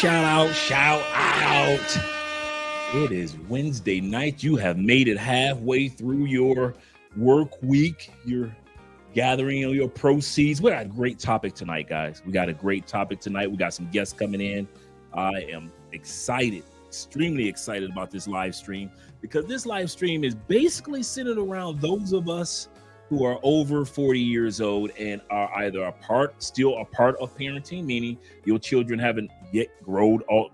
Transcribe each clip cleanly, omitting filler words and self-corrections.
shout out. It is Wednesday night. You have made it halfway through your work week. You're gathering your proceeds. We got a great topic tonight, guys. We got some guests coming in. I am excited, extremely excited about this live stream, because this live stream is basically centered around those of us who are over 40 years old and are either still a part of parenting, meaning your children haven't yet grown all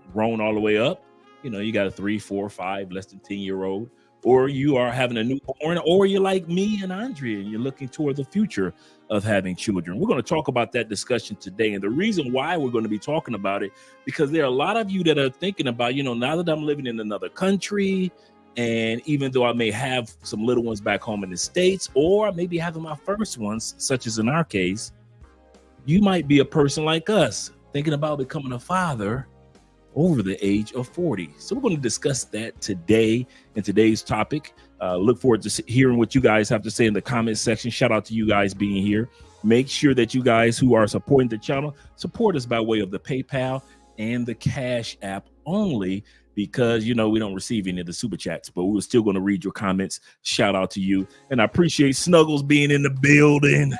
the way up. You know, you got a 3, 4, 5, less than 10-year-old, or you are having a newborn, or you're like me and Andrea, and you're looking toward the future of having children. We're going to talk about that discussion today. And the reason why we're going to be talking about it, because there are a lot of you that are thinking about, now that I'm living in another country, and even though I may have some little ones back home in the States, or maybe having my first ones, such as in our case, you might be a person like us thinking about becoming a father over the age of 40. So we're going to discuss that today in today's topic. Look forward to hearing what you guys have to say in the comment section. Shout out to you guys being here. Make sure that you guys who are supporting the channel support us by way of the PayPal and the Cash App only, because we don't receive any of the super chats, but we're still going to read your comments. Shout out to you. And I appreciate Snuggles being in the building.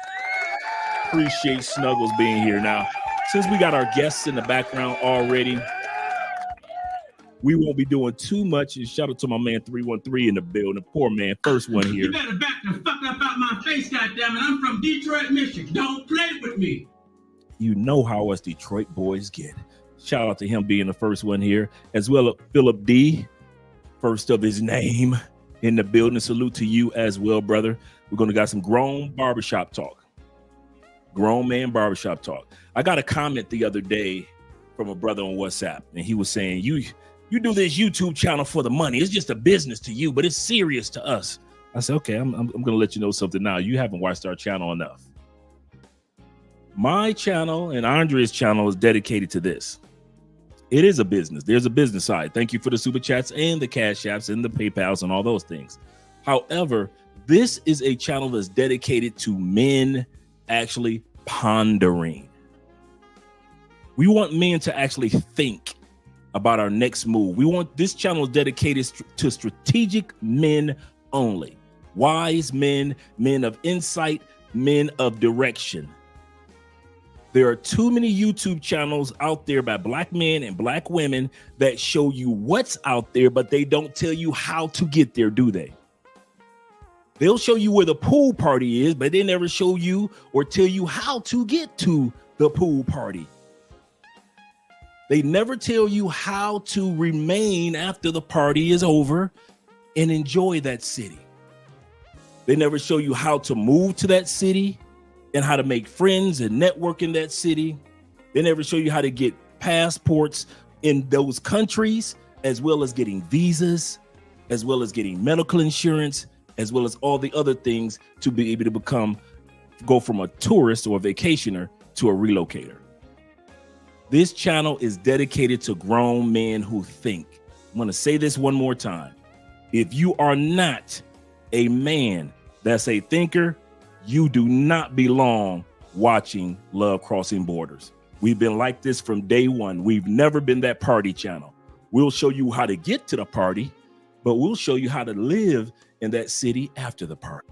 Appreciate Snuggles being here. Now, since we got our guests in the background already, we won't be doing too much. And shout out to my man 313 in the building. Poor man, first one here. You better back the fuck up out my face, goddammit. I'm from Detroit, Michigan. Don't play with me. You know how us Detroit boys get. Shout out to him being the first one here, as well as Philip D, first of his name in the building. Salute to you as well, brother. We're going to got some grown barbershop talk. Grown man barbershop talk. I got a comment the other day from a brother on WhatsApp, and he was saying, you do this YouTube channel for the money. It's just a business to you, but it's serious to us. I said, okay, I'm going to let you know something now. You haven't watched our channel enough. My channel and Andrea's channel is dedicated to this. It is a business. There's a business side. Thank you for the super chats and the Cash Apps and the PayPals and all those things. However, this is a channel that's dedicated to men actually pondering. We want men to actually think about our next move. This channel is dedicated to strategic men only. Wise men, men of insight, men of direction. There are too many YouTube channels out there by black men and black women that show you what's out there, but they don't tell you how to get there, do they? They'll show you where the pool party is, but they never show you or tell you how to get to the pool party. They never tell you how to remain after the party is over and enjoy that city. They never show you how to move to that city and how to make friends and network in that city. They never show you how to get passports in those countries, as well as getting visas, as well as getting medical insurance, as well as all the other things to be able to go from a tourist or a vacationer to a relocator. This channel is dedicated to grown men who think. I'm going to say this one more time. If you are not a man that's a thinker, you do not belong watching Love Crossing Borders. We've been like this from day one. We've never been that party channel. We'll show you how to get to the party, but we'll show you how to live in that city after the party.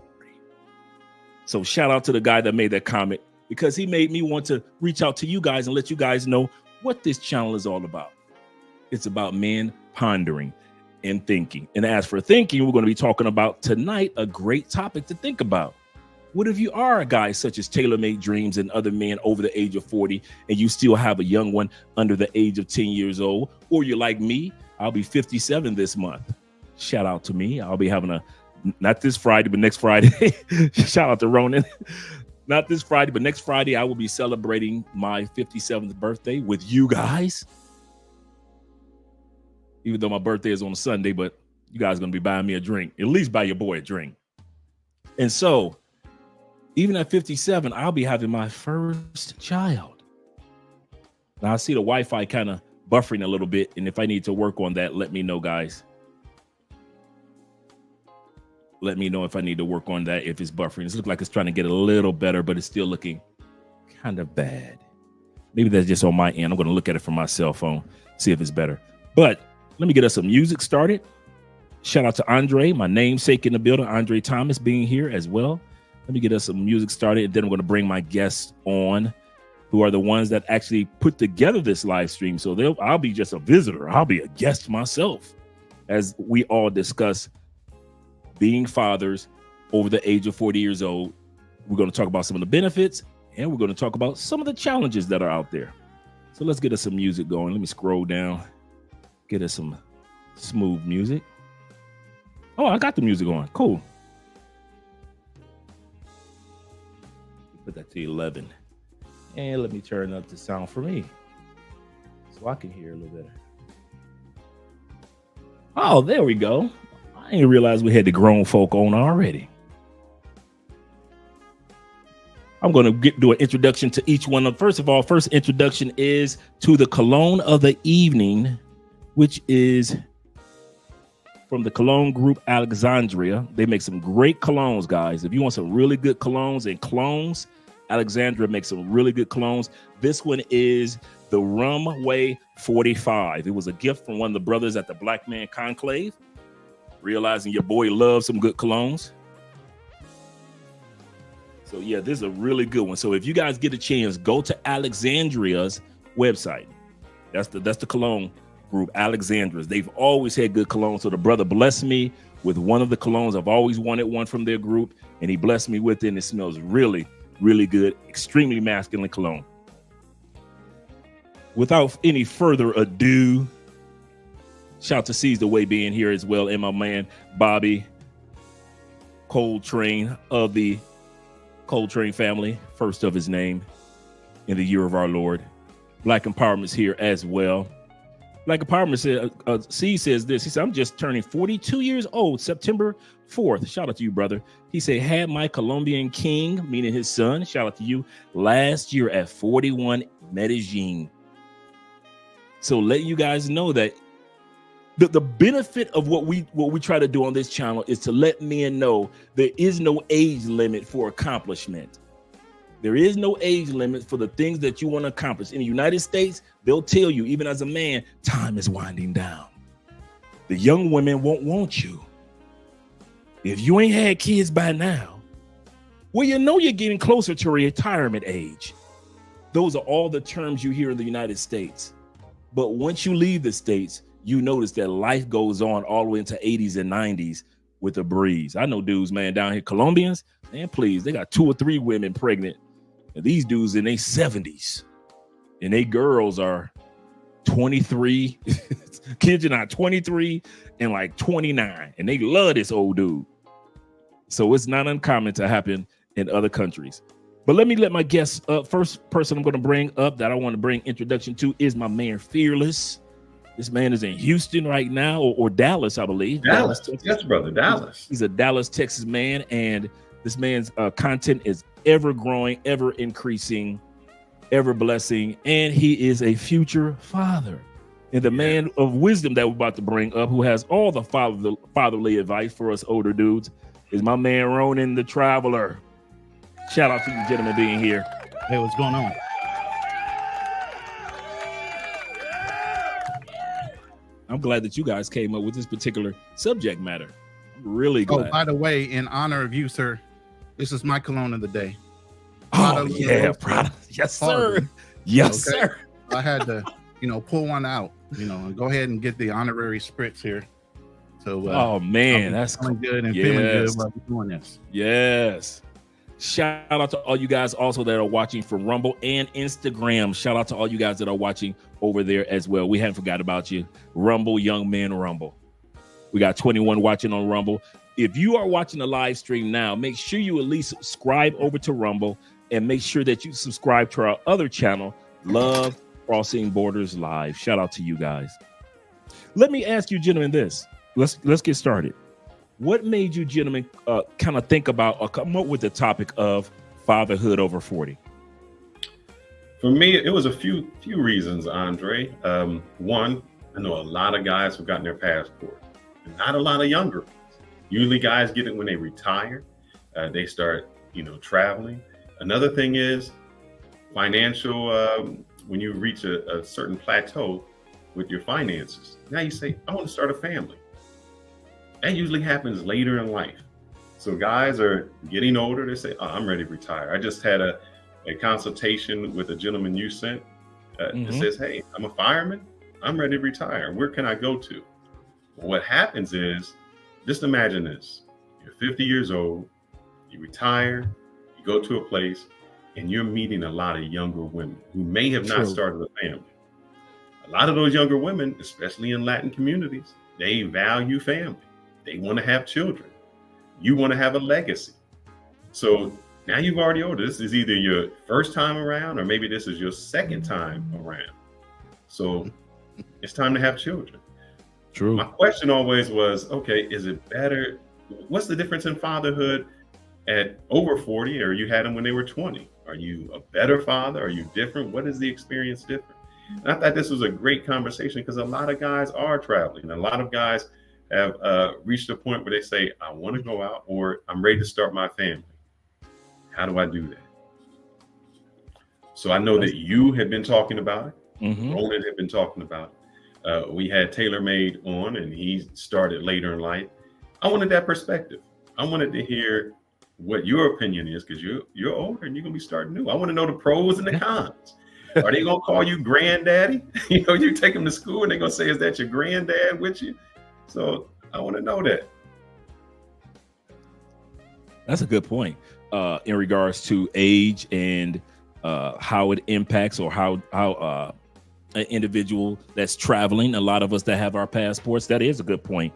So shout out to the guy that made that comment, because he made me want to reach out to you guys and let you guys know what this channel is all about. It's about men pondering and thinking. And as for thinking, we're going to be talking about tonight a great topic to think about. What if you are a guy such as Taylor Made Dreams and other men over the age of 40, and you still have a young one under the age of 10 years old? Or you're like me, I'll be 57 this month. Shout out to me. I'll be having not this Friday, but next Friday. Shout out to Ronan. Not this Friday, but next Friday, I will be celebrating my 57th birthday with you guys. Even though my birthday is on a Sunday, but you guys are going to be buying me a drink. At least buy your boy a drink. And so, even at 57, I'll be having my first child. Now, I see the Wi-Fi kind of buffering a little bit, and if I need to work on that, let me know, guys. Let me know if I need to work on that, if it's buffering. It looks like it's trying to get a little better, but it's still looking kind of bad. Maybe that's just on my end. I'm going to look at it from my cell phone, see if it's better. But let me get us some music started. Shout out to Andre, my namesake in the building, Andre Thomas being here as well. Let me get us some music started, and then I'm going to bring my guests on, who are the ones that actually put together this live stream. So I'll be just a visitor. I'll be a guest myself as we all discuss being fathers over the age of 40 years old. We're going to talk about some of the benefits, and we're going to talk about some of the challenges that are out there. So let's get us some music going. Let me scroll down, get us some smooth music. Oh, I got the music on. Cool. Put that to 11. And let me turn up the sound for me so I can hear a little better. Oh, there we go. I didn't realize we had the grown folk on already. I'm going to do an introduction to each one. First of all, first introduction is to the cologne of the evening, which is from the cologne group Alexandria. They make some great colognes, guys. If you want some really good colognes and clones, Alexandria makes some really good colognes. This one is the Rumway 45. It was a gift from one of the brothers at the Black Man Conclave, realizing your boy loves some good colognes. So yeah, this is a really good one. So if you guys get a chance, go to Alexandria's website. That's the cologne group, Alexandria's. They've always had good colognes. So the brother blessed me with one of the colognes. I've always wanted one from their group, and he blessed me with it, and it smells really, really good. Extremely masculine cologne. Without any further ado, shout out to Seize the Way being here as well, and my man Bobby Coltrane of the Coltrane family, first of his name in the year of our Lord. Black Empowerment's here as well. Black Empowerment said, C says this. He said, I'm just turning 42 years old, September 4th. Shout out to you, brother. He said, had my Colombian king, meaning his son, shout out to you, last year at 41 Medellin. So let you guys know that the benefit of what we try to do on this channel is to let men know there is no age limit for accomplishment. There is no age limit for the things that you want to accomplish. In the United States, they'll tell you, even as a man, time is winding down. The young women won't want you. If you ain't had kids by now, well, you know you're getting closer to retirement age. Those are all the terms you hear in the United States. But once you leave the States, you notice that life goes on all the way into 80s and 90s with a breeze. I know dudes, man, down here, Colombians, man, please, they got 2 or 3 women pregnant. And these dudes in their 70s, and they girls are 23. Kids are not 23 and like 29, and they love this old dude. So it's not uncommon to happen in other countries. But let me let my guests up. First person I'm going to bring up that I want to bring introduction to is my man Fearless. This man is in Houston right now, or Dallas, I believe. Dallas, yes, brother, Dallas. He's a Dallas, Texas man, and this man's content is ever growing, ever increasing, ever blessing, and he is a future father. And the man of wisdom that we're about to bring up, who has all the fatherly advice for us older dudes, is my man Ronan the Traveler. Shout out to you gentlemen being here. Hey, what's going on? I'm glad that you guys came up with this particular subject matter. I'm really glad. Oh, by the way, in honor of you, sir, this is my cologne of the day. Oh, yeah, Prada. Yes, sir. Yes, okay? Sir. I had to, pull one out, and go ahead and get the honorary spritz here. So, oh man, that's feeling good and feeling good while we're doing this. Yes. Shout out to all you guys also that are watching from Rumble and Instagram. Shout out to all you guys that are watching over there as well. We haven't forgot about you. Rumble, Young Men Rumble. We got 21 watching on Rumble. If you are watching the live stream now, make sure you at least subscribe over to Rumble and make sure that you subscribe to our other channel, Love Crossing Borders Live. Shout out to you guys. Let me ask you gentlemen this. Let's get started. What made you gentlemen kind of think about or come up with the topic of fatherhood over 40? For me, it was a few reasons, Andre. One, I know a lot of guys have gotten their passport, and not a lot of younger ones. Usually guys get it when they retire. They start, traveling. Another thing is financial when you reach a certain plateau with your finances. Now you say, I want to start a family. That usually happens later in life. So guys are getting older. They say, I'm ready to retire. I just had a consultation with a gentleman you sent that says, hey, I'm a fireman. I'm ready to retire. Where can I go to? What happens is, just imagine this. You're 50 years old, you retire, you go to a place, and you're meeting a lot of younger women who may have not started a family. A lot of those younger women, especially in Latin communities, they value family. They want to have children. You want to have a legacy. So now you've already ordered. This is either your first time around, or maybe this is your second time around. So it's time to have children. True. My question always was, okay, is it better? What's the difference in fatherhood at over 40, or you had them when they were 20? Are you a better father? Are you different? What is the experience different? And I thought this was a great conversation because a lot of guys are traveling. A lot of guys have reached a point where they say, I want to go out, or I'm ready to start my family. How do I do that? So I know that you have been talking about it. Roland had been talking about it. We had TaylorMade on, and he started later in life. I wanted that perspective. I wanted to hear what your opinion is, because you're older and you're gonna be starting new. I want to know the pros and the cons. Are they gonna call you granddaddy? You know, you take them to school and they're gonna say, is that your granddad with you? So I want to know that. That's a good point in regards to age and how it impacts, or how an individual that's traveling. A lot of us that have our passports, that is a good point.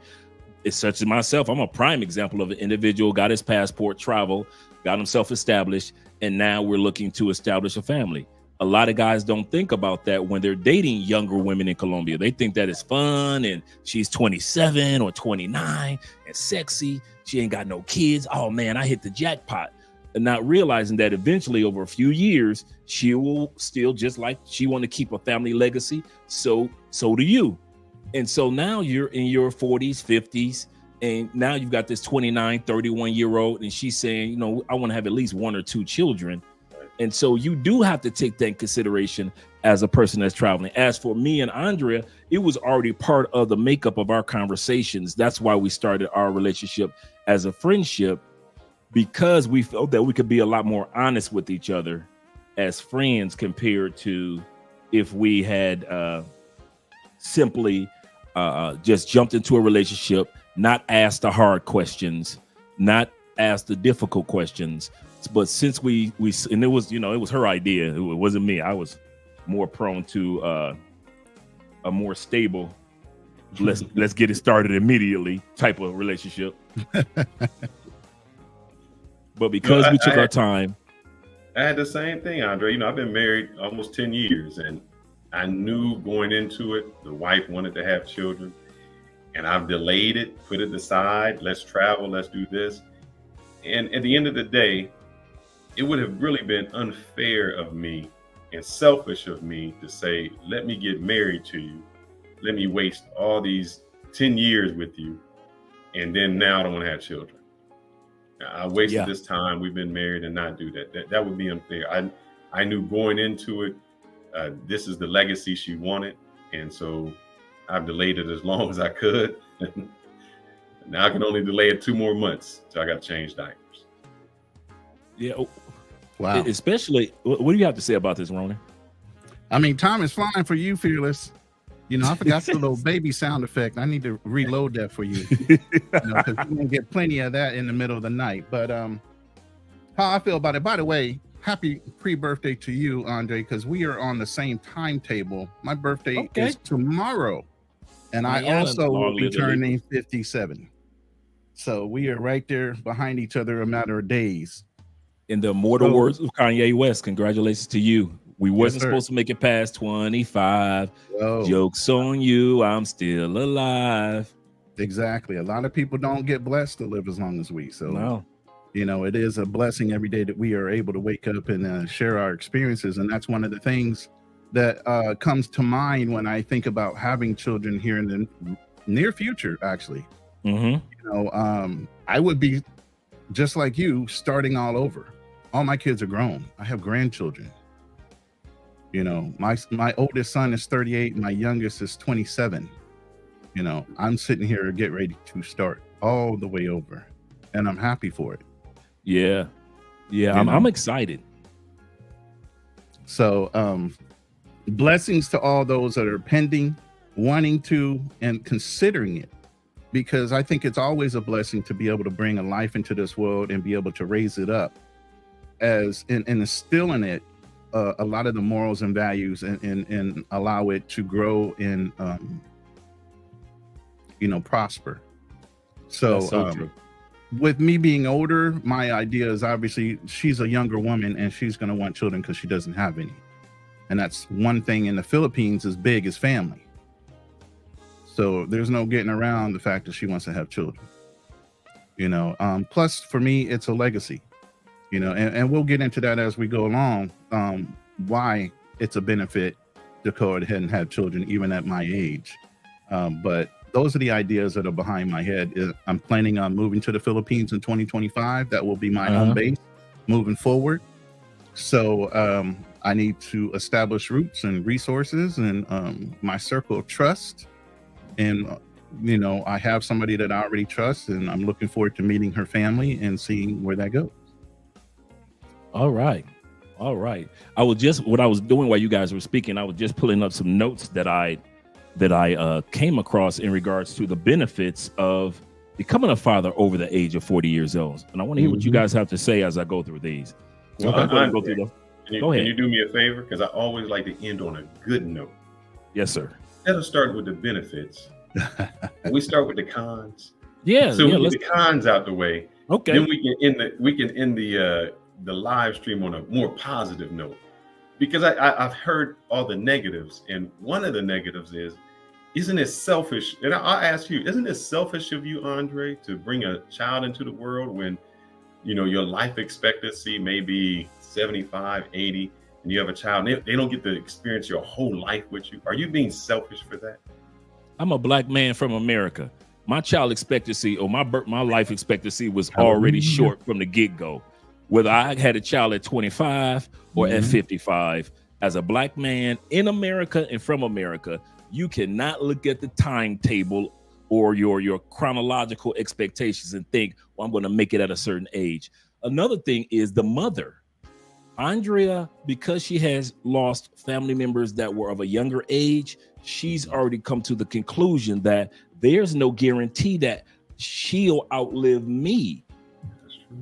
It's such as myself. I'm a prime example of an individual, got his passport, travel, got himself established, and now we're looking to establish a family. A lot of guys don't think about that when they're dating younger women in Colombia. They think that is fun, and she's 27 or 29 and sexy. She ain't got no kids. Oh man, I hit the jackpot. And not realizing that eventually over a few years, she will still, just like she want to keep a family legacy. So do you. And so now you're in your 40s, 50s, and now you've got this 29, 31-year-old, and she's saying, you know, I want to have at least 1 or 2 children. And so you do have to take that in consideration as a person that's traveling. As for me and Andrea, it was already part of the makeup of our conversations. That's why we started our relationship as a friendship, because we felt that we could be a lot more honest with each other as friends compared to if we had simply just jumped into a relationship, not asked the hard questions, not asked the difficult questions. But since we and it was, you know, it was her idea. It wasn't me. I was more prone to a more stable, let's get it started immediately type of relationship. But because we took our time. I had the same thing, Andre. You know, I've been married almost 10 years, and I knew going into it, the wife wanted to have children, and I've delayed it, put it aside. Let's travel, let's do this. And at the end of the day, it would have really been unfair of me and selfish of me to say, let me get married to you. Let me waste all these 10 years with you. And then now I don't want to have children. I wasted this time. We've been married and not do that. That would be unfair. I knew going into it, this is the legacy she wanted. And so I've delayed it as long as I could. Now I can only delay it 2 more months. So I got to change diapers. Yeah. Wow. Especially, what do you have to say about this, Ronan? I mean, time is flying for you, Fearless. You know, I forgot the little baby sound effect. I need to reload that for you. You know, because you're gonna get plenty of that in the middle of the night. But how I feel about it. By the way, happy pre-birthday to you, Andre, because we are on the same timetable. My birthday is tomorrow, and I also will be turning 57. So we are right there behind each other, a matter of days. In the immortal words of Kanye West, congratulations to you. We wasn't supposed to make it past 25. Joke's on you. I'm still alive. Exactly. A lot of people don't get blessed to live as long as we. So, you know, it is a blessing every day that we are able to wake up and share our experiences. And that's one of the things that comes to mind when I think about having children here in the near future, actually. You know, I would be just like you, starting all over. All my kids are grown. I have grandchildren. You know, my oldest son is 38, my youngest is 27. You know, I'm sitting here get ready to start all the way over, and I'm happy for it. Yeah. I'm excited. So blessings to all those that are pending, wanting to, and considering it, because I think it's always a blessing to be able to bring a life into this world and be able to raise it up as and instill in it a lot of the morals and values and allow it to grow and prosper. So, True. With me being older, my idea is obviously she's a younger woman and she's going to want children because she doesn't have any. And that's one thing in the Philippines is big is family. So there's no getting around the fact that she wants to have children. Plus for me, it's a legacy, and we'll get into that as we go along, why it's a benefit to go ahead and have children, even at my age. But those are the ideas that are behind my head. I'm planning on moving to the Philippines in 2025. That will be my home base moving forward. So I need to establish roots and resources and my circle of trust. And, I have somebody that I already trust, and I'm looking forward to meeting her family and seeing where that goes. All right. What I was doing while you guys were speaking, I was just pulling up some notes that I came across in regards to the benefits of becoming a father over the age of 40 years old. And I want to hear what you guys have to say as I go through these. So Well, go Andre, through Can you do me a favor? Because I always like to end on a good note. Yes, sir. Instead of starting with the benefits, we start with the cons. Yeah. So we let's get the cons out the way. Okay. Then we can end the live stream on a more positive note. Because I've heard all the negatives, and one of the negatives is, isn't it selfish? And I'll ask you, isn't it selfish of you, Andre, to bring a child into the world when, your life expectancy may be 75, 80, and you have a child, and they don't get to experience your whole life with you? Are you being selfish for that? I'm a black man from America. My child expectancy or my life expectancy was already short from the get-go. Whether I had a child at 25 or at 55, as a black man in America and from America, you cannot look at the timetable or your chronological expectations and think, well, I'm going to make it at a certain age. Another thing is the mother. Andrea, because she has lost family members that were of a younger age, she's already come to the conclusion that there's no guarantee that she'll outlive me.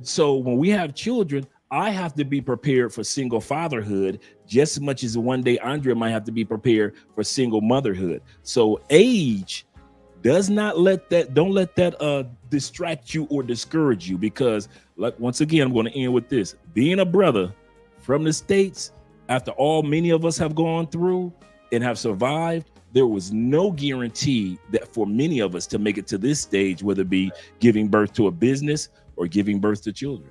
So when we have children, I have to be prepared for single fatherhood just as much as one day Andrea might have to be prepared for single motherhood. So age don't let that distract you or discourage you, because once again, I'm going to end with this. Being a brother from the States, after all many of us have gone through and have survived, there was no guarantee that for many of us to make it to this stage, whether it be giving birth to a business or giving birth to children.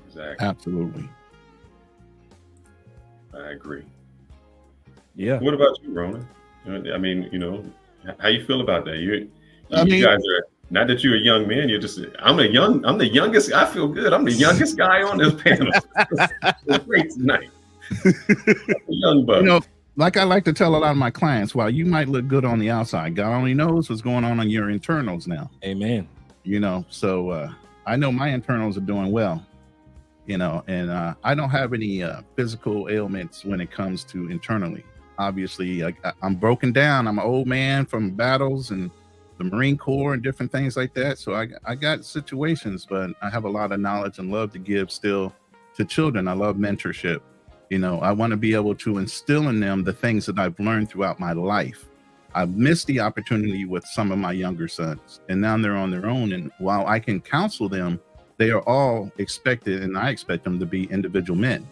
Exactly. Absolutely. I agree. Yeah. What about you, Ronan? I mean, how you feel about that? You I mean, guys are, not that you're a young man, I'm the youngest. I feel good. I'm the youngest guy on this panel. It's great tonight. Young buck. Like I like to tell a lot of my clients, while you might look good on the outside, God only knows what's going on in your internals now. Amen. So I know my internals are doing well, and I don't have any physical ailments when it comes to internally. Obviously, I'm broken down. I'm an old man from battles and the Marine Corps and different things like that. So I got situations, but I have a lot of knowledge and love to give still to children. I love mentorship. I want to be able to instill in them the things that I've learned throughout my life. I've missed the opportunity with some of my younger sons, and now they're on their own. And while I can counsel them, they are all expected, and I expect them to be individual men.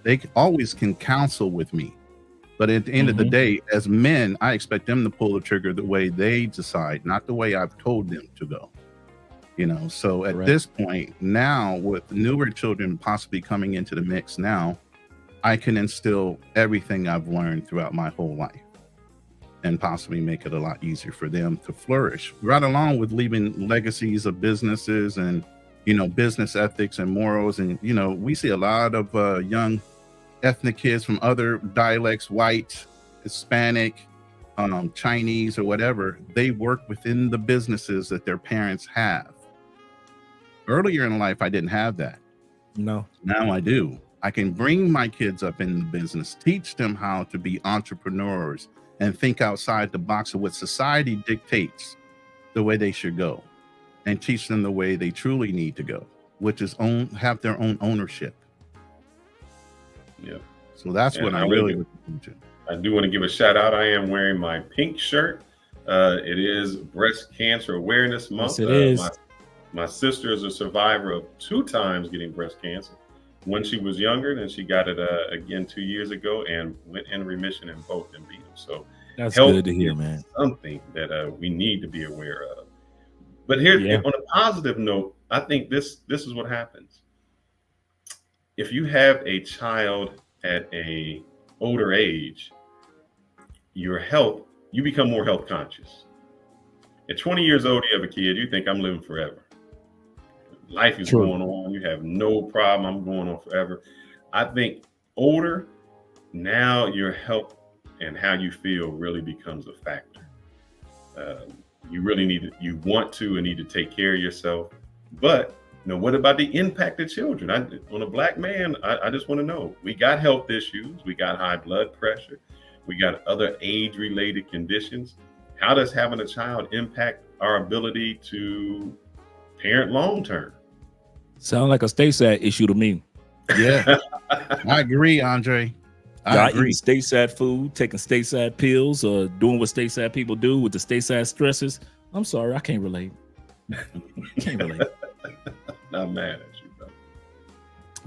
They always can counsel with me. But at the end of the day, as men, I expect them to pull the trigger the way they decide, not the way I've told them to go. So at this point now, with newer children possibly coming into the mix now, I can instill everything I've learned throughout my whole life and possibly make it a lot easier for them to flourish, right along with leaving legacies of businesses and, business ethics and morals. And, we see a lot of young ethnic kids from other dialects, white, Hispanic, Chinese, or whatever, they work within the businesses that their parents have. Earlier in life, I didn't have that. No. Now I do. I can bring my kids up in the business, teach them how to be entrepreneurs and think outside the box of what society dictates the way they should go, and teach them the way they truly need to go, which is have their own ownership. Yeah. So that's what I'm really looking into. I do want to give a shout out. I am wearing my pink shirt. It is Breast Cancer Awareness Month. Yes, it is. My sister is a survivor of 2 times getting breast cancer. When she was younger, then she got it again 2 years ago and went in remission in both and beat them. So that's good to hear, man. Something that we need to be aware of. But here, on a positive note, I think this is what happens. If you have a child at a older age, your health, you become more health conscious. At 20 years old, you have a kid, you think I'm living forever. Life is going on. You have no problem. I'm going on forever. I think older, now your health and how you feel really becomes a factor. You really you want to and need to take care of yourself. But what about the impact of children? On a Black man, I just want to know, we got health issues. We got high blood pressure. We got other age-related conditions. How does having a child impact our ability to parent long-term? Sound like a StaySat issue to me. Yeah, I agree, Andre. I agree. Eating StaySat food, taking StaySat pills, or doing what StaySat people do with the StaySat stresses. I'm sorry, I can't relate. Can't relate. Not mad at you, though.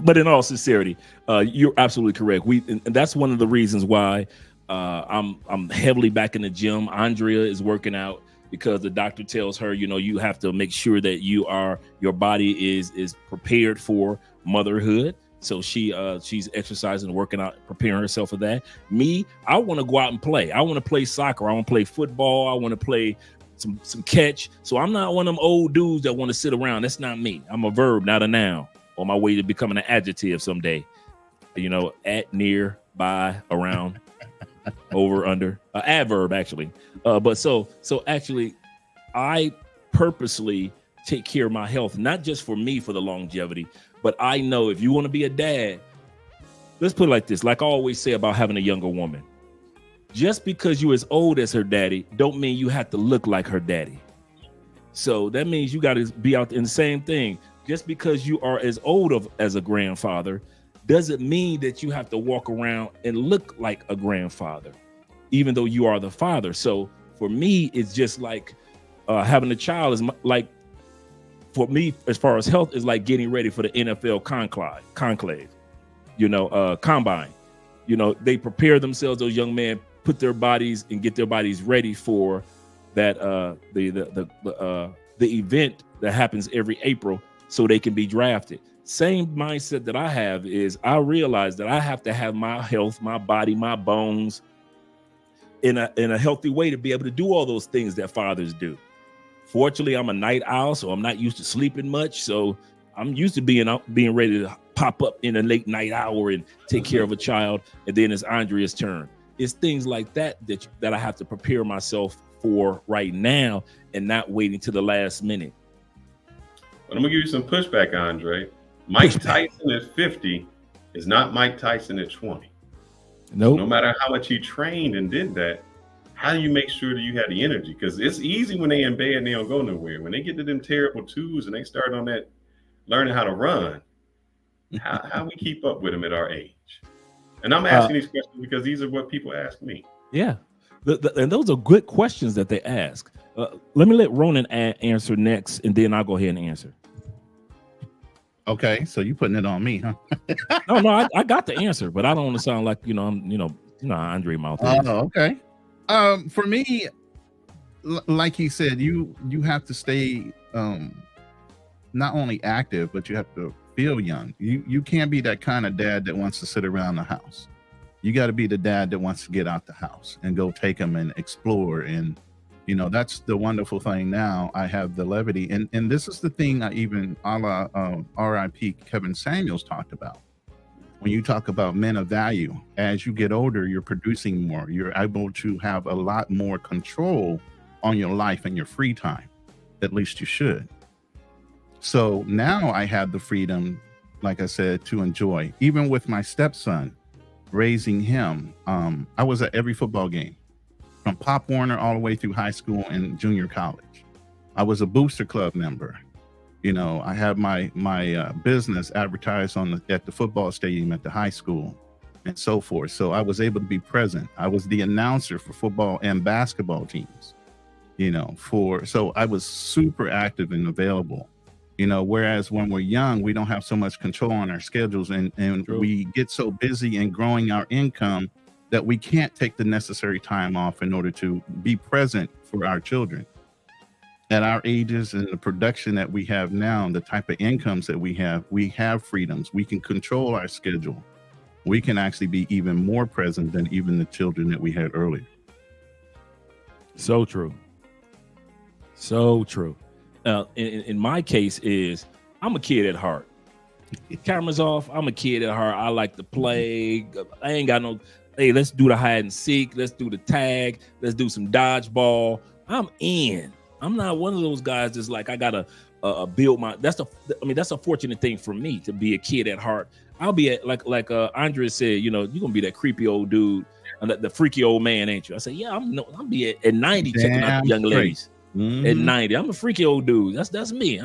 But in all sincerity, you're absolutely correct. And that's one of the reasons why I'm heavily back in the gym. Andrea is working out because the doctor tells her, you have to make sure that your body is prepared for motherhood. So she's exercising, working out, preparing herself for that. Me, I want to go out and play. I want to play soccer. I want to play football. I want to play some catch. So I'm not one of them old dudes that want to sit around. That's not me. I'm a verb, not a noun, on my way to becoming an adjective someday. At, near, by, around, over, under, adverb actually. But so actually, I purposely take care of my health, not just for me, for the longevity, but I know if you want to be a dad, let's put it like this, like I always say about having a younger woman, just because you're as old as her daddy, don't mean you have to look like her daddy. So that means you got to be out in the same thing. Just because you are as old as a grandfather doesn't mean that you have to walk around and look like a grandfather, even though you are the father. So for me, it's just like having a child is like, for me, as far as health, is like getting ready for the NFL conclave, combine. They prepare themselves, those young men put their bodies and get their bodies ready for that the event that happens every April so they can be drafted. Same mindset that I have is I realize that I have to have my health, my body, my bones in a healthy way to be able to do all those things that fathers do. Fortunately, I'm a night owl, so I'm not used to sleeping much. So I'm used to being ready to pop up in a late night hour and take care of a child. And then it's Andrea's turn. It's things like that I have to prepare myself for right now and not waiting to the last minute. But I'm gonna give you some pushback, Andre. Mike Tyson at 50 is not Mike Tyson at 20. Nope. No matter how much he trained and did that, how do you make sure that you have the energy? Because it's easy when they in bed and they don't go nowhere. When they get to them terrible twos and they start on that learning how to run, how we keep up with them at our age? And I'm asking these questions because these are what people ask me. Yeah, and those are good questions that they ask. Let me let Ronan answer next, and then I'll go ahead and answer. Okay, so you putting it on me, huh? No, I got the answer, but I don't want to sound like I'm Andre mouth. Oh, okay. For me, like he said, you have to stay not only active, but you have to feel young. You can't be that kind of dad that wants to sit around the house. You got to be the dad that wants to get out the house and go take them and explore. And that's the wonderful thing now. I have the levity, and this is the thing I even a la RIP Kevin Samuels talked about when you talk about men of value, as you get older, you're producing more. You're able to have a lot more control on your life and your free time. At least you should. So now I have the freedom, like I said, to enjoy. Even with my stepson, raising him, I was at every football game, from Pop Warner all the way through high school and junior college. I was a booster club member. You know, I had my business advertised at the football stadium at the high school and so forth. So I was able to be present. I was the announcer for football and basketball teams, you know, so I was super active and available, you know, whereas when we're young, we don't have so much control on our schedules and we get so busy in growing our income that we can't take the necessary time off in order to be present for our children. At our ages and the production that we have now, the type of incomes that we have freedoms. We can control our schedule. We can actually be even more present than even the children that we had earlier. So true. So true. In my case is I'm a kid at heart. Cameras off. I'm a kid at heart. I like to play. I ain't got no, hey, let's do the hide and seek. Let's do the tag. Let's do some dodgeball. I'm in. I'm not one of those guys that's like, I gotta build my, that's a fortunate thing for me to be a kid at heart. I'll be at, like Andre said, you know, you're gonna be that creepy old dude and the freaky old man, ain't you? I say, yeah, I'll be at 90 checking out the young ladies. Mm-hmm. At 90, I'm a freaky old dude. That's me.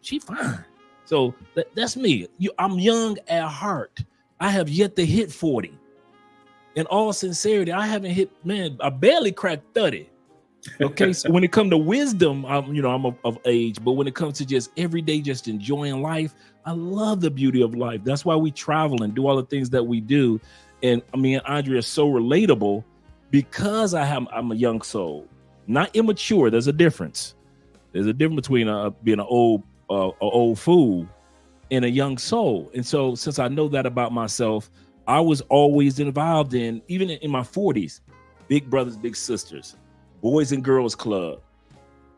She fine. So that's me. I'm young at heart. I have yet to hit 40. In all sincerity, I haven't hit, man, I barely cracked 30. Okay, so when it comes to wisdom, I'm of age, but when it comes to just every day, just enjoying life, I love the beauty of life. That's why we travel and do all the things that we do. And I mean, Andre is so relatable because I'm a young soul, not immature. There's a difference. There's a difference between being an old fool and a young soul. And so since I know that about myself, I was always involved in, even in my 40s, big brothers, big sisters, Boys and Girls Club,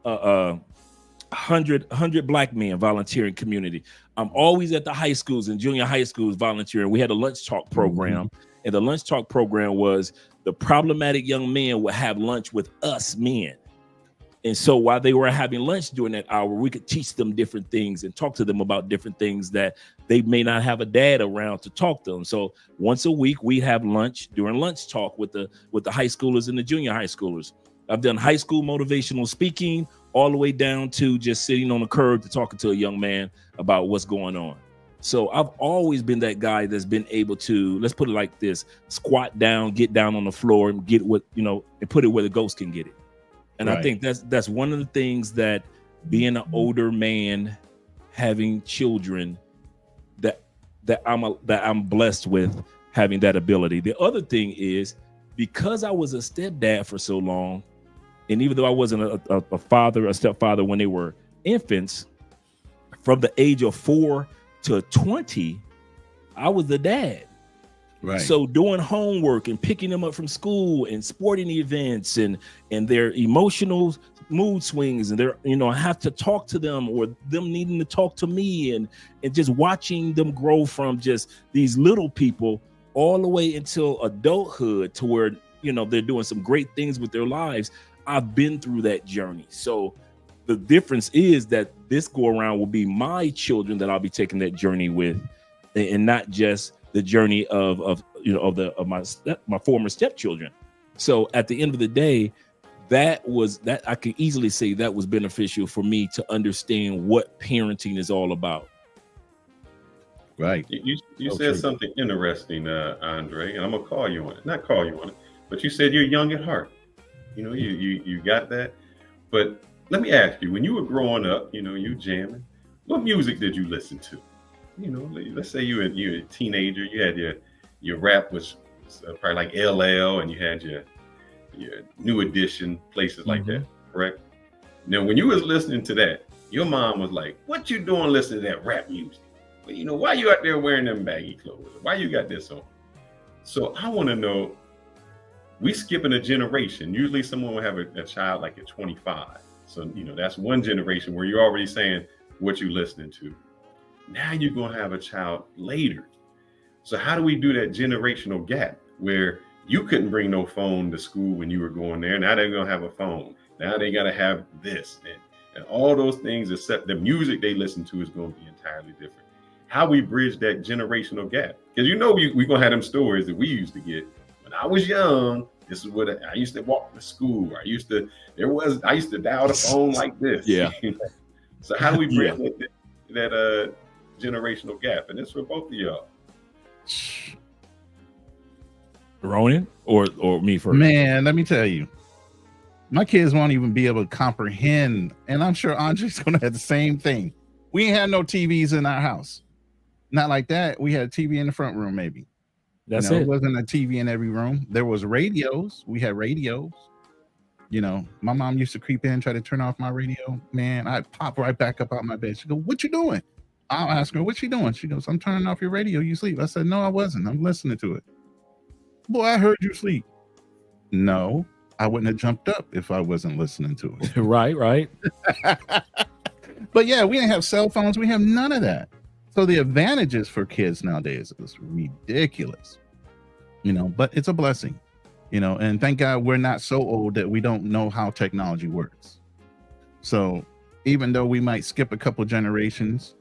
100 black men volunteering community. I'm always at the high schools and junior high schools volunteering. We had a lunch talk program, and the lunch talk program was the problematic young men would have lunch with us men. And so while they were having lunch during that hour, we could teach them different things and talk to them about different things that they may not have a dad around to talk to them. So once a week, we have lunch during lunch talk with the high schoolers and the junior high schoolers. I've done high school motivational speaking all the way down to just sitting on the curb to talking to a young man about what's going on. So I've always been that guy that's been able to, let's put it like this, squat down, get down on the floor and get what, and put it where the ghost can get it. And right. I think that's one of the things that being an older man, having children, that I'm blessed with having that ability. The other thing is, because I was a stepdad for so long, and even though I wasn't a father, a stepfather when they were infants, from the age of 4 to 20, I was the dad. Right. So doing homework and picking them up from school and sporting events and their emotional mood swings and their, I have to talk to them or them needing to talk to me and just watching them grow from just these little people all the way until adulthood to where, they're doing some great things with their lives. I've been through that journey. So the difference is that this go around will be my children that I'll be taking that journey with, and not just the journey of my former stepchildren. So at the end of the day, that I can easily say that was beneficial for me to understand what parenting is all about. Right. You said something interesting, Andre, and I'm gonna call you on it. Not call you on it, but you said you're young at heart. You got that. But let me ask you, when you were growing up, you jamming, what music did you listen to? Let's say you were a teenager, you had your rap was probably like LL, and you had your New Edition, places like that, correct? Now, when you was listening to that, your mom was like, "What you doing listening to that rap music? Well, why you out there wearing them baggy clothes? Why you got this on?" So I want to know, we skipping a generation. Usually someone will have a child like at 25. So, that's one generation where you're already saying what you're listening to. Now you're going to have a child later. So how do we do that generational gap where you couldn't bring no phone to school when you were going there? Now they're going to have a phone. Now they got to have this and all those things, except the music they listen to is going to be entirely different. How we bridge that generational gap? Because we're going to have them stories that we used to get when I was young. This is what I used to walk to school. I used to dial the phone like this. Yeah. So how do we bridge that generational gap? And it's for both of y'all. Ronan or me first? Man, let me tell you, my kids won't even be able to comprehend, and I'm sure Andre's gonna have the same thing. We ain't had no TVs in our house, not like that. We had a TV in the front room, maybe. That's it it. Wasn't a TV in every room. There was radios. We had radios. My mom used to creep in, try to turn off my radio. Man, I'd pop right back up out my bed. She'd go, "What you doing?" I'll ask her, "What you doing?" She goes, "I'm turning off your radio. You sleep." I said, "No, I wasn't. I'm listening to it." "Boy, I heard you sleep." No, I wouldn't have jumped up if I wasn't listening to it. Right. But yeah, we didn't have cell phones. We have none of that. So the advantages for kids nowadays is ridiculous, but it's a blessing, and thank God we're not so old that we don't know how technology works. So even though we might skip a couple generations,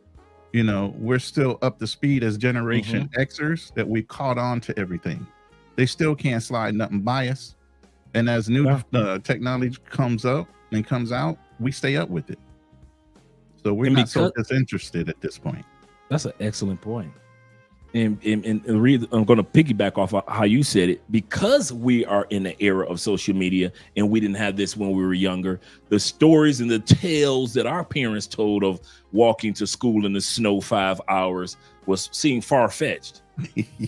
we're still up to speed as Generation Xers, that we caught on to everything. They still can't slide nothing by us. And as new technology comes up and comes out, we stay up with it. So we're not so disinterested at this point. That's an excellent point. And the reason I'm going to piggyback off of how you said it, because we are in the era of social media and we didn't have this when we were younger, the stories and the tales that our parents told of walking to school in the snow 5 hours was seemed far-fetched.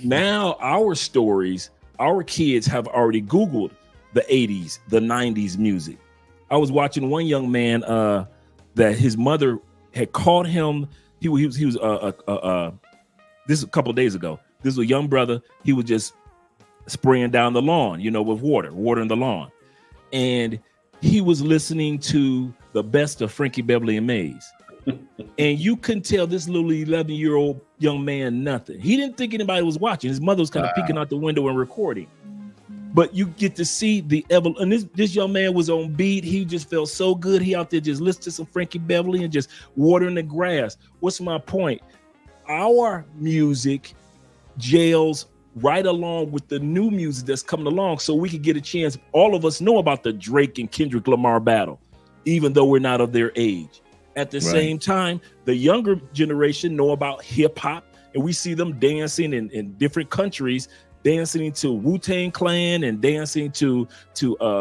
Now our stories, our kids have already Googled the 80s, the 90s music. I was watching one young man that his mother had caught him. He was this is a couple of days ago. This is a young brother. He was just spraying down the lawn, with watering the lawn. And he was listening to the best of Frankie Beverly and Maze. And you couldn't tell this little 11-year-old young man nothing. He didn't think anybody was watching. His mother was kind of peeking out the window and recording. But you get to see the evolution. And this young man was on beat. He just felt so good. He out there just listening to some Frankie Beverly and just watering the grass. What's my point? Our music jails right along with the new music that's coming along, so we could get a chance. All of us know about the Drake and Kendrick Lamar battle, even though we're not of their age. At the same time, the younger generation know about hip hop, and we see them dancing in different countries, dancing to Wu-Tang Clan and dancing to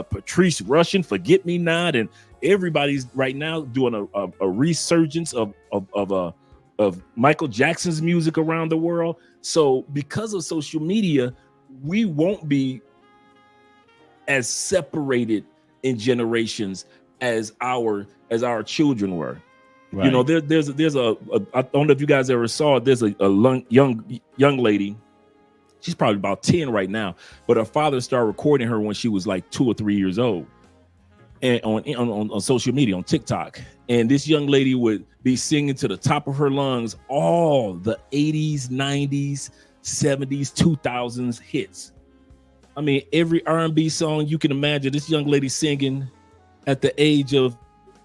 Patrice Rushen, Forget Me Not, and everybody's right now doing a resurgence of Michael Jackson's music around the world. So because of social media, we won't be as separated in generations as our children were. Right. There's a I don't know if you guys ever saw it. There's a young lady. She's probably about 10 right now, but her father started recording her when she was like 2 or 3 years old, and on social media, on TikTok. And this young lady would be singing to the top of her lungs all the 80s, 90s, 70s, 2000s hits. I mean, every R&B song you can imagine, this young lady singing at the age of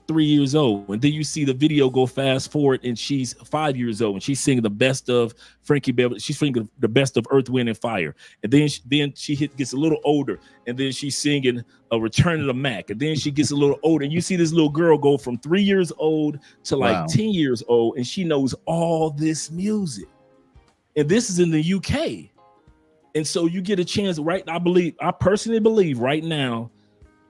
3 years old. And then you see the video go fast forward and she's 5 years old and she's singing the best of Frankie Beverly. She's singing the best of Earth, Wind and Fire. And then she gets a little older and then she's singing a Return of the Mac. And then she gets a little older and you see this little girl go from 3 years old to like 10 years old, and she knows all this music. And this is in the UK. And so you get a chance, right? I personally believe right now,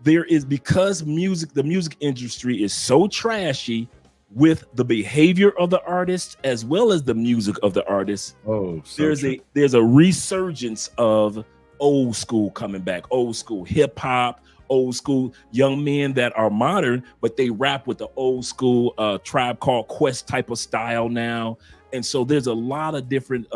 there is, because the music industry is so trashy with the behavior of the artists as well as the music of the artists. There's a resurgence of old school coming back, old school hip hop, old school young men that are modern, but they rap with the old school Tribe Called Quest type of style now. And so there's a lot of different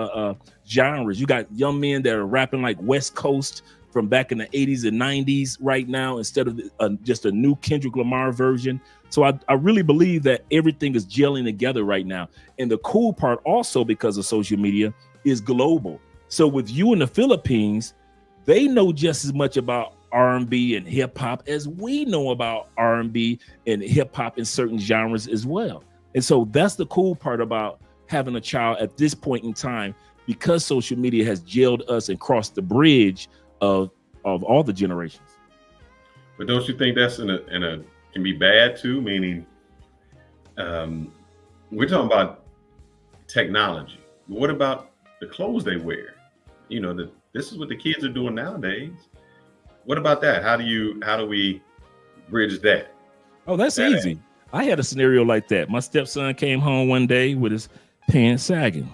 genres. You got young men that are rapping like West Coast from back in the 80s and 90s right now, instead of just a new Kendrick Lamar version. So I really believe that everything is gelling together right now. And the cool part also, because of social media, is global. So with you in the Philippines, they know just as much about R&B and hip hop as we know about R&B and hip hop in certain genres as well. And so that's the cool part about having a child at this point in time, because social media has jailed us and crossed the bridge of all the generations. But don't you think that's can be bad too? Meaning, we're talking about technology. But what about the clothes they wear? You know, this is what the kids are doing nowadays. What about that? How do we bridge that? Oh, that's easy. I had a scenario like that. My stepson came home one day with his pants sagging.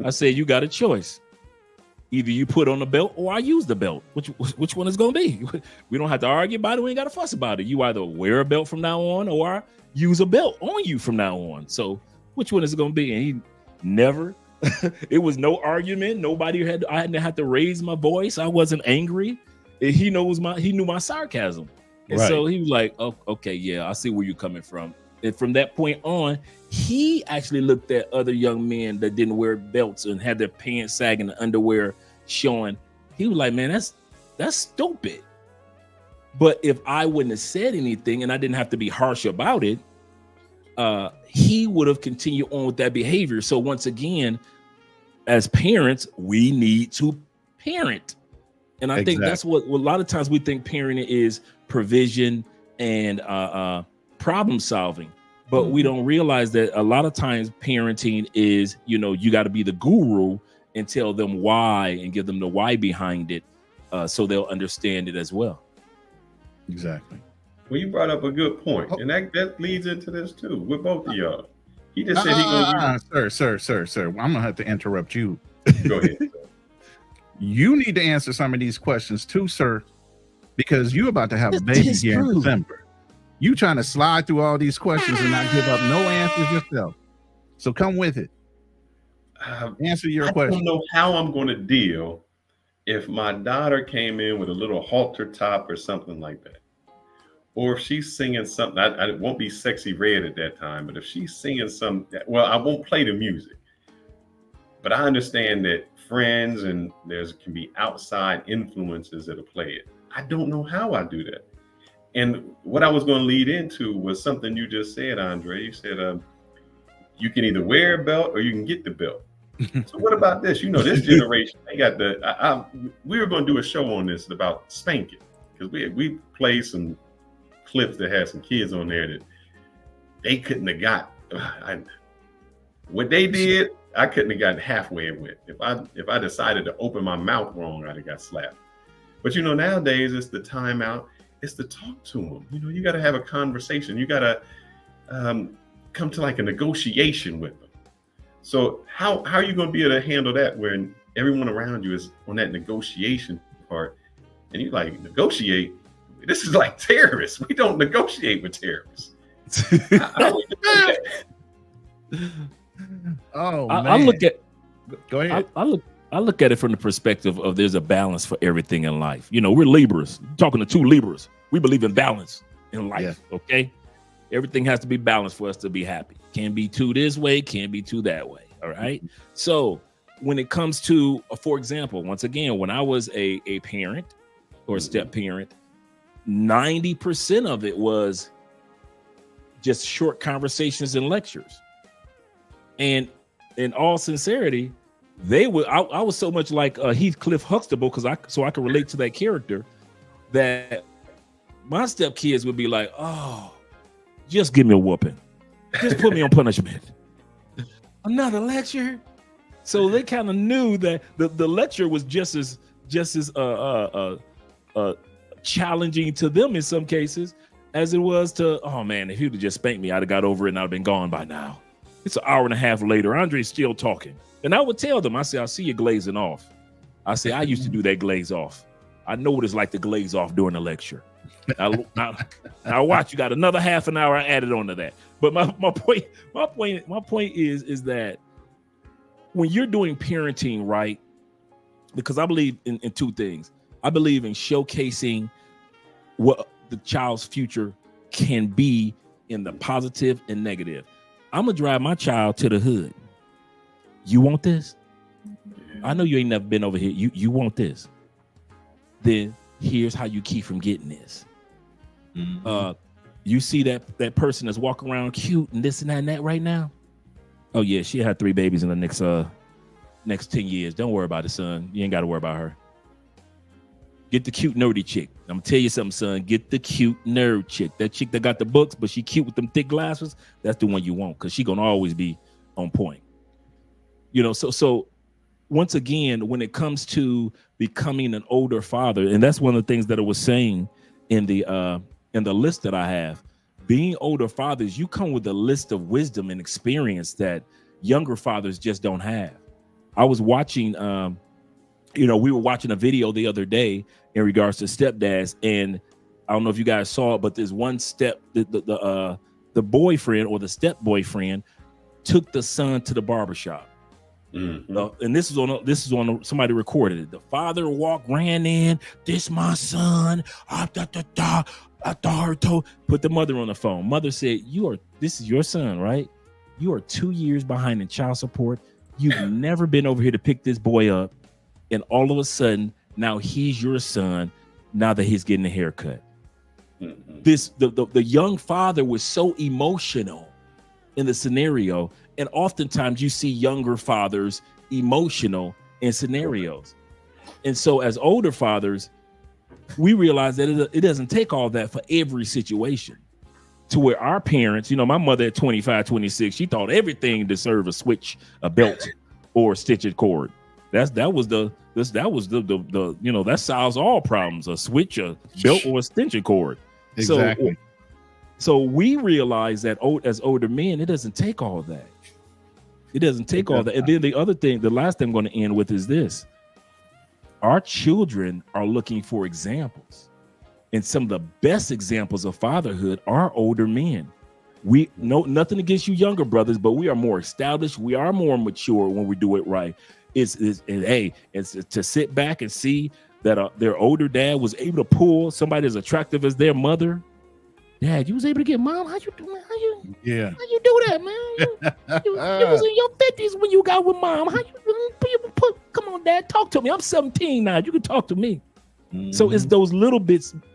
I said, you got a choice. Either you put on the belt or I use the belt. Which one is going to be? We don't have to argue about it. We ain't got to fuss about it. You either wear a belt from now on or use a belt on you from now on. So which one is it going to be? And he never, it was no argument. I hadn't had to raise my voice. I wasn't angry. He knew my sarcasm. And so he was like, oh, okay, yeah, I see where you're coming from. And from that point on, he actually looked at other young men that didn't wear belts and had their pants sagging, the underwear showing. He was like, man, that's stupid. But if I wouldn't have said anything and I didn't have to be harsh about it, he would have continued on with that behavior. So once again, as parents, we need to parent. And I think that's what a lot of times we think parenting is provision and problem solving. But we don't realize that a lot of times parenting is, you got to be the guru and tell them why and give them the why behind it, so they'll understand it as well. Exactly. Well, you brought up a good point, and that leads into this too with both of y'all. He just said he gonna sir. I'm gonna have to interrupt you. Go ahead. You need to answer some of these questions too, sir, because you're about to have a baby here in December. You trying to slide through all these questions and not give up no answers yourself. So come with it. Answer your question. I don't know how I'm going to deal if my daughter came in with a little halter top or something like that. Or if she's singing something, I won't be sexy red at that time, but if she's singing something, well, I won't play the music. But I understand that friends and can be outside influences that'll play it. I don't know how I do that. And what I was going to lead into was something you just said, Andre. You said you can either wear a belt or you can get the belt. So what about this? This generation, they got we were going to do a show on this about spanking, because we played some clips that had some kids on there that they couldn't have got. What they did, I couldn't have gotten halfway with. If I decided to open my mouth wrong, I'd have got slapped. But nowadays it's the timeout. It's to talk to them. You got to have a conversation. You got to come to like a negotiation with them. So how are you going to be able to handle that when everyone around you is on that negotiation part, and you like negotiate? This is like terrorists. We don't negotiate with terrorists. How we do that? Oh, man. I look at. Go ahead. I look at it from the perspective of there's a balance for everything in life. We're Libras. I'm talking to two Libras. We believe in balance in life. Yeah. Okay. Everything has to be balanced for us to be happy. Can't be too this way, can't be too that way. All right. So when it comes to, for example, once again, when I was a parent or a step parent, 90% of it was just short conversations and lectures. And in all sincerity, I was so much like Heathcliff Huxtable, so I could relate to that character, that my step kids would be like, oh, just give me a whooping. Just put me on punishment. Another lecture. So they kind of knew that the lecture was just as challenging to them in some cases as it was to, oh man, if he'd have just spanked me, I'd have got over it and I'd have been gone by now. It's an hour and a half later. Andre's still talking. And I would tell them, I say, I see you glazing off. I say, I used to do that glaze off. I know what it's like to glaze off during a lecture. Now watch, you got another half an hour I added onto that. But my point is that when you're doing parenting right, because I believe in two things. I believe in showcasing what the child's future can be in the positive and negative. I'm gonna drive my child to the hood. You want this? I know you ain't never been over here. You want this. Then here's how you keep from getting this. You see that person that's walking around cute and this and that and that right now? Oh yeah, she had 3 babies in the next 10 years. Don't worry about it, son. You ain't got to worry about her. Get the cute nerdy chick. I'm gonna tell you something, son. Get the cute nerd chick. That chick that got the books, but she cute with them thick glasses. That's the one you want, because she gonna always be on point. You know, so once again, when it comes to becoming an older father, and that's one of the things that I was saying in the list that I have, being older fathers, you come with a list of wisdom and experience that younger fathers just don't have. I was watching, we were watching a video the other day in regards to stepdads, and I don't know if you guys saw it, but there's one step, the boyfriend or the step boyfriend took the son to the barbershop. And this is on somebody recorded it. The father ran in. This my son. Put the mother on the phone. Mother said, this is your son, right? You are 2 years behind in child support. You've never been over here to pick this boy up, and all of a sudden now he's your son. Now that he's getting a haircut, the young father was so emotional in the scenario. And oftentimes you see younger fathers emotional in scenarios. And so as older fathers, we realize that it doesn't take all that for every situation. To where our parents, my mother at 25, 26, she thought everything deserved a switch, a belt, or a stitched cord. That solves all problems, a switch, a belt, or a stitched cord. Exactly. So we realize that as older men, it doesn't take all that. It doesn't take all that. And then the last thing I'm going to end with is this. Our children are looking for examples. And some of the best examples of fatherhood are older men. We know nothing against you younger brothers, but we are more established. We are more mature when we do it right. It's to sit back and see that their older dad was able to pull somebody as attractive as their mother. Dad, you was able to get mom. How you doing? How you do that, man? You was in your 50s when you got with mom. How you come on, Dad, talk to me. I'm 17 now. You can talk to me. So it's those little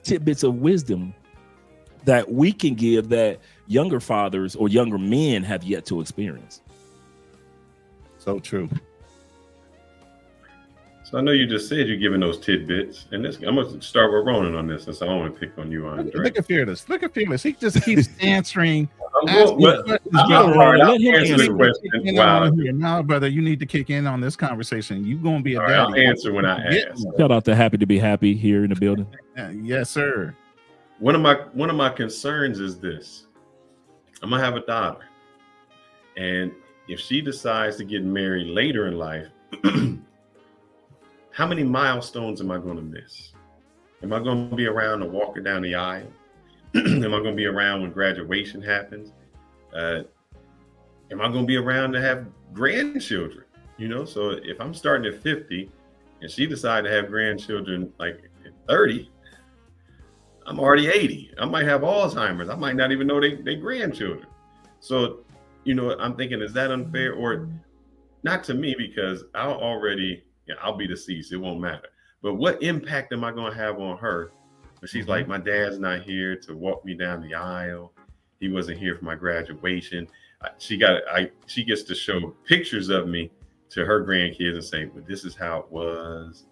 tidbits of wisdom that we can give that younger fathers or younger men have yet to experience. So true. So I know you just said you're giving those tidbits, and I'm going to start with Ronan on this, since I want to pick on you, Andre. Look at Fearless. He just keeps answering. Let him answer the question. Wow. Now, brother, you need to kick in on this conversation. You're going to be a daddy. I'll answer when I ask. Shout out to Happy to be Happy here in the building. Yes, sir. One of my concerns is this. I'm going to have a daughter, and if she decides to get married later in life, how many milestones am I going to miss? Am I going to be around to walk her down the aisle? Am I going to be around when graduation happens? Am I going to be around to have grandchildren? So if I'm starting at 50 and she decided to have grandchildren like at 30, I'm already 80. I might have Alzheimer's. I might not even know they grandchildren. So, I'm thinking, is that unfair? Or not to me, because I'll be deceased. It won't matter. But what impact am I going to have on her? But she's like, my dad's not here to walk me down the aisle. He wasn't here for my graduation. She gets to show pictures of me to her grandkids and say, well, this is how it was.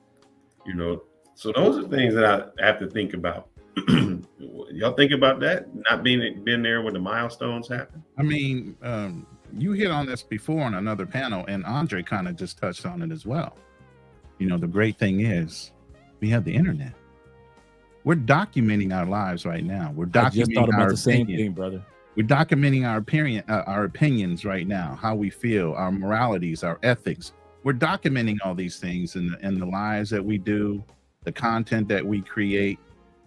So those are things that I have to think about. Y'all think about that? Not being there when the milestones happen? I mean, you hit on this before on another panel, and Andre kind of just touched on it as well. The great thing is we have the internet. We're documenting our lives right now. We're documenting. I just thought about the same thing, brother. We're documenting our opinions right now, how we feel, our moralities, our ethics. We're documenting all these things in the lives that we do, the content that we create.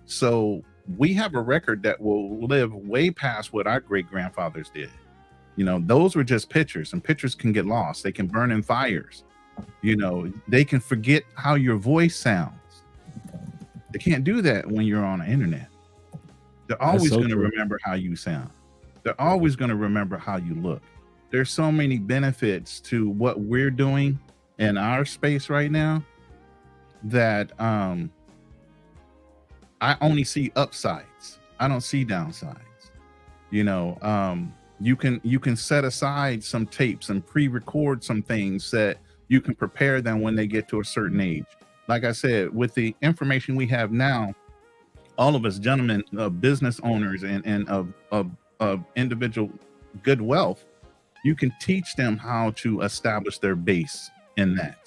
So we have a record that will live way past what our great grandfathers did. Those were just pictures, and pictures can get lost. They can burn in fires. They can forget how your voice sounds. They can't do that when you're on the internet. They're always going to remember how you sound. They're always going to remember how you look. There's so many benefits to what we're doing in our space right now that I only see upsides. I don't see downsides. You know, you can set aside some tapes and pre-record some things that you can prepare them when they get to a certain age. Like I said, with the information we have now, all of us gentlemen, business owners and of individual good wealth, you can teach them how to establish their base in that.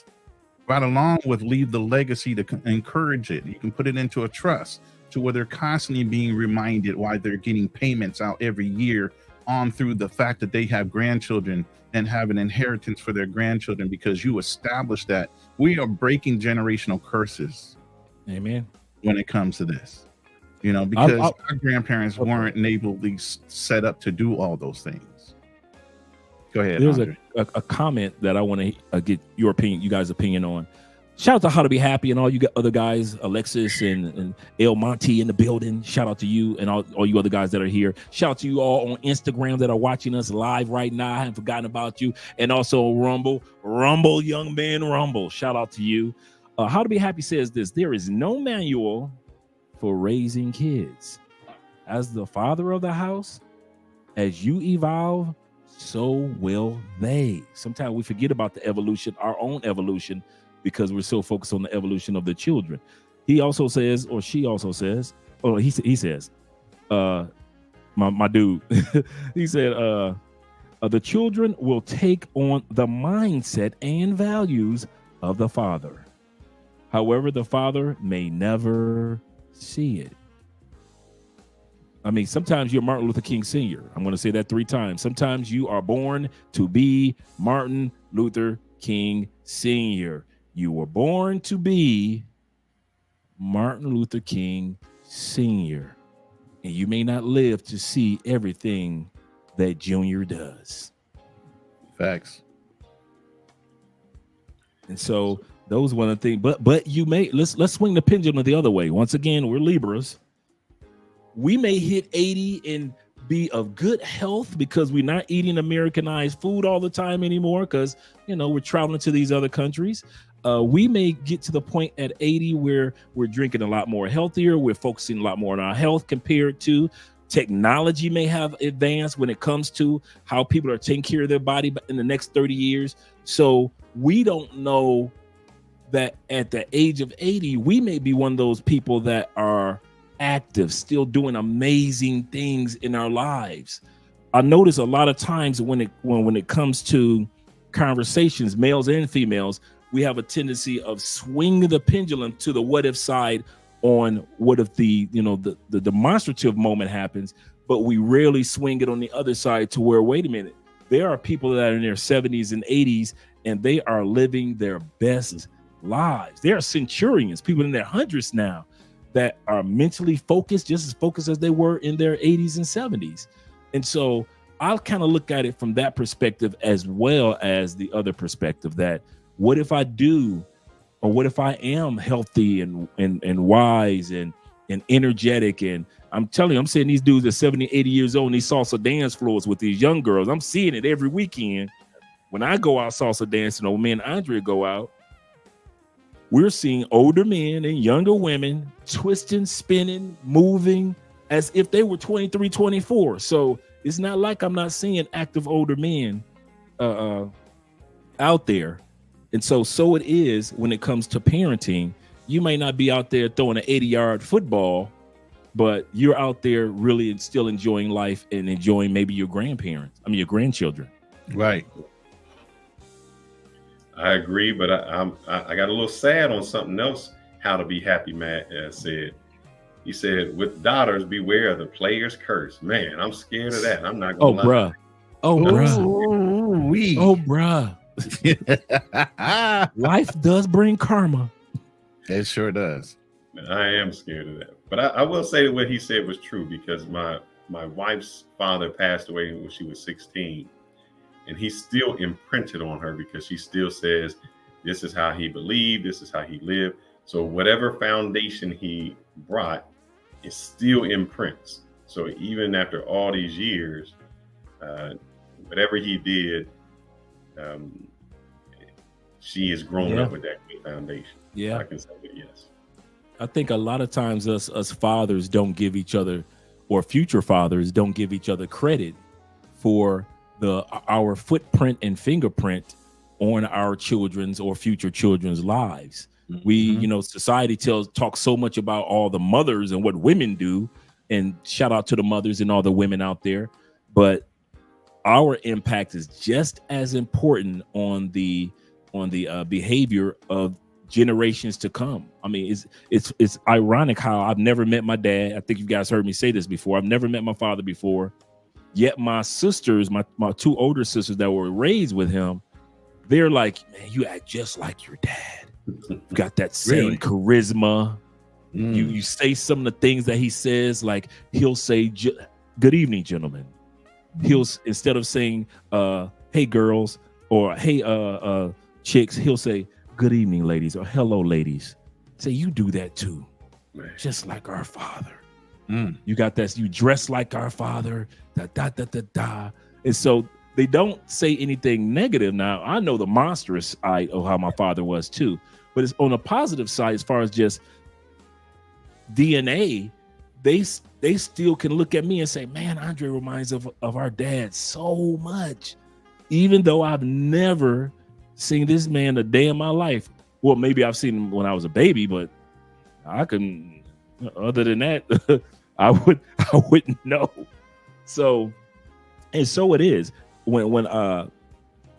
Right along with leave the legacy to encourage it. You can put it into a trust to where they're constantly being reminded why they're getting payments out every year on through the fact that they have grandchildren and have an inheritance for their grandchildren, because you establish that. We are breaking generational curses. Amen. When it comes to this, you know, because our grandparents weren't enably set up to do all those things. Go ahead. There's a comment that I want to get your opinion, you guys' opinion on. Shout out to How to Be Happy and all you other guys, Alexis and El Monte in the building. Shout out to you and all you other guys that are here. Shout out to you all on Instagram that are watching us live right now. I haven't forgotten about you. And also Rumble, young man, Rumble. Shout out to you. How to Be Happy says this: there is no manual for raising kids. As the father of the house, as you evolve, so will they. Sometimes we forget about the evolution, our own evolution, because we're so focused on the evolution of the children. He also says, or she also says, or he says, my dude, he said, the children will take on the mindset and values of the father. However, the father may never see it. I mean, sometimes you're Martin Luther King Sr. I'm going to say that 3 times. Sometimes you are born to be Martin Luther King Sr. You were born to be Martin Luther King Sr. And you may not live to see everything that Junior does. Facts. And so those one of the things, but you may let's swing the pendulum the other way. Once again, we're Libras. We may hit 80 and be of good health because we're not eating Americanized food all the time anymore, because we're traveling to these other countries. We may get to the point at 80 where we're drinking a lot more healthier. We're focusing a lot more on our health compared to technology may have advanced when it comes to how people are taking care of their body in the next 30 years. So we don't know that at the age of 80, we may be one of those people that are active, still doing amazing things in our lives. I notice a lot of times when it comes to conversations, males and females, we have a tendency of swinging the pendulum to the what if side on what if the demonstrative moment happens, but we rarely swing it on the other side to where, wait a minute, there are people that are in their 70s and 80s and they are living their best lives. They are centurions, people in their hundreds now that are mentally focused, just as focused as they were in their 80s and 70s. And so I'll kind of look at it from that perspective, as well as the other perspective that what if I do, or what if I am healthy and wise and energetic? And I'm telling you, I'm seeing these dudes at 70, 80 years old, and these salsa dance floors with these young girls. I'm seeing it every weekend. When I go out salsa dancing, or me and Andre go out, we're seeing older men and younger women twisting, spinning, moving as if they were 23, 24. So it's not like I'm not seeing active older men out there. And so it is when it comes to parenting. You may not be out there throwing an 80-yard football, but you're out there really still enjoying life and enjoying maybe your grandchildren. Right. I agree, but I got a little sad on something else. How to Be Happy, Matt said. He said, with daughters, beware of the player's curse. Man, I'm scared of that. I'm not going to lie. Oh, bruh. Life does bring karma. It sure does. I am scared of that. But I will say that what he said was true, because my wife's father passed away when she was 16. And he's still imprinted on her, because she still says, this is how he believed, this is how he lived. So whatever foundation he brought, it still imprints. So even after all these years, whatever he did, she is growing up with that great foundation. Yeah. I can say that, yes. I think a lot of times us fathers don't give each other, or future fathers don't give each other credit for our footprint and fingerprint on our children's or future children's lives. We, society talks so much about all the mothers and what women do, and shout out to the mothers and all the women out there, but our impact is just as important on the behavior of generations to come. I mean, it's ironic how I've never met my dad. I think you guys heard me say this before. I've never met my father before. Yet my sisters, my two older sisters that were raised with him, they're like, man, you act just like your dad. You got that same charisma. You say some of the things that he says, like he'll say, good evening, gentlemen. He'll, instead of saying, hey, girls, or hey, chicks, he'll say, good evening, ladies, or hello, ladies. Say, you do that too, just like our father. You got that. You dress like our father. And so they don't say anything negative. Now, I know the monstrous side of how my father was too, but it's on the positive side as far as just DNA. They still can look at me and say, man, Andre reminds of our dad so much, even though I've never seen this man a day in my life. Well, maybe I've seen him when I was a baby, but I couldn't, other than that, I wouldn't know. So it is when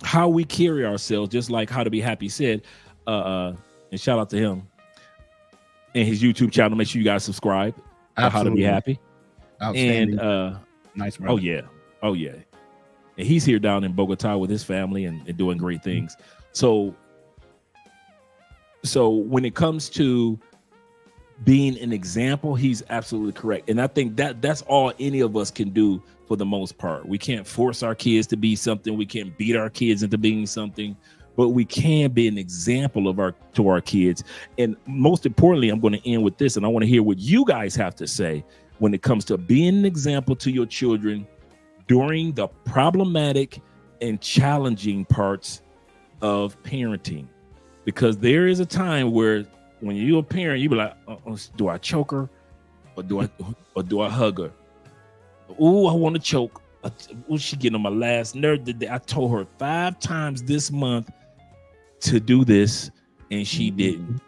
how we carry ourselves, just like How to Be Happy said, and shout out to him and his YouTube channel. Make sure you guys subscribe. How to Be Happy. And nice brother. Oh yeah. And he's here down in Bogota with his family and doing great things. So when it comes to being an example, he's absolutely correct. And I think that's all any of us can do for the most part. We can't force our kids to be something. We can't beat our kids into being something, but we can be an example to our kids. And most importantly, I'm going to end with this, and I want to hear what you guys have to say when it comes to being an example to your children during the problematic and challenging parts of parenting. Because there is a time where when you're a parent, you be like, do I choke her or do I hug her? Oh, I want to choke. Oh, she getting on my last nerve today. I told her 5 times this month to do this, and she didn't.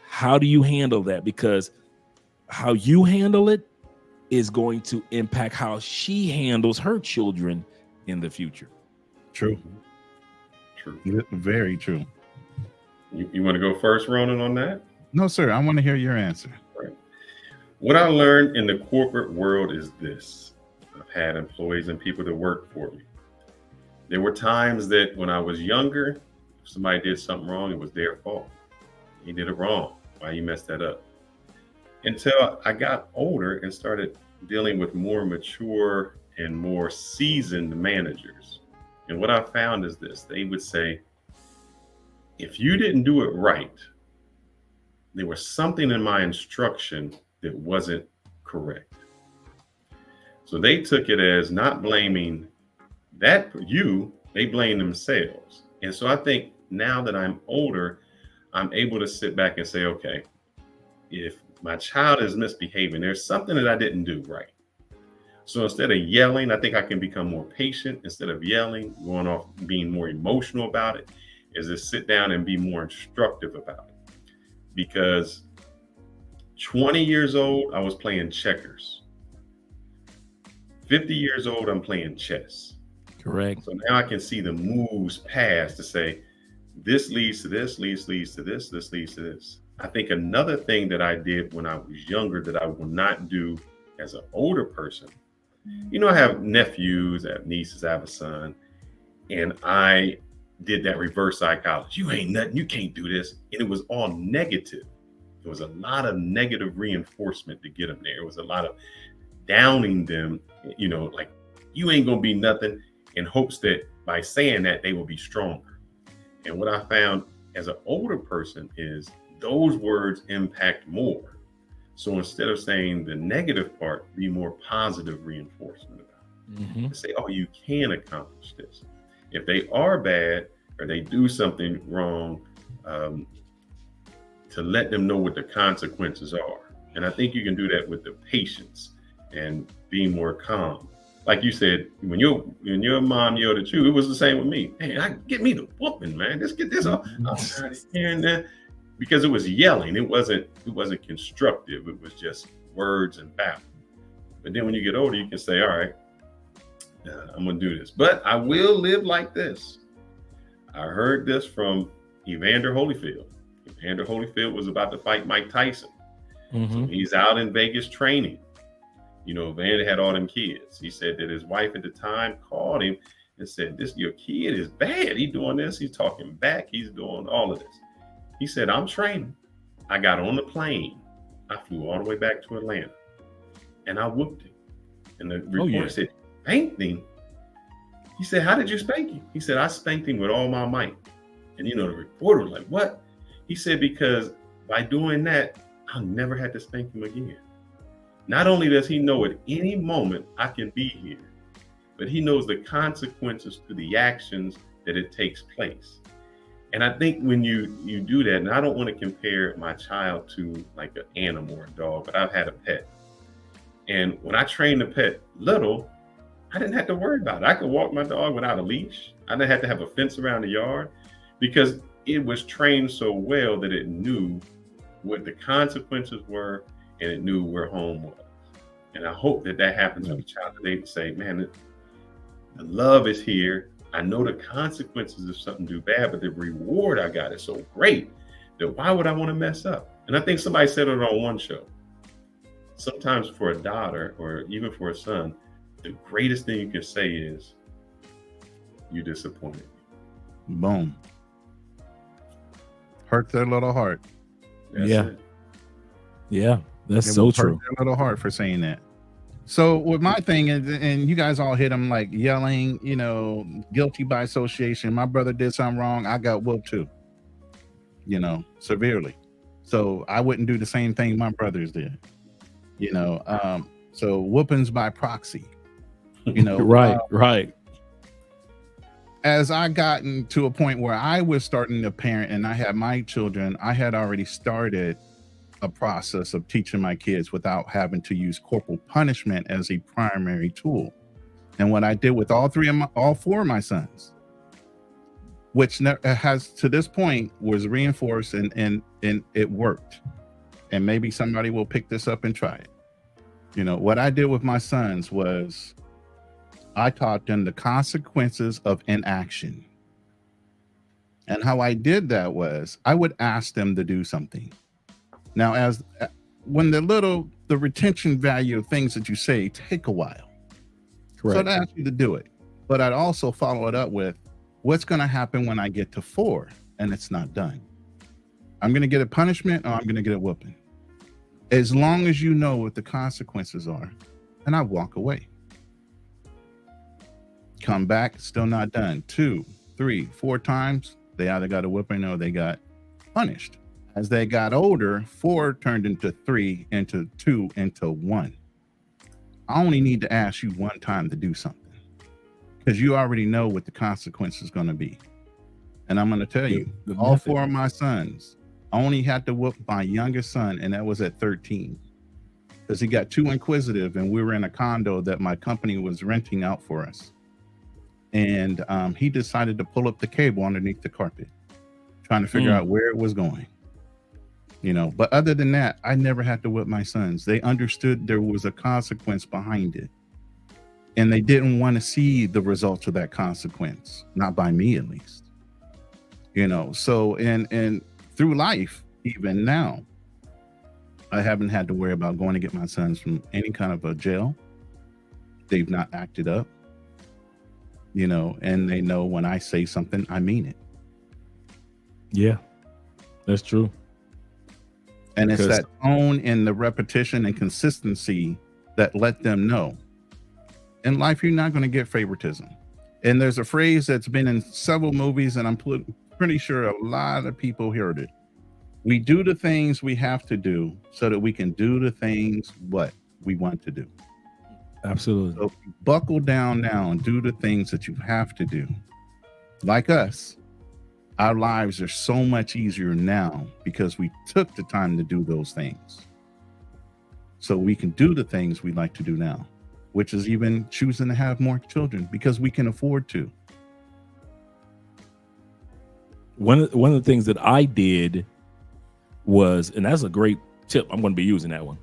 How do you handle that? Because how you handle it is going to impact how she handles her children in the future. True. Very true. You want to go first, Ronan, on that? No, sir. I want to hear your answer. Right. What I learned in the corporate world is this. I've had employees and people that work for me. There were times that when I was younger, if somebody did something wrong, it was their fault. You did it wrong. Why you messed that up? Until I got older and started dealing with more mature and more seasoned managers. And what I found is this. They would say, if you didn't do it right, there was something in my instruction that wasn't correct. So they took it as not blaming they blame themselves. And so I think now that I'm older, I'm able to sit back and say, okay, if my child is misbehaving, there's something that I didn't do right. So instead of yelling, I think I can become more patient. Instead of yelling, going off, being more emotional about it, is to sit down and be more instructive about it. Because 20 years old, I was playing checkers. 50 years old, I'm playing chess. Correct. So now I can see the moves past to say, this leads to this, leads to this, this leads to this. I think another thing that I did when I was younger that I will not do as an older person, I have nephews, I have nieces, I have a son, and I did that reverse psychology. You ain't nothing, you can't do this. And it was all negative. There was a lot of negative reinforcement to get them there. It was a lot of downing them, like you ain't gonna be nothing, in hopes that by saying that they will be stronger. And what I found as an older person is those words impact more. So instead of saying the negative part, be more positive reinforcement about it. To say, oh, you can accomplish this. If they are bad, or they do something wrong, to let them know what the consequences are. And I think you can do that with the patience and being more calm. Like you said, when your mom yelled at you, it was the same with me. Hey, get me the whooping, man. Let's get this off. I'm tired of hearing that, because it was yelling. It wasn't constructive. It was just words and babble. But then when you get older, you can say, all right, I'm gonna do this, but I will live like this. I heard this from Evander Holyfield. Evander Holyfield was about to fight Mike Tyson. So he's out in Vegas training. Evander had all them kids. He said that his wife at the time called him and said, your kid is bad. He's doing this. He's talking back. He's doing all of this. He said, I'm training. I got on the plane. I flew all the way back to Atlanta and I whooped him. And the reporter said, spanked him? He said, how did you spank him? He said, I spanked him with all my might. And the reporter was like, what? He said, because by doing that, I never had to spank him again. Not only does he know at any moment I can be here, but he knows the consequences to the actions that it takes place. And I think when you do that, and I don't want to compare my child to like an animal or a dog, but I've had a pet. And when I trained the pet little, I didn't have to worry about it. I could walk my dog without a leash. I didn't have to have a fence around the yard, because it was trained so well that it knew what the consequences were, and it knew where home was. And I hope that happens with a child today, to say, man, the love is here. I know the consequences if something do bad, but the reward I got is so great that why would I want to mess up? And I think somebody said it on one show. Sometimes for a daughter or even for a son, the greatest thing you can say is, you disappointed me. Boom. Hurt their little heart. That's it. Yeah, that's so true. Their little heart for saying that. So with my thing, and you guys all hit him like yelling, guilty by association. My brother did something wrong. I got whooped too, severely. So I wouldn't do the same thing my brothers did, so whoopings by proxy, Right. As I gotten to a point where I was starting to parent and I had my children, I had already started a process of teaching my kids without having to use corporal punishment as a primary tool. And what I did with all four of my sons, which has to this point was reinforced and it worked. And maybe somebody will pick this up and try it. What I did with my sons was I taught them the consequences of inaction. And how I did that was I would ask them to do something. Now, when the retention value of things that you say take a while. Correct. So I'd ask you to do it. But I'd also follow it up with, what's going to happen when I get to 4 and it's not done? I'm going to get a punishment or I'm going to get a whooping. As long as you know what the consequences are, and I walk away. Come back, still not done. 2, 3, 4 times, they either got a whooping or they got punished. As they got older, 4 turned into 3, into 2, into 1. I only need to ask you one time to do something, because you already know what the consequence is going to be. And I'm going to tell you, all 4 of my sons, I only had to whoop my youngest son, and that was at 13, because he got too inquisitive, and we were in a condo that my company was renting out for us. And he decided to pull up the cable underneath the carpet, trying to figure out where it was going. But other than that, I never had to whip my sons. They understood there was a consequence behind it. And they didn't want to see the results of that consequence, not by me at least. So and through life, even now, I haven't had to worry about going to get my sons from any kind of a jail. They've not acted up. And they know when I say something, I mean it. Yeah, that's true. And it's that tone and the repetition and consistency that let them know. In life, you're not going to get favoritism. And there's a phrase that's been in several movies, and I'm pretty sure a lot of people heard it. We do the things we have to do so that we can do the things what we want to do. Absolutely. So buckle down now and do the things that you have to do. Like us, Our lives are so much easier now because we took the time to do those things. So we can do the things we like to do now, which is even choosing to have more children because we can afford to. One of the things that I did was, and that's a great tip, I'm going to be using that one.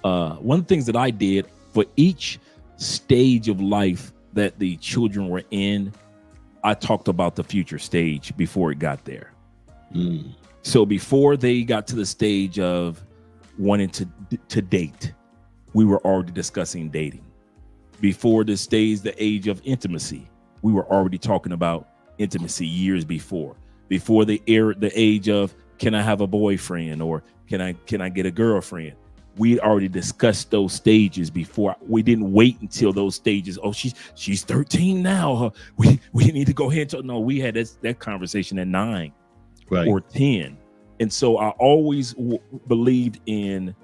One of the things that I did for each stage of life that the children were in, I talked about the future stage before it got there. So before they got to the stage of wanting to date, we were already discussing dating. Before the stage, the age of intimacy, we were already talking about intimacy years before. Before the age of, can I have a boyfriend, or can I get a girlfriend? We already discussed those stages before. We didn't wait until those stages. Oh, she's 13 now. We need to go ahead and no. We had that conversation at 9 or 10, and so I always believed in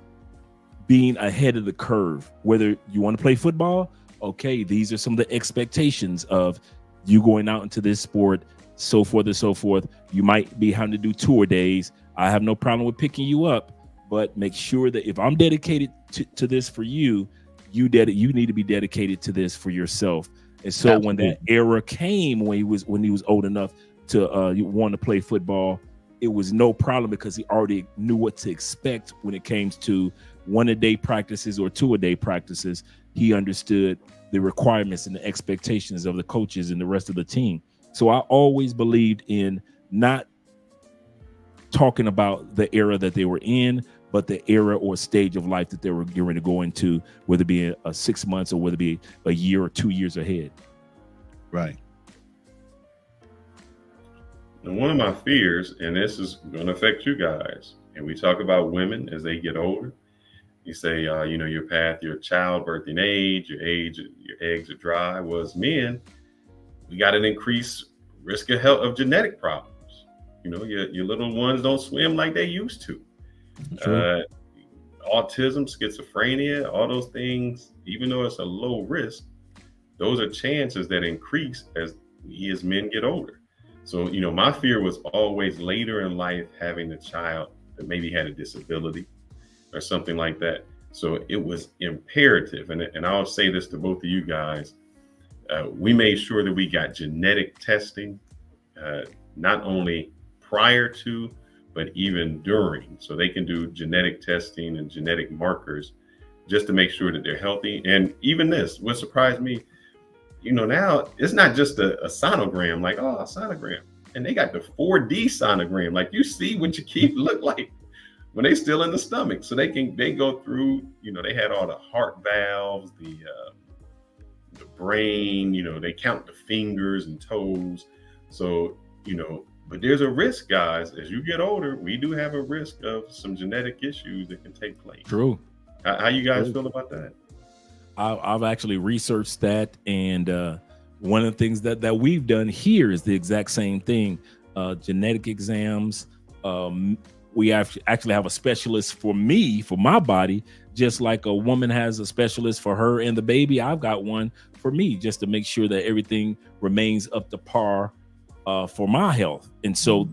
being ahead of the curve. Whether you want to play football, okay, these are some of the expectations of you going out into this sport, so forth and so forth. You might be having to do tour days. I have no problem with picking you up, but make sure that if I'm dedicated to this for you, you need to be dedicated to this for yourself. And so Absolutely. When that era came, when he was old enough to want to play football, it was no problem because he already knew what to expect when it came to 1-a-day practices or 2-a-day practices. He understood the requirements and the expectations of the coaches and the rest of the team. So I always believed in not talking about the era that they were in, but the era or stage of life that they were getting ready to go into, whether it be a 6 months or whether it be a year or 2 years ahead. Right. And one of my fears, and this is going to affect you guys, and we talk about women as they get older. You say, your path, your childbirthing age, your eggs are dry. Was men, we got an increased risk of genetic problems. Your little ones don't swim like they used to. Autism, schizophrenia, all those things, even though it's a low risk, those are chances that increase as we as men get older. So, my fear was always later in life having a child that maybe had a disability or something like that. So it was imperative. And I'll say this to both of you guys. We made sure that we got genetic testing, not only prior to, but even during. So they can do genetic testing and genetic markers just to make sure that they're healthy. And even this, what surprised me, now it's not just a sonogram, like, oh, a sonogram. And they got the 4D sonogram. Like, you see what your kids look like when they still in the stomach. So they go through, they had all the heart valves, the brain, they count the fingers and toes. So, but there's a risk, guys. As you get older, we do have a risk of some genetic issues that can take place. True. How you guys feel about that? I've actually researched that, and one of the things that we've done here is the exact same thing. Genetic exams. We actually have a specialist for my body, just like a woman has a specialist for her and the baby. I've got one for me, just to make sure that everything remains up to par for my health. And so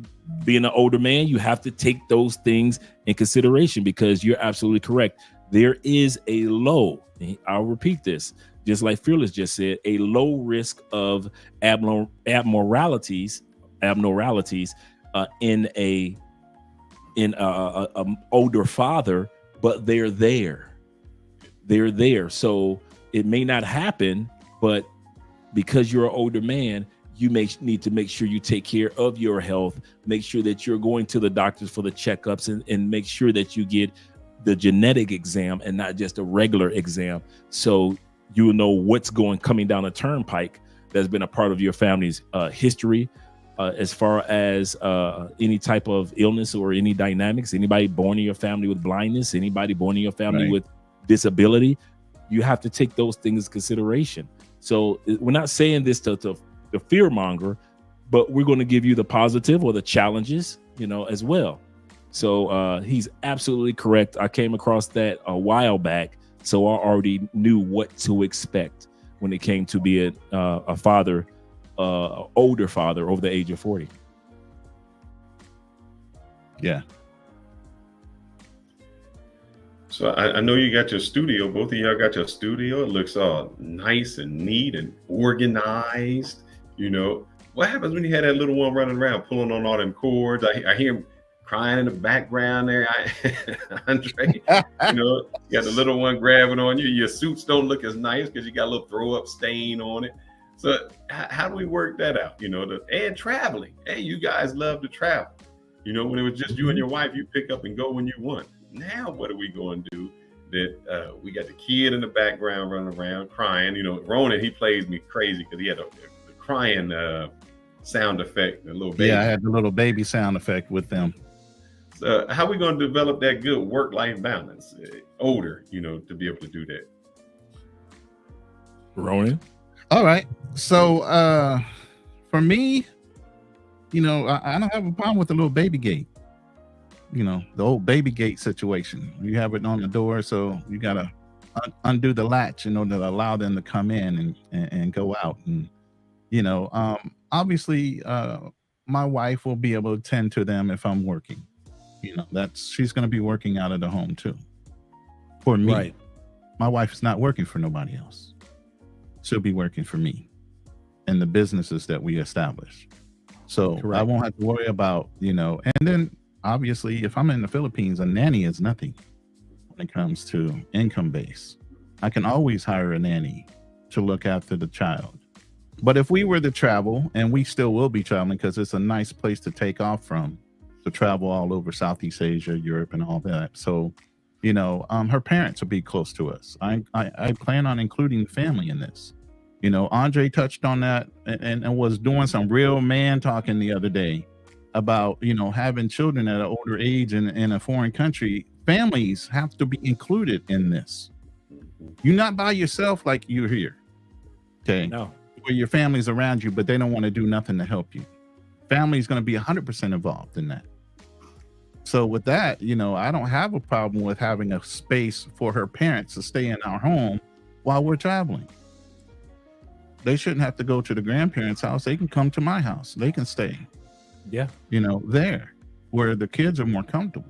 being an older man, you have to take those things in consideration, because you're absolutely correct. There is a low, I'll repeat this, just like Fearless just said, a low risk of abnormalities in a older father, but they're there. So it may not happen, but because you're an older man, you may need to make sure you take care of your health, make sure that you're going to the doctors for the checkups, and make sure that you get the genetic exam and not just a regular exam. So you will know what's coming down the turnpike that's been a part of your family's history, as far as any type of illness or any dynamics. Anybody born in your family with blindness, anybody born in your family with disability, you have to take those things into consideration. So we're not saying this to fear monger, but we're going to give you the positive or the challenges, as well. So he's absolutely correct. I came across that a while back, so I already knew what to expect when it came to be a father, older father over the age of 40. Yeah. So I know you got your studio. Both of y'all got your studio. It looks all nice and neat and organized. You know, what happens when you had that little one running around pulling on all them cords? I hear him crying in the background there. Andre, you know, you got the little one grabbing on you. Your suits don't look as nice because you got a little throw up stain on it. So how do we work that out? You know, and traveling. Hey, you guys love to travel. You know, when it was just you and your wife, you pick up and go when you want. Now, what are we going to do? That we got the kid in the background running around crying. You know, Ronan, he plays me crazy because he had the crying sound effect, the little baby. Yeah, I had the little baby sound effect with them. So how are we going to develop that good work-life balance older, you know, to be able to do that? Ronan? All right. So for me, you know, I don't have a problem with the little baby gate. You know, the old baby gate situation. You have it on the door, so you got to undo the latch, you know, to allow them to come in and go out. And, you know, obviously, my wife will be able to tend to them if I'm working. You know, she's going to be working out of the home too. For me, right. My wife is not working for nobody else. She'll be working for me and the businesses that we establish. So correct. I won't have to worry about, you know, and then obviously if I'm in the Philippines, a nanny is nothing when it comes to income base. I can always hire a nanny to look after the child. But if we were to travel, and we still will be traveling because it's a nice place to take off from, to travel all over Southeast Asia, Europe, and all that. So, you know, her parents will be close to us. I plan on including family in this. You know, Andre touched on that and was doing some real man talking the other day about, you know, having children at an older age in a foreign country. Families have to be included in this. You're not by yourself like you're here. Okay. No. Where your family's around you, but they don't want to do nothing to help you. Family's going to be 100% involved in that. So with that, you know, I don't have a problem with having a space for her parents to stay in our home while we're traveling. They shouldn't have to go to the grandparents' house. They can come to my house. They can stay. Yeah. You know, there where the kids are more comfortable.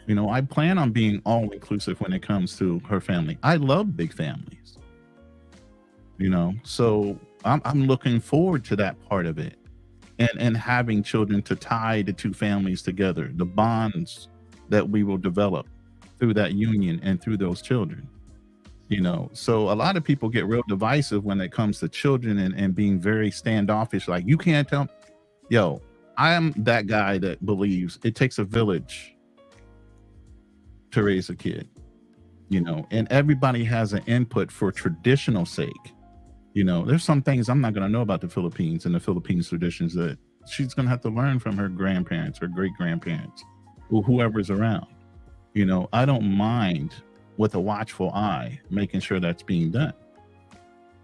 You know, I plan on being all inclusive when it comes to her family. I love big families. You know, so I'm looking forward to that part of it. And having children to tie the two families together, the bonds that we will develop through that union and through those children. You know, so a lot of people get real divisive when it comes to children and being very standoffish. Like, you can't tell. Yo, I am that guy that believes it takes a village to raise a kid, you know, and everybody has an input for traditional sake. You know, there's some things I'm not going to know about the Philippines and the Philippines traditions that she's going to have to learn from her grandparents or great grandparents or whoever's around. You know, I don't mind with a watchful eye making sure that's being done.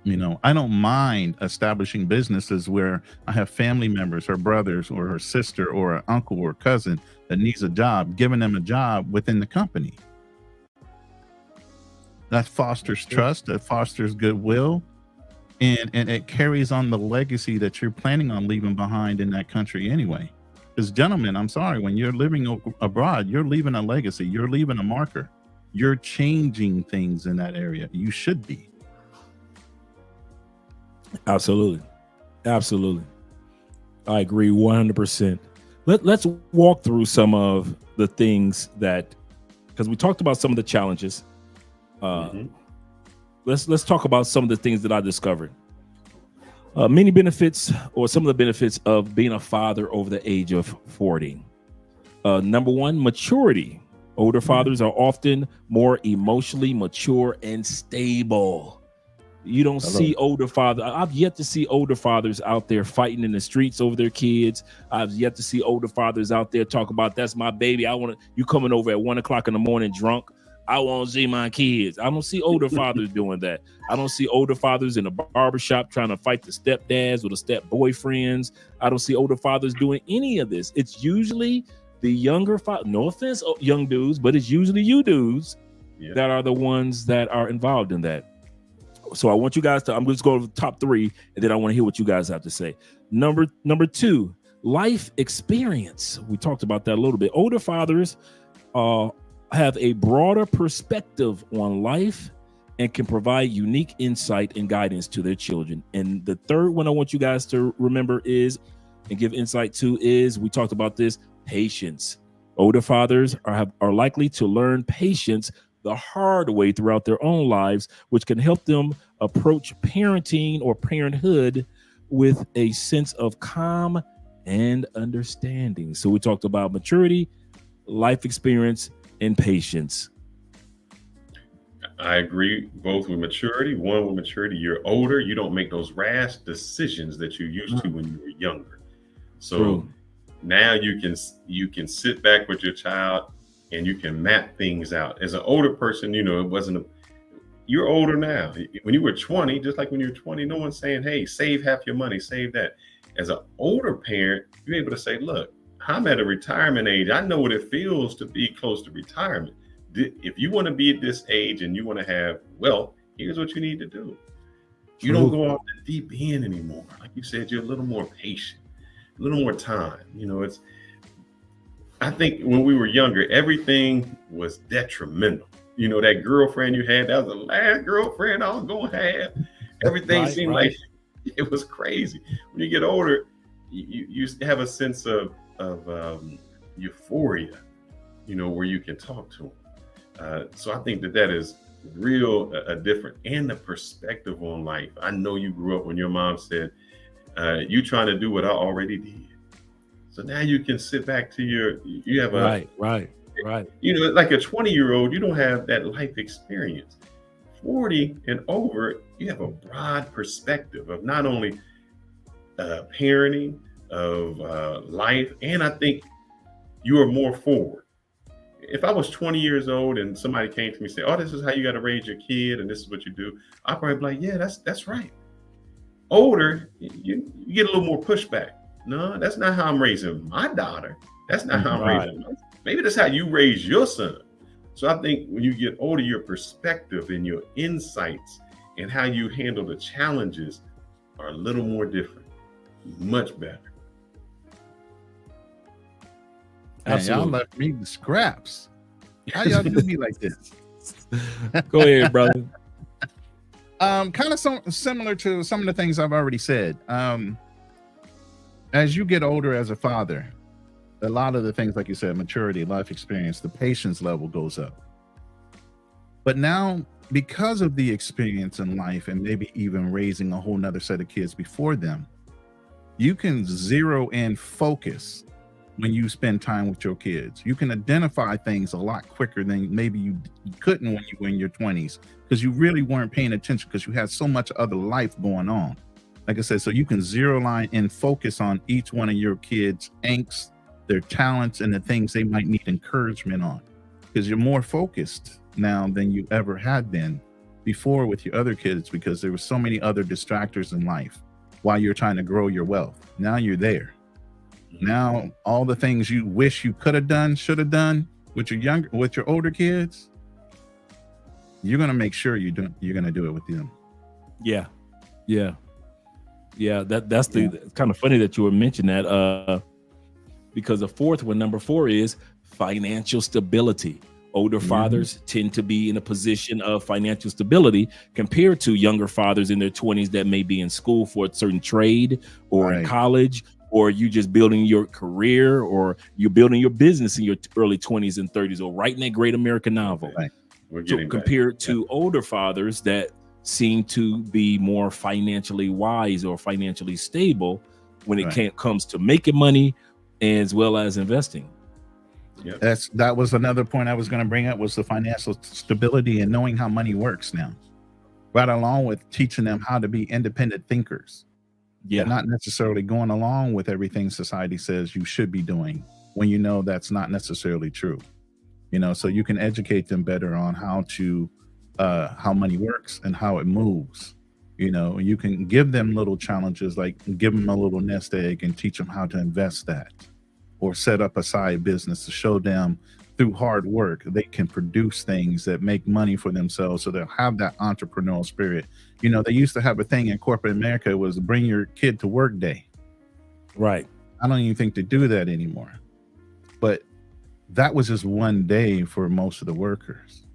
You know, I don't mind establishing businesses where I have family members, her brothers or her sister or an uncle or cousin that needs a job, giving them a job within the company. That fosters trust, that fosters goodwill. And it carries on the legacy that you're planning on leaving behind in that country anyway. Because gentlemen, I'm sorry, when you're living abroad, you're leaving a legacy. You're leaving a marker. You're changing things in that area. You should be. Absolutely. Absolutely. I agree 100%. Let's walk through some of the things that, because we talked about some of the challenges. Let's talk about some of the things that I discovered. Many benefits, or some of the benefits of being a father over the age of 40. Number one, maturity. Older fathers are often more emotionally mature and stable. You don't see older fathers. I've yet to see older fathers out there fighting in the streets over their kids. I've yet to see older fathers out there talk about, that's my baby. You coming over at 1 o'clock in the morning drunk. I want to see my kids. I don't see older fathers doing that. I don't see older fathers in a barbershop trying to fight the stepdads or the step boyfriends. I don't see older fathers doing any of this. It's usually the younger father. No offense, young dudes, but it's usually you dudes that are the ones that are involved in that. So I want you guys to, I'm going to go to the top three, and then I want to hear what you guys have to say. Number two, Life experience. We talked about that a little bit. Older fathers have a broader perspective on life and can provide unique insight and guidance to their children. And the third one I want you guys to remember is, and give insight to, is, we talked about this, patience. Older fathers are likely to learn patience the hard way throughout their own lives, which can help them approach parenting or parenthood with a sense of calm and understanding. So we talked about maturity, life experience, and patience. I agree both with maturity. One, with maturity, you're older, you don't make those rash decisions that you used to when you were younger. So True. Now you can sit back with your child and you can map things out. As an older person, you're older now. When you were 20, just like when you were 20, no one's saying, hey, save half your money, save that. As an older parent, you're able to say, look, I'm at a retirement age. I know what it feels to be close to retirement. If you want to be at this age and you want to have wealth, here's what you need to do. You don't go off the deep end anymore. Like you said, you're a little more patient, a little more time. I think when we were younger, everything was detrimental. That girlfriend you had, that was the last girlfriend I was going to have. Everything seemed like it was crazy. When you get older, you have a sense of euphoria, where you can talk to them. So I think that is real different, and the perspective on life. I know you grew up when your mom said, you trying to do what I already did. So now you can sit back to you have a right. Like a 20-year-old, you don't have that life experience. 40 and over, you have a broad perspective of not only parenting, of life, and I think you are more forward. If I was 20 years old and somebody came to me and said, oh, this is how you got to raise your kid and this is what you do, I'd probably be like, yeah, that's right. Older, you get a little more pushback. No, that's not how I'm raising my daughter. That's not how I'm raising my son. Maybe that's how you raise your son. So I think when you get older, your perspective and your insights and how you handle the challenges are a little more different, much better. Y'all left me the scraps. How y'all do me like this? Go ahead, brother. Kind of similar to some of the things I've already said. As you get older as a father, a lot of the things, like you said, maturity, life experience, the patience level goes up. But now, because of the experience in life and maybe even raising a whole nother set of kids before them, you can zero in focus when you spend time with your kids. You can identify things a lot quicker than maybe you couldn't when you were in your 20s, because you really weren't paying attention because you had so much other life going on. Like I said, so you can zero line and focus on each one of your kids' angst, their talents, and the things they might need encouragement on, because you're more focused now than you ever had been before with your other kids, because there were so many other distractors in life while you're trying to grow your wealth. Now you're there. Now all the things you wish you could have done, should have done with your older kids, you're going to make sure you're going to do it with them. Yeah. That's kind of funny that you would mention that, because the fourth one, number 4, is financial stability. Older fathers tend to be in a position of financial stability compared to younger fathers in their 20s that may be in school for a certain trade or in college, or you just building your career, or you're building your business in your early 20s and 30s, or writing that great American novel. So compared to older fathers that seem to be more financially wise or financially stable when it comes to making money as well as investing. Yep. That was another point I was going to bring up, was the financial stability and knowing how money works now, right along with teaching them how to be independent thinkers. Yeah, not necessarily going along with everything society says you should be doing when you know that's not necessarily true. So you can educate them better on how money works and how it moves. You can give them little challenges, like give them a little nest egg and teach them how to invest that, or set up a side business to show them through hard work they can produce things that make money for themselves, so they'll have that entrepreneurial spirit. They used to have a thing in corporate America, was bring your kid to work day. Right. I don't even think they do that anymore. But that was just one day for most of the workers.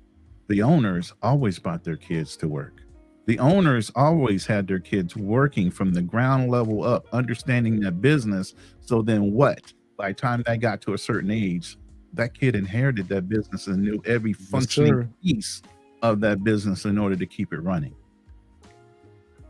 The owners always brought their kids to work. The owners always had their kids working from the ground level up, understanding that business. So then what? By the time they got to a certain age, that kid inherited that business and knew every functioning piece of that business in order to keep it running.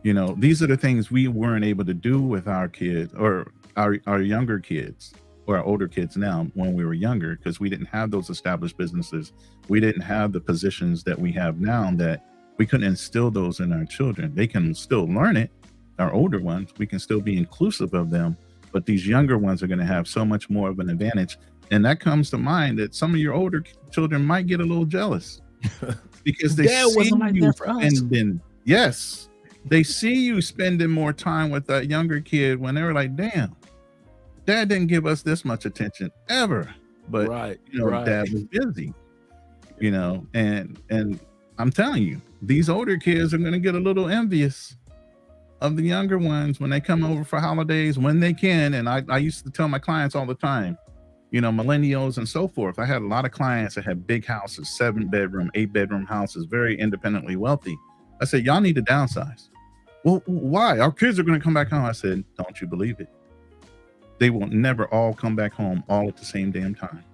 You know, these are the things we weren't able to do with our kids or our younger kids or our older kids now when we were younger, because we didn't have those established businesses. We didn't have the positions that we have now, that we couldn't instill those in our children. They can still learn it. Our older ones, we can still be inclusive of them, but these younger ones are going to have so much more of an advantage. And that comes to mind that some of your older children might get a little jealous because they see you spending. Yes, they see you spending more time with that younger kid when they're like, damn, dad didn't give us this much attention ever. But dad was busy, and I'm telling you, these older kids are going to get a little envious of the younger ones when they come over for holidays when they can. And I used to tell my clients all the time, millennials and so forth. I had a lot of clients that had big houses, 7-bedroom, 8-bedroom houses, very independently wealthy. I said, y'all need to downsize. Well, why? Our kids are going to come back home. I said, don't you believe it? They will never all come back home all at the same damn time.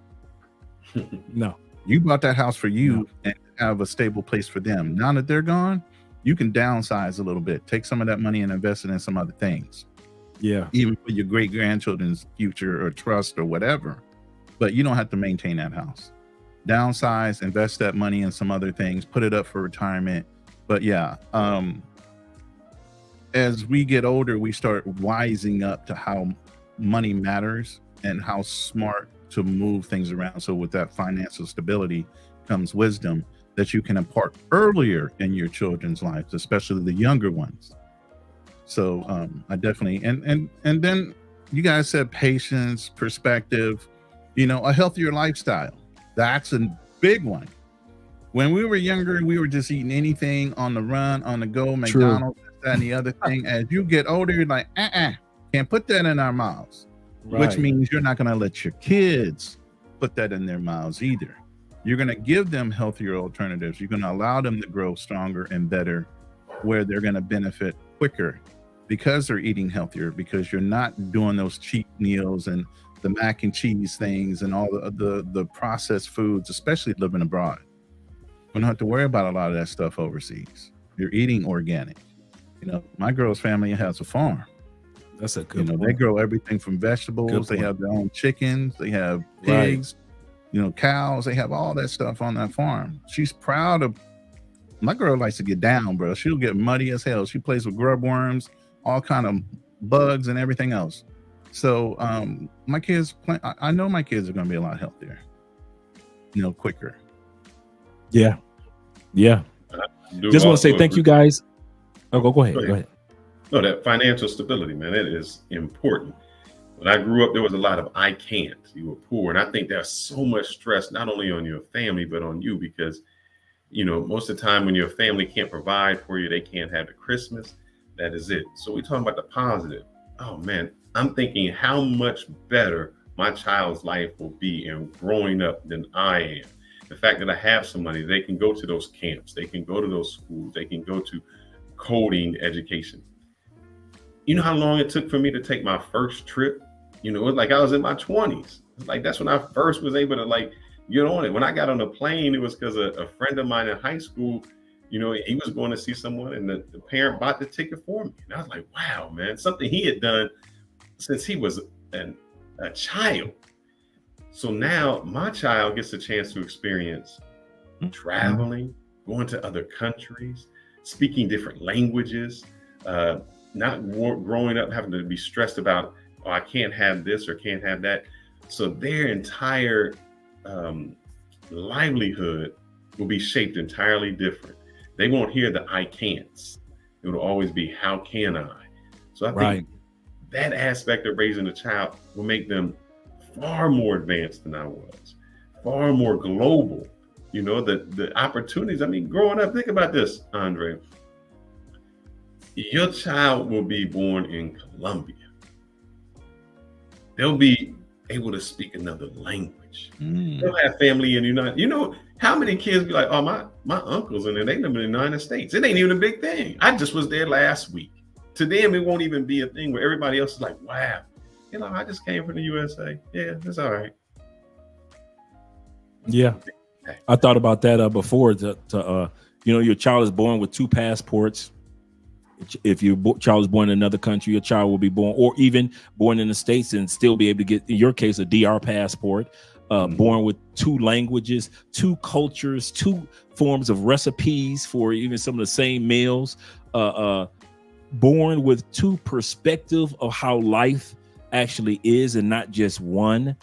No. You bought that house for you and have a stable place for them. Now that they're gone, you can downsize a little bit, take some of that money and invest it in some other things. Yeah. Even for your great grandchildren's future or trust or whatever. But you don't have to maintain that house. Downsize, invest that money in some other things, put it up for retirement. But as we get older, we start wising up to how money matters and how smart to move things around. So with that financial stability comes wisdom that you can impart earlier in your children's lives, especially the younger ones. So I definitely, and then you guys said patience, perspective, a healthier lifestyle. That's a big one. When we were younger, we were just eating anything on the run, on the go, McDonald's, that and the other thing. As you get older, you're like, can't put that in our mouths, which means you're not going to let your kids put that in their mouths either. You're going to give them healthier alternatives. You're going to allow them to grow stronger and better, where they're going to benefit quicker because they're eating healthier, because you're not doing those cheap meals and the mac and cheese things and all the processed foods, especially living abroad. You don't have to worry about a lot of that stuff overseas. You're eating organic. My girl's family has a farm. That's a good point. They grow everything from vegetables. They have their own chickens. They have pigs, cows. They have all that stuff on that farm. She's proud of. My girl likes to get down, bro. She'll get muddy as hell. She plays with grub worms, all kind of bugs and everything else. So my kids, I know my kids are going to be a lot healthier, quicker. Yeah. Just want to say thank you guys. Oh, go ahead. No, that financial stability, man, it is important. When I grew up, there was a lot of I can't. You were poor. And I think there's so much stress, not only on your family, but on you, because, most of the time when your family can't provide for you, they can't have the Christmas. That is it. So we're talking about the positive. Oh, man, I'm thinking how much better my child's life will be in growing up than I am. The fact that I have some money, they can go to those camps. They can go to those schools. They can go to coding education. You know how long it took for me to take my first trip? It was like I was in my 20s. It's like that's when I first was able to get on it. When I got on the plane, it was because a friend of mine in high school, he was going to see someone and the parent bought the ticket for me. And I was like, wow, man, something he had done since he was a child. So now my child gets a chance to experience traveling, going to other countries, speaking different languages, not growing up having to be stressed about, I can't have this or can't have that. So their entire livelihood will be shaped entirely different. They won't hear the I can'ts. It will always be, how can I? So I think that aspect of raising a child will make them far more advanced than I was, far more global. The opportunities. I mean, growing up, think about this, Andre. Your child will be born in Colombia. they'll be able to speak another language. They'll have family in the United. You know how many kids be like, oh, my uncles and they live in the United States. It ain't even a big thing. I just was there last week. To them, it won't even be a thing where everybody else is like, wow, you know, I just came from the USA. Yeah, that's all right. Yeah, I thought about that before. You know, your child is born with 2 passports. If your child is born in another country, your child will be born, or even born in the States and still be able to get, in your case, a DR passport. Born with 2 languages, 2 cultures, 2 forms of recipes for even some of the same meals. Born with 2 perspectives of how life actually is, and not just one.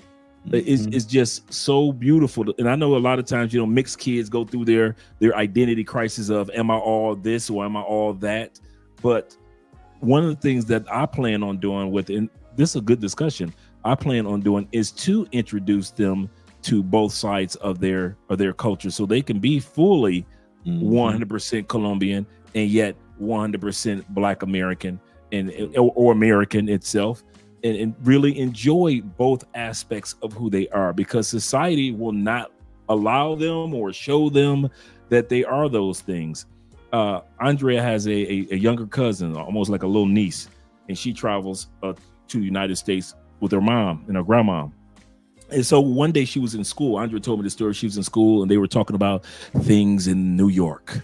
It's just so beautiful. And I know a lot of times, you know, mixed kids go through their identity crisis of, am I all this or am I all that? But one of the things that I plan on doing and this is a good discussion, I plan on doing is to introduce them to both sides of their culture, so they can be fully 100% Colombian and yet 100% Black American or American itself, and really enjoy both aspects of who they are, because society will not allow them or show them that they are those things. Andrea has a younger cousin, almost like a little niece, and she travels to the United States with her mom and her grandma. And so one day she was in school. Andrea told me the story. She was in school and they were talking about things in New York.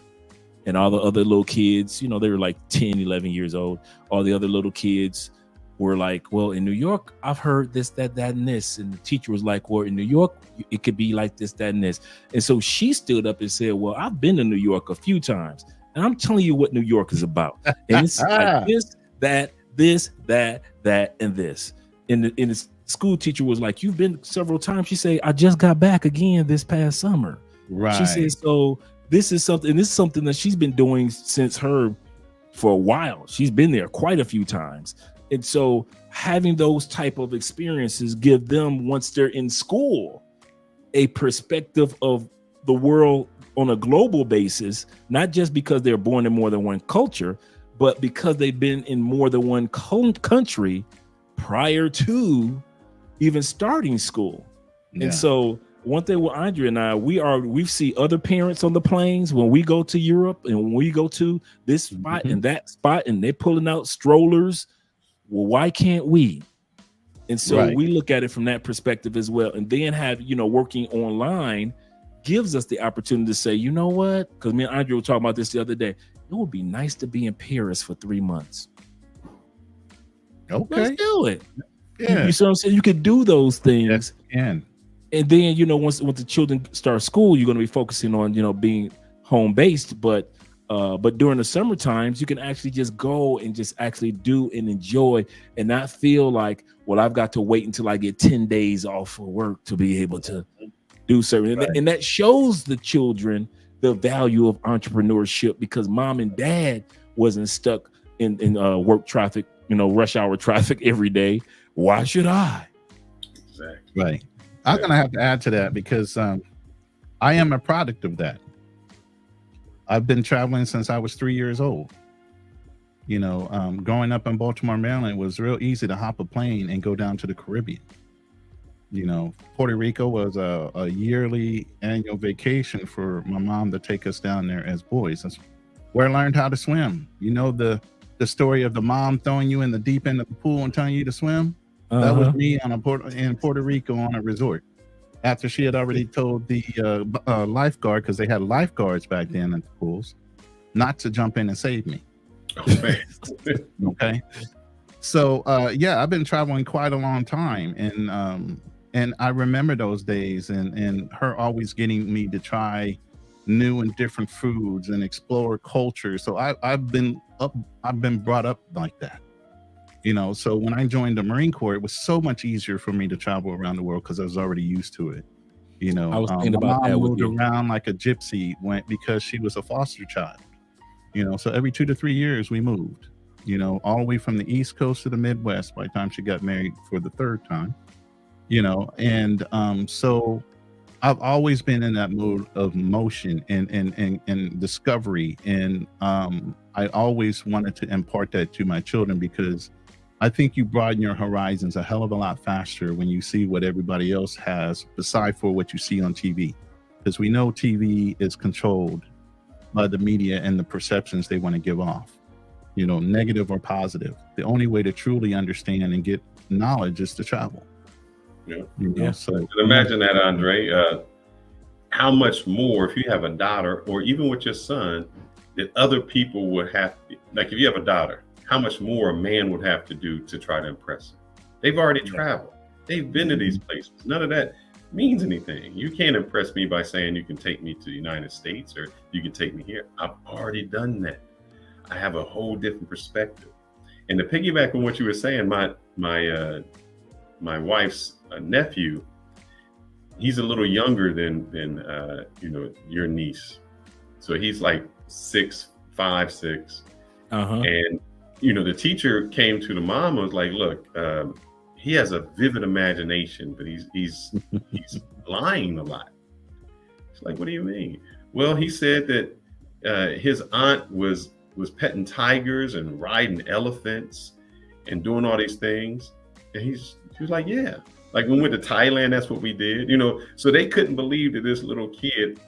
And all the other little kids, you know, they were like 10, 11 years old. All the other little kids were like, well, in New York, I've heard this, that, and this. And the teacher was like, well, in New York, it could be like this, that, and this. And so she stood up and said, well, I've been to New York a few times, and I'm telling you what New York is about. And it's like this, that, and this. And the school teacher was like, you've been several times. She said, I just got back again this past summer. Right. She said, so this is something that she's been doing for a while. She's been there quite a few times. And so having those type of experiences give them, once they're in school, a perspective of the world on a global basis, not just because they're born in more than one culture, but because they've been in more than one country prior to even starting school. Yeah. And so one thing with Andrea and I, we see other parents on the planes when we go to Europe and when we go to this spot and that spot, and they're pulling out strollers. Well, why can't we? And so we look at it from that perspective as well. And then working online gives us the opportunity to say, you know what? Because me and Andrea were talking about this the other day. It would be nice to be in Paris for 3 months. Okay. Let's do it. Yeah. You see what I'm saying? You could do those things. Yes, you can. And then, once the children start school, you're going to be focusing on, being home based. But during the summer times, you can actually just go and just actually do and enjoy and not feel like, well, I've got to wait until I get 10 days off of work to be able to do certain. Right. And that shows the children the value of entrepreneurship, because mom and dad wasn't stuck in work traffic, rush hour traffic every day. Why should I? Exactly. Right. I'm going to have to add to that because I am a product of that. I've been traveling since I was 3 years old. Growing up in Baltimore, Maryland, it was real easy to hop a plane and go down to the Caribbean. Puerto Rico was a yearly annual vacation for my mom to take us down there as boys. That's where I learned how to swim. The story of the mom throwing you in the deep end of the pool and telling you to swim? That was me in Puerto Rico on a resort. After she had already told the lifeguard, because they had lifeguards back then at the pools, not to jump in and save me. Okay. So I've been traveling quite a long time, and I remember those days, and her always getting me to try new and different foods and explore culture. So I've been brought up like that. So when I joined the Marine Corps, it was so much easier for me to travel around the world because I was already used to it. I was thinking about that. Moved around like a gypsy because she was a foster child. So every 2 to 3 years we moved. All the way from the East Coast to the Midwest by the time she got married for the third time. So I've always been in that mode of motion and discovery, and I always wanted to impart that to my children because I think you broaden your horizons a hell of a lot faster when you see what everybody else has beside for what you see on TV. Because we know TV is controlled by the media and the perceptions they want to give off, negative or positive. The only way to truly understand and get knowledge is to travel. Yeah. So imagine that, Andre. How much more, if you have a daughter or even with your son, that other people would have, like if you have a daughter, how much more a man would have to do to try to impress her. They've already traveled. They've been to these places. None of that means anything. You can't impress me by saying you can take me to the United States or you can take me here. I've already done that. I have a whole different perspective. And to piggyback on what you were saying, my wife's nephew, he's a little younger than your niece. So he's like 5, 6. And the teacher came to the mom and was like, look, he has a vivid imagination, but he's lying a lot. It's like, what do you mean? Well, he said that his aunt was petting tigers and riding elephants and doing all these things. And she was like, yeah. Like when we went to Thailand, that's what we did. So they couldn't believe that this little kid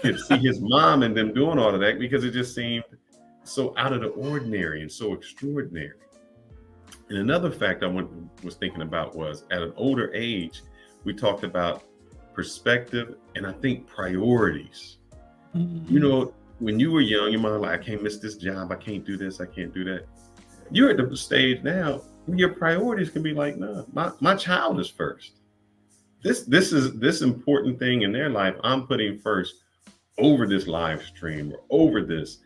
could see his mom and them doing all of that because it just seemed so out of the ordinary and so extraordinary. And another fact I was thinking about was at an older age, we talked about perspective and I think priorities. When you were young, your mom like, I can't miss this job. I can't do this. I can't do that. You're at the stage now where your priorities can be like, no, my child is first. This important thing in their life, I'm putting first over this live stream or over this.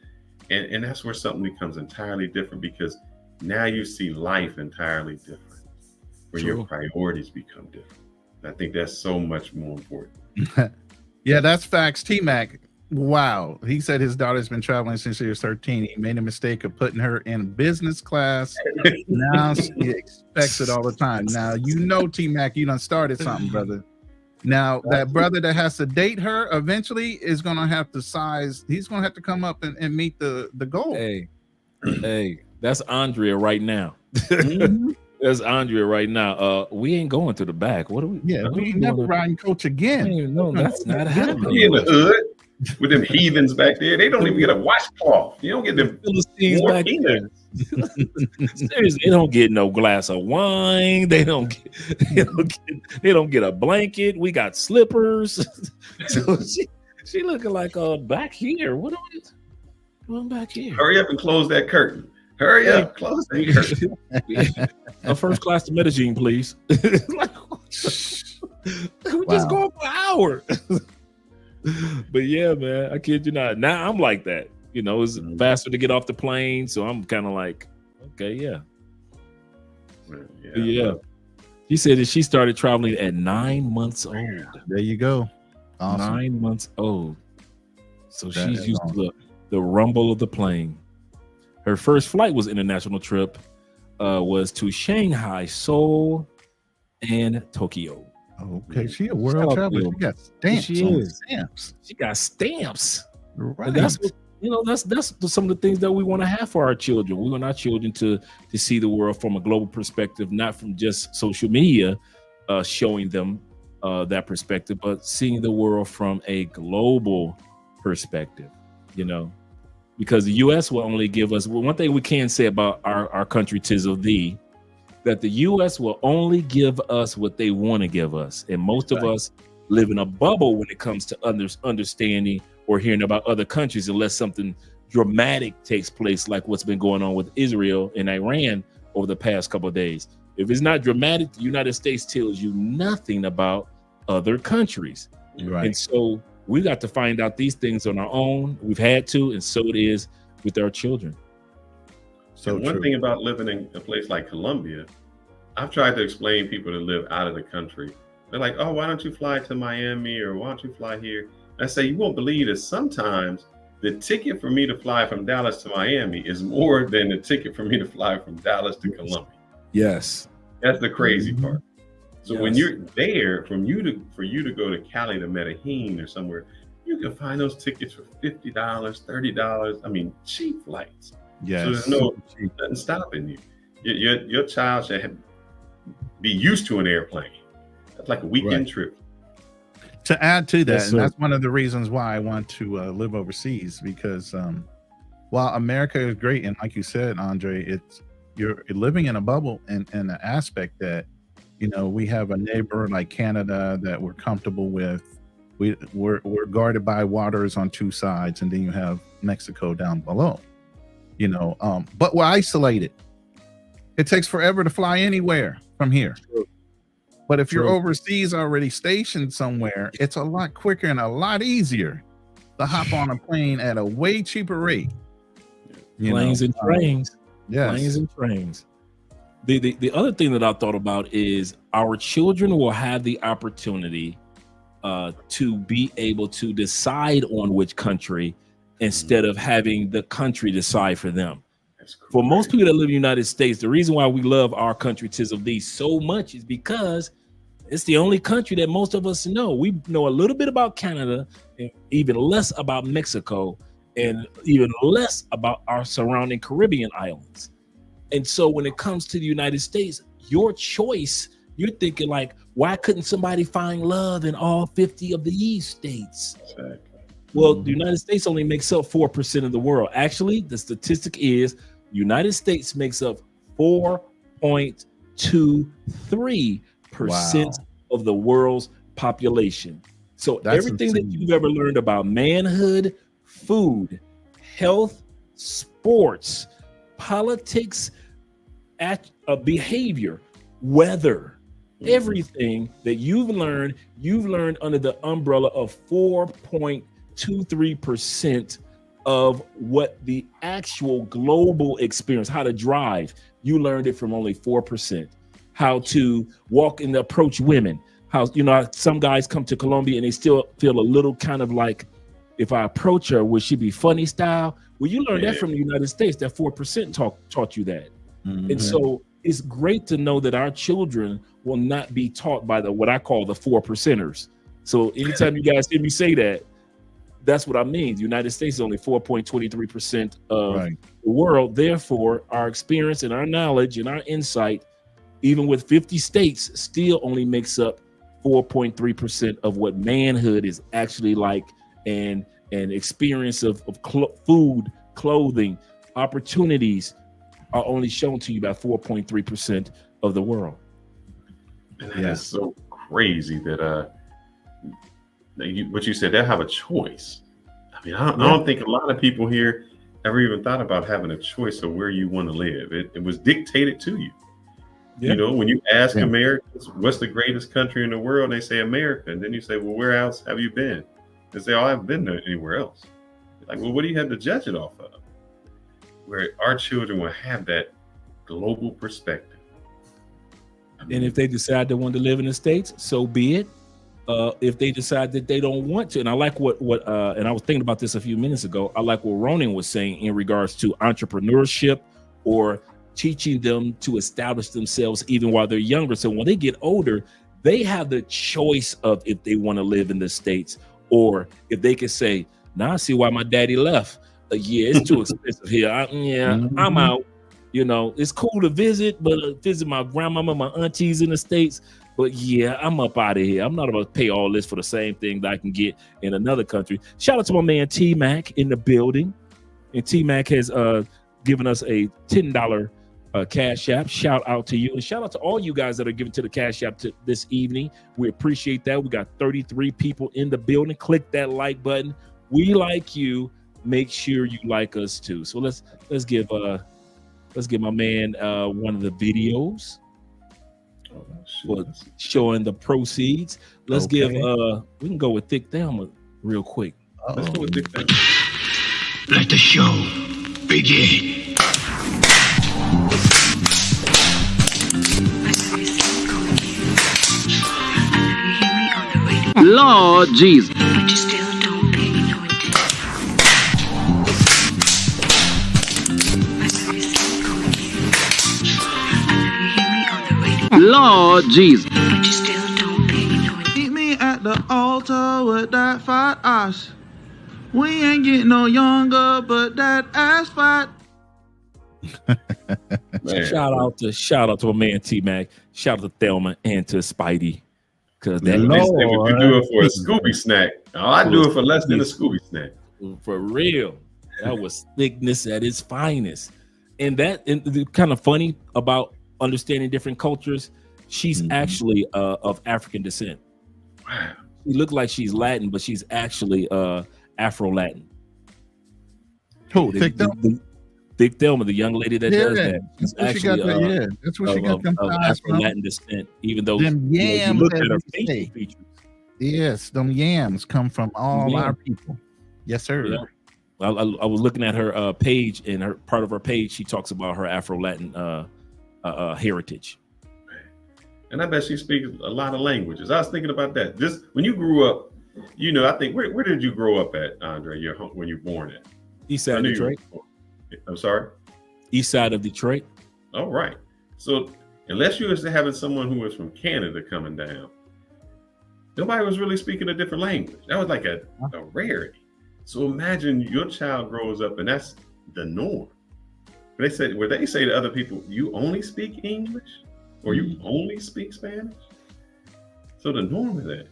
And that's where something becomes entirely different because now you see life entirely different, where your priorities become different. And I think that's so much more important. Yeah, that's facts. T-Mac, wow. He said his daughter's been traveling since she was 13. He made a mistake of putting her in business class. Now she expects it all the time. Now, T-Mac, you done started something, brother. Now, that brother that has to date her eventually is going to have to he's going to have to come up and meet the goal. Hey, that's Andrea right now. That's Andrea right now. We ain't going to the back. What are we? Yeah, we ain't never riding coach again. No, that's not happening. In the hood with them heathens back there. They don't even get a washcloth. You don't get them Philistines back there. Seriously, they don't get no glass of wine. They don't get a blanket. We got slippers. So she looking like back here. What are we doing back here? Hurry up and close that curtain. Hurry up, close that curtain. A first class to Medellin, please. We just going for an hour. But yeah, man, I kid you not. Now I'm like that. It's faster to get off the plane, so I'm kind of like, okay, yeah. She said that she started traveling at 9 months old. There you go. Awesome. 9 months old. So she's used to the rumble of the plane. Her first flight was international trip, was to Shanghai, Seoul, and Tokyo. Okay, she a world traveler. She got stamps. She got stamps. Right. And that's what, that's some of the things that we want to have for our children. We want our children to see the world from a global perspective, not from just social media showing them that perspective, but seeing the world from a global perspective, because the U.S. will only give us one thing we can say about our country, 'tis of thee, that the U.S. will only give us what they want to give us. And most of us live in a bubble when it comes to understanding or hearing about other countries, unless something dramatic takes place, like what's been going on with Israel and Iran over the past couple of days. If it's not dramatic, the United States tells you nothing about other countries. Right. And so we got to find out these things on our own. We've had to, and so it is with our children. So one thing about living in a place like Colombia, I've tried to explain people that live out of the country. They're like, oh, why don't you fly to Miami or why don't you fly here? I say, you won't believe that sometimes the ticket for me to fly from Dallas to Miami is more than the ticket for me to fly from Dallas to Colombia. Yes. That's the crazy part. So when you're there, for you to go to Cali to Medellin or somewhere, you can find those tickets for $50, $30. I mean, cheap flights. Yes. So there's nothing stopping you. Your child should be used to an airplane. That's like a weekend trip. To add to that, Yes, and that's one of the reasons why I want to live overseas, because while America is great, and like you said, Andre, you're living in a bubble and an aspect that, you know, we have a neighbor like Canada that we're comfortable with. We're guarded by waters on two sides, and then you have Mexico down below. You know, but we're isolated. It takes forever to fly anywhere from here. True. But if you're overseas already stationed somewhere, it's a lot quicker and a lot easier to hop on a plane at a way cheaper rate. Planes and trains. Yes. Planes and trains. The other thing that I thought about is our children will have the opportunity to be able to decide on which country instead of having the country decide for them. For most people that live in the United States, the reason why we love our country, tis of thee, so much is because it's the only country that most of us know. We know a little bit about Canada, and even less about Mexico, and even less about our surrounding Caribbean islands. And so when it comes to the United States, your choice, you're thinking like, why couldn't somebody find love in all 50 of these states? Exactly. Well, the United States only makes up 4% of the world. Actually, the statistic is United States makes up 4.23% of the world's population. So That's everything insane. that you've ever learned about manhood, food, health, sports, politics, behavior, weather, everything that you've learned under the umbrella of 4.23% of what the actual global experience, how to drive, you learned it from only 4%. How to walk and approach women, how, you know, some guys come to Colombia and they still feel a little kind of like, if I approach her, will she be funny style? Well, you learned that from the United States, that 4% taught you that. And so it's great to know that our children will not be taught by what I call the 4%ers. So anytime you guys hear me say that, that's what I mean. The United States is only 4.23% of the world. Therefore, our experience and our knowledge and our insight, even with 50 states, still only makes up 4.3% of what manhood is actually like, and experience of food, clothing, opportunities are only shown to you by 4.3% of the world. And that is so crazy that what you said, they have a choice. I mean, I don't think a lot of people here ever even thought about having a choice of where you want to live. It was dictated to you. You know, when you ask Americans, what's the greatest country in the world? They say America. And then you say, well, where else have you been? They say, oh, I haven't been there anywhere else. You're like, well, what do you have to judge it off of? Where our children will have that global perspective. I mean, And if they decide they want to live in the States, so be it. If they decide that they don't want to, and I like what and I was thinking about this a few minutes ago, I like what Ronan was saying in regards to entrepreneurship or teaching them to establish themselves even while they're younger. So when they get older, they have the choice of if they want to live in the States, or if they can say, now I see why my daddy left. Yeah, it's too expensive here. I'm out. You know, it's cool to visit, but visit my grandmama, my aunties in the States. But yeah, I'm up out of here. I'm not about to pay all this for the same thing that I can get in another country. Shout out to my man T-Mac in the building. And T-Mac has given us a $10 Cash App. Shout out to you. And shout out to all you guys that are giving to the Cash App this evening. We appreciate that. We got 33 people in the building. Click that like button. We like you. Make sure you like us too. So let's give my man one of the videos for showing the proceeds. Let's give we can go with Thick Thelma real quick. Let's go with Thick Thelma. Let the show begin. Lord Jesus. But you still don't pay me no attention. I seriously call you. You hear me on the radio. Lord Jesus. But you still don't pay me no attention. Meet me at the altar with that fat ass. We ain't getting no younger, but that ass fat. Man, shout out to my man T Mac. Shout out to Thelma and to Spidey. Because that they say, would you do it for a Scooby snack? Oh, I do it for less than a Scooby snack. For real. That was thickness at its finest. And the kind of funny about understanding different cultures, she's actually of African descent. Wow. She looked like she's Latin, but she's actually Afro-Latin. Who? Thick Thelma? Thick Thelma, the young lady that does that. She's actually that's where she got of Afro-Latin descent, even though them yams, you look at her as we say. facial features. Yes, them yams come from all our people. Yes, sir. Yeah. I was looking at her page, and her part of her page, she talks about her Afro-Latin heritage. And I bet she speaks a lot of languages. I was thinking about that. Just when you grew up, I think where did you grow up at, Andre? Your home, when you were born at? East side of Detroit. I'm sorry? East side of Detroit. All right. So unless you was having someone who was from Canada coming down, nobody was really speaking a different language. That was like a rarity. So imagine your child grows up and that's the norm. They say to other people, you only speak English or you only speak Spanish? So the norm is that.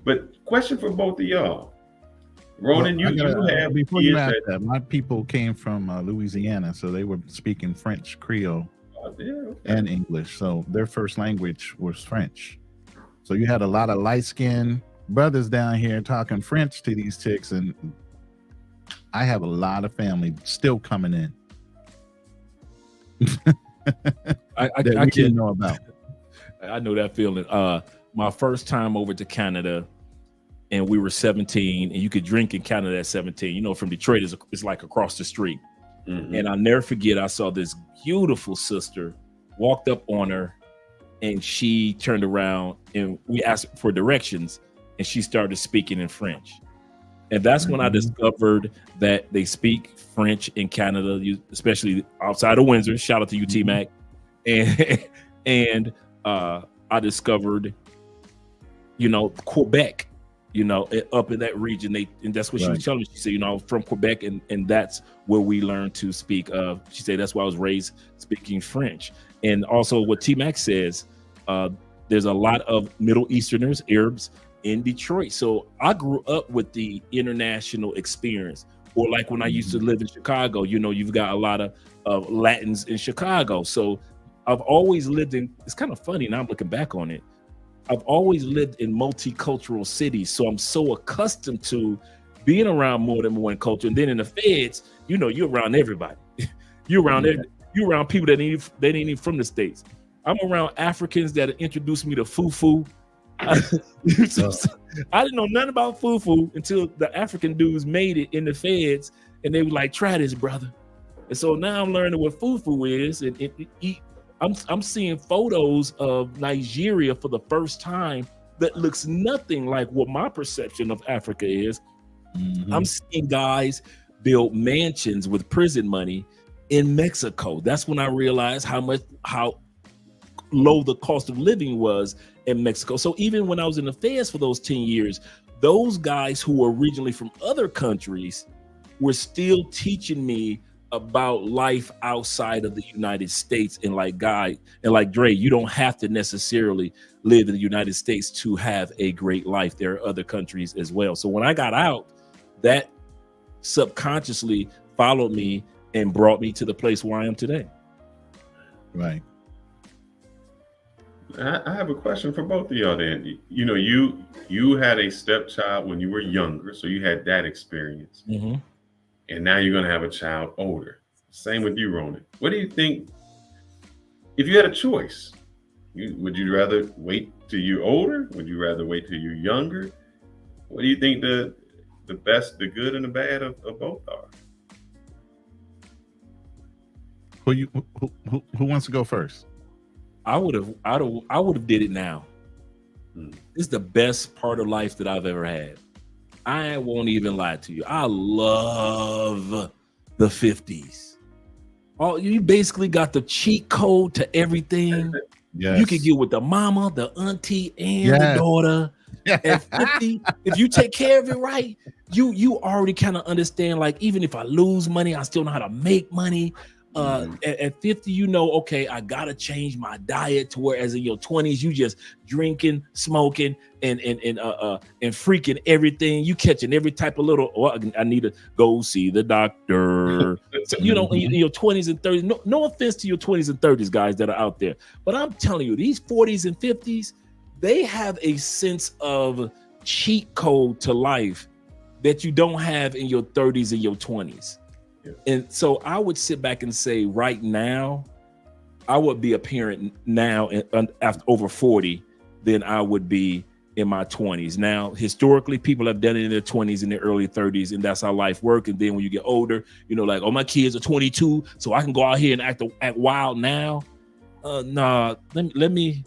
But question for both of y'all. Ronan, you have before you ask that, my people came from Louisiana, so they were speaking French Creole and English. So their first language was French. So you had a lot of light-skinned brothers down here talking French to these chicks, and I have a lot of family still coming in. I can't know about. I know that feeling. My first time over to Canada, and we were 17, and you could drink in Canada at 17. From Detroit, it's like across the street. And I'll never forget, I saw this beautiful sister, walked up on her, and she turned around, and we asked for directions, and she started speaking in French. And that's when I discovered that they speak French in Canada, especially outside of Windsor. Shout out to you, T-Mac. And I discovered, Quebec, up in that region. And that's what she was telling me. She said, I'm from Quebec, and that's where we learned to speak. She said, that's why I was raised speaking French. And also what T-Mac says, there's a lot of Middle Easterners, Arabs in Detroit. So I grew up with the international experience. Or like when I used to live in Chicago, you've got a lot of Latins in Chicago. So I've always lived in, it's kind of funny now I'm looking back on it. I've always lived in multicultural cities. So I'm so accustomed to being around more than one culture. And then in the feds, you're around everybody. You're around people that ain't even from the States. I'm around Africans that introduced me to fufu. I didn't know nothing about fufu until the African dudes made it in the feds, and they were like, "Try this, brother." And so now I'm learning what fufu is, and I'm seeing photos of Nigeria for the first time that looks nothing like what my perception of Africa is. I'm seeing guys build mansions with prison money in Mexico. That's when I realized how low the cost of living was in Mexico. So even when I was in the feds for those 10 years, those guys who were originally from other countries were still teaching me about life outside of the United States. And like Dre, you don't have to necessarily live in the United States to have a great life. There are other countries as well. So when I got out, that subconsciously followed me and brought me to the place where I am today. Right. I have a question for both of y'all then. You had a stepchild when you were younger, so you had that experience. And now you're going to have a child older. Same with you, Ronan. What do you think, if you had a choice, would you rather wait till you're older? Would you rather wait till you're younger? What do you think the best, the good and the bad of both are? Who wants to go first? I would have did it now. It's the best part of life that I've ever had. I won't even lie to you. I love the 50s. You basically got the cheat code to everything. Yes. You can get with the mama, the auntie, and the daughter. At 50, if you take care of it right, you already kind of understand, like, even if I lose money, I still know how to make money. At 50, you know, okay, I gotta change my diet to whereas in your 20s, you just drinking, smoking, and freaking everything. You catching every type of little, I need to go see the doctor. So, you know, in your 20s and 30s, no offense to your 20s and 30s, guys that are out there, but I'm telling you, these 40s and 50s, they have a sense of cheat code to life that you don't have in your 30s and your 20s. And so I would sit back and say right now, I would be a parent now after over 40 than I would be in my 20s. Now, historically, people have done it in their 20s and their early 30s, and that's how life works. And then when you get older, you know, like, oh, my kids are 22, so I can go out here and act wild now. Nah, let me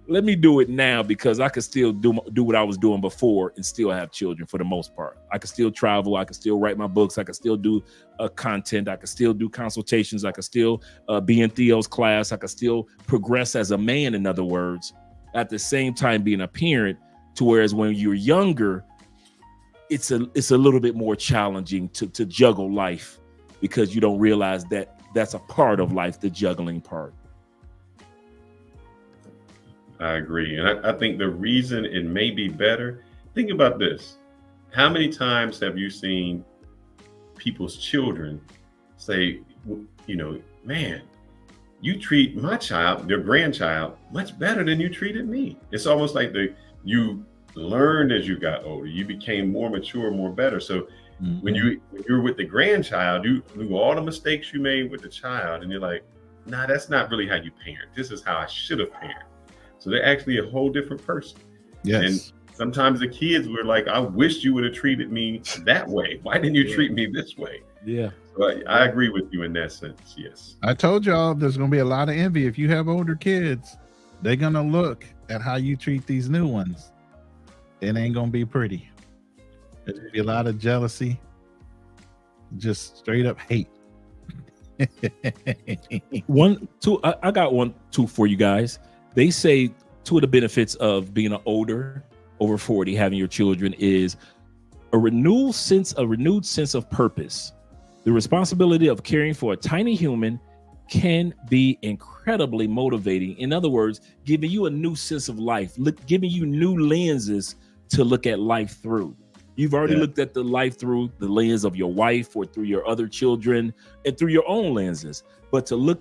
let me do it now because I could still do what I was doing before and still have children for the most part. I could still travel. I could still write my books. I could still do content. I could still do consultations. I could still be in Theo's class. I could still progress as a man, in other words, at the same time being a parent, to whereas when you're younger, it's a little bit more challenging to juggle life because you don't realize that that's a part of life, the juggling part. I agree. And I think the reason it may be better, think about this. How many times have you seen people's children say, you know, man, you treat my child, their grandchild, much better than you treated me. It's almost like you learned as you got older. You became more mature, more better. So when you're with the grandchild, you knew all the mistakes you made with the child. And you're like, nah, that's not really how you parent. This is how I should have parented. So they're actually a whole different person. Yes. And sometimes the kids were like, I wish you would have treated me that way. Why didn't you treat me this way? Yeah. So I agree with you in that sense. Yes. I told y'all there's going to be a lot of envy. If you have older kids, they're going to look at how you treat these new ones. It ain't going to be pretty. There's going to be a lot of jealousy, just straight up hate. I got 1, 2 for you guys. They say two of the benefits of being over 40, having your children is a renewed sense of purpose. The responsibility of caring for a tiny human can be incredibly motivating. In other words, giving you a new sense of life, giving you new lenses to look at life through. You've already looked at the life through the lens of your wife or through your other children and through your own lenses. But to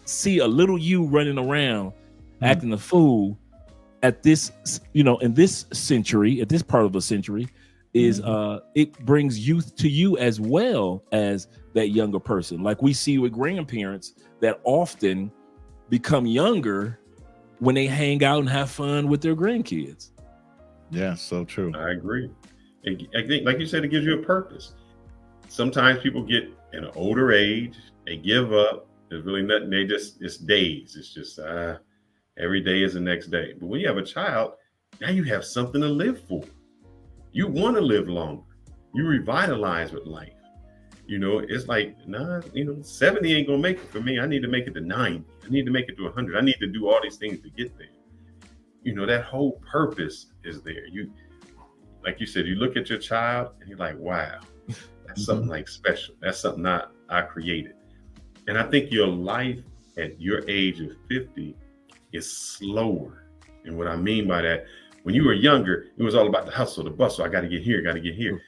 see a little you running around acting a fool at this, you know, in this century, at this part of the century, is it brings youth to you as well as that younger person. Like we see with grandparents that often become younger when they hang out and have fun with their grandkids. Yeah, so true. I agree. I think, like you said, it gives you a purpose. Sometimes people get in an older age, they give up. There's really nothing. It's days. It's just every day is the next day. But when you have a child, now you have something to live for. You want to live longer. You revitalize with life. You know, it's like, 70 ain't gonna make it for me. I need to make it to 90. I need to make it to 100. I need to do all these things to get there. You know, that whole purpose is there. Like you said, you look at your child and you're like, wow, that's something like special. That's something I created. And I think your life at your age of 50 is slower. And what I mean by that, when you were younger, it was all about the hustle, the bustle. I got to get here, got to get here.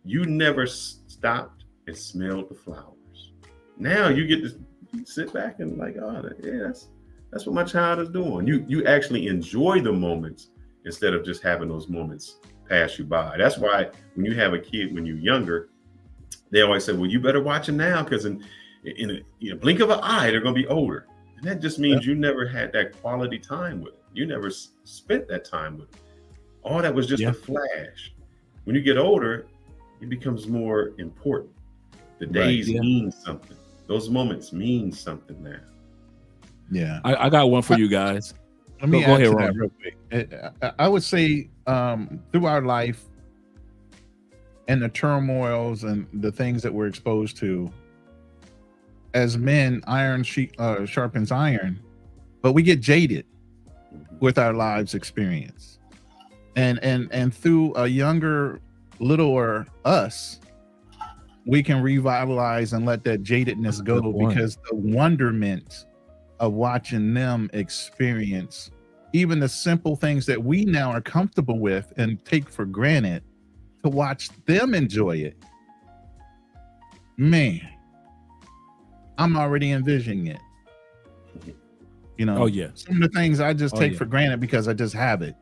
You never stopped and smelled the flowers. Now you get to sit back and like, oh, yeah, that's what my child is doing. You actually enjoy the moments instead of just having those moments pass you by. That's why when you have a kid when you're younger, they always say, well, you better watch them now because in a blink of an eye, they're going to be older. And that just means you never had that quality time with them. You never spent that time with them. All that was just a flash. When you get older, it becomes more important. The days mean something. Those moments mean something now. Yeah. I got one for you guys. Let me add to that real quick. I would say through our life and the turmoils and the things that we're exposed to, as men, iron sharpens iron, but we get jaded with our lives experience. And through a younger, littler us, we can revitalize and let that jadedness go, because the wonderment of watching them experience even the simple things that we now are comfortable with and take for granted, to watch them enjoy it. Man, I'm already envisioning it. You know, Oh yeah. Some of the things I just take for granted because I just have it.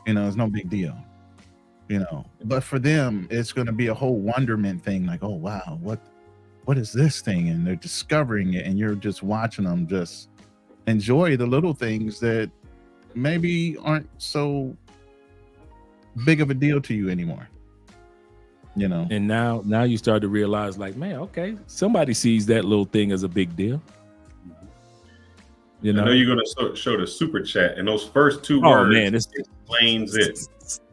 You know, it's no big deal. You know, but for them, it's going to be a whole wonderment thing. Like, oh wow, what is this thing? And they're discovering it, and you're just watching them just enjoy the little things that maybe aren't so big of a deal to you anymore. You know, and now you start to realize, like, man, okay, somebody sees that little thing as a big deal. You know, I know you're going to show the super chat, and those first two oh words man, explains it.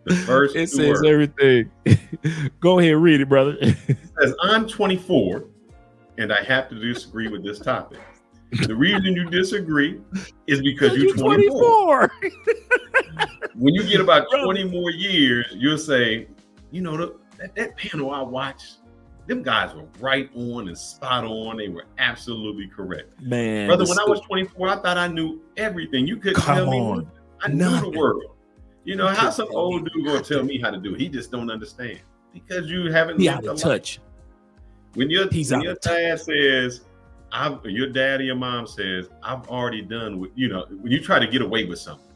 The first it two says words. everything. Go ahead, read it, brother. It says, I'm 24, and I have to disagree with this topic. The reason you disagree is because you're 24. When you get about 20 more years, you'll say, you know, that panel I watched, them guys were right on and spot on. They were absolutely correct. Man, brother, when I was 24, I thought I knew everything. You couldn't tell me. I knew the world. You know, how some old dude gonna tell me how to do it? He just don't understand, because you haven't lived out of touch. When your dad says, your dad or your mom says, I've already done what, you know, when you try to get away with something,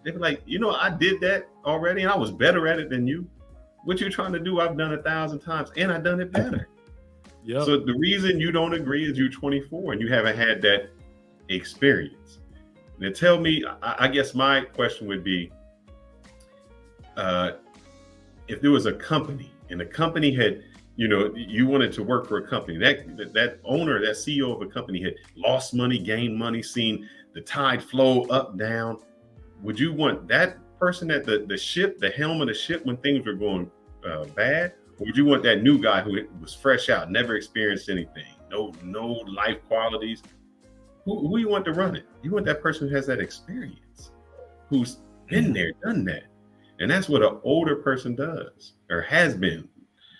they be like, you know, I did that already and I was better at it than you. What you're trying to do, I've done 1,000 times and I've done it better. Yep. So the reason you don't agree is you're 24 and you haven't had that experience. Now tell me, I guess my question would be, if there was a company and the company had, you know, you wanted to work for a company, that owner, that CEO of a company had lost money, gained money, seen the tide flow up, down, would you want that person at the ship, the helm of the ship when things were going bad? Or would you want that new guy who was fresh out, never experienced anything, no life qualities? Who you want to run it? You want that person who has that experience, who's been there, done that. And that's what an older person does, or has been.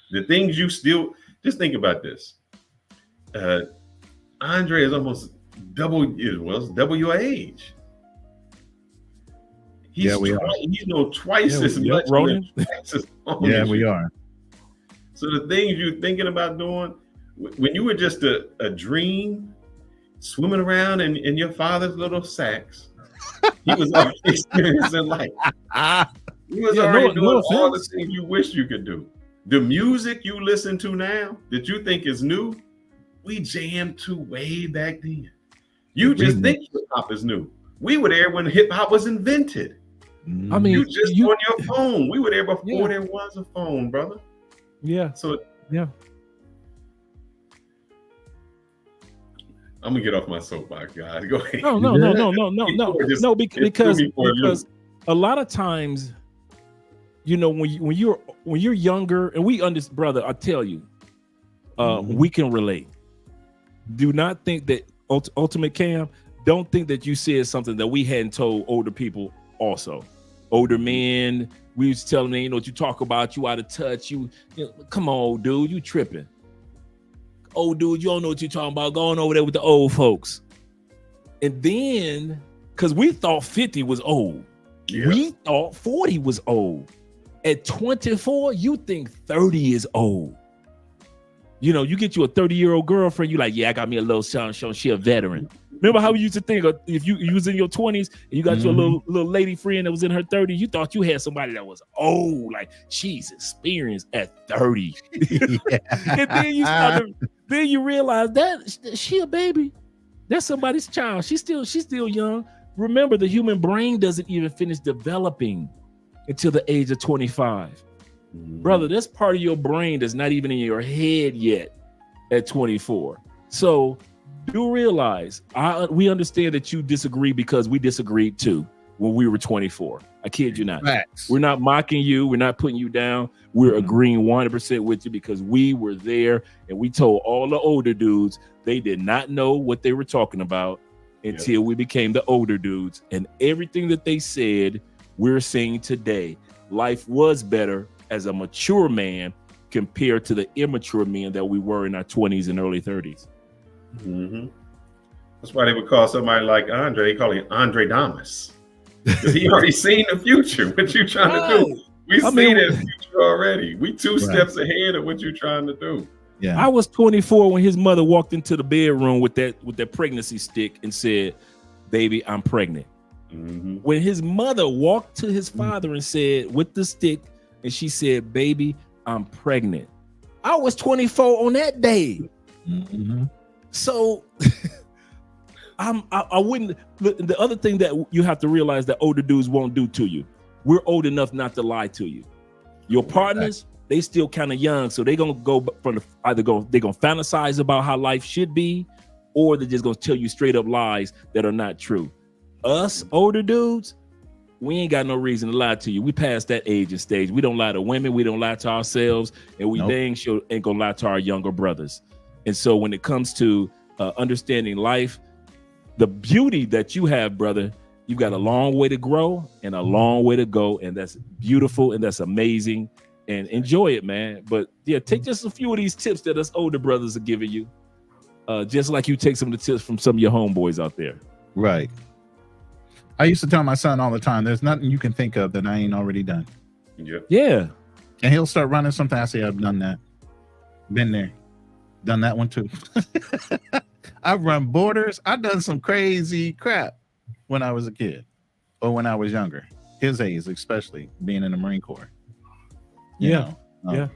The things you still, just think about this. Andre is almost double your age. He's twice as much. Yeah, we are. So the things you're thinking about doing, when you were just a dream, swimming around in your father's little sacks, he was already experiencing life. He was already doing all the things you wish you could do. The music you listen to now that you think is new, we jammed to way back then. You just think hip hop is new. We were there when hip hop was invented. I mean, you on your phone. We were there before there was a phone, brother. Yeah. So yeah. I'm gonna get off my soapbox, guys. Go ahead. No, because a lot of times, you know, when you're younger, and we understand, brother, I tell you, we can relate. Do not think that Ultimate Cam, don't think that you said something that we hadn't told older people also. Older men, we was telling them, you know what you talk about, you out of touch, you know, come on, dude, you tripping. Old dude, you don't know what you're talking about, going over there with the old folks. And then, because we thought 50 was old. Yeah. We thought 40 was old. At 24, you think 30 is old. You know, you get you a 30-year-old girlfriend, you like, yeah, I got me a little son, she a veteran. Remember how we used to think if you was in your 20s and you got your little lady friend that was in her 30s, you thought you had somebody that was old, like she's experienced at 30. And then you realize that she a baby. That's somebody's child. She's still young. Remember, the human brain doesn't even finish developing until the age of 25. Brother, that's part of your brain that's not even in your head yet at 24. So do realize, we understand that you disagree because we disagreed too when we were 24. I kid you not. Facts. We're not mocking you. We're not putting you down. We're agreeing 100% with you because we were there and we told all the older dudes they did not know what they were talking about until we became the older dudes. And everything that they said, we're saying today. Life was better as a mature man compared to the immature men that we were in our 20s and early 30s. Mm-hmm. That's why they would call somebody like Andre, they call him Andre Damas. Because he already seen the future. What you trying to do? We see that future already. We two steps ahead of what you're trying to do. Yeah. I was 24 when his mother walked into the bedroom with that pregnancy stick and said, "Baby, I'm pregnant." Mm-hmm. When his mother walked to his father and said with the stick, and she said, "Baby, I'm pregnant." I was 24 on that day. Mm-hmm. So I wouldn't. The other thing that you have to realize that older dudes won't do to you. We're old enough not to lie to you. Your partners, they still kind of young, so they're gonna go from they're gonna fantasize about how life should be, or they're just gonna tell you straight up lies that are not true. Us older dudes, we ain't got no reason to lie to you. We past that age and stage. We don't lie to women. We don't lie to ourselves, and we dang sure ain't gonna lie to our younger brothers. And so when it comes to understanding life, the beauty that you have, brother, you've got a long way to grow and a long way to go, and that's beautiful and that's amazing, and enjoy it, man. But yeah, take just a few of these tips that us older brothers are giving you, just like you take some of the tips from some of your homeboys out there. Right. I used to tell my son all the time, there's nothing you can think of that I ain't already done. Yeah. And he'll start running something. I say, I've done that. Been there. Done that one too. I've run borders. I've done some crazy crap when I was a kid or when I was younger. His age, especially being in the Marine Corps. Yeah. And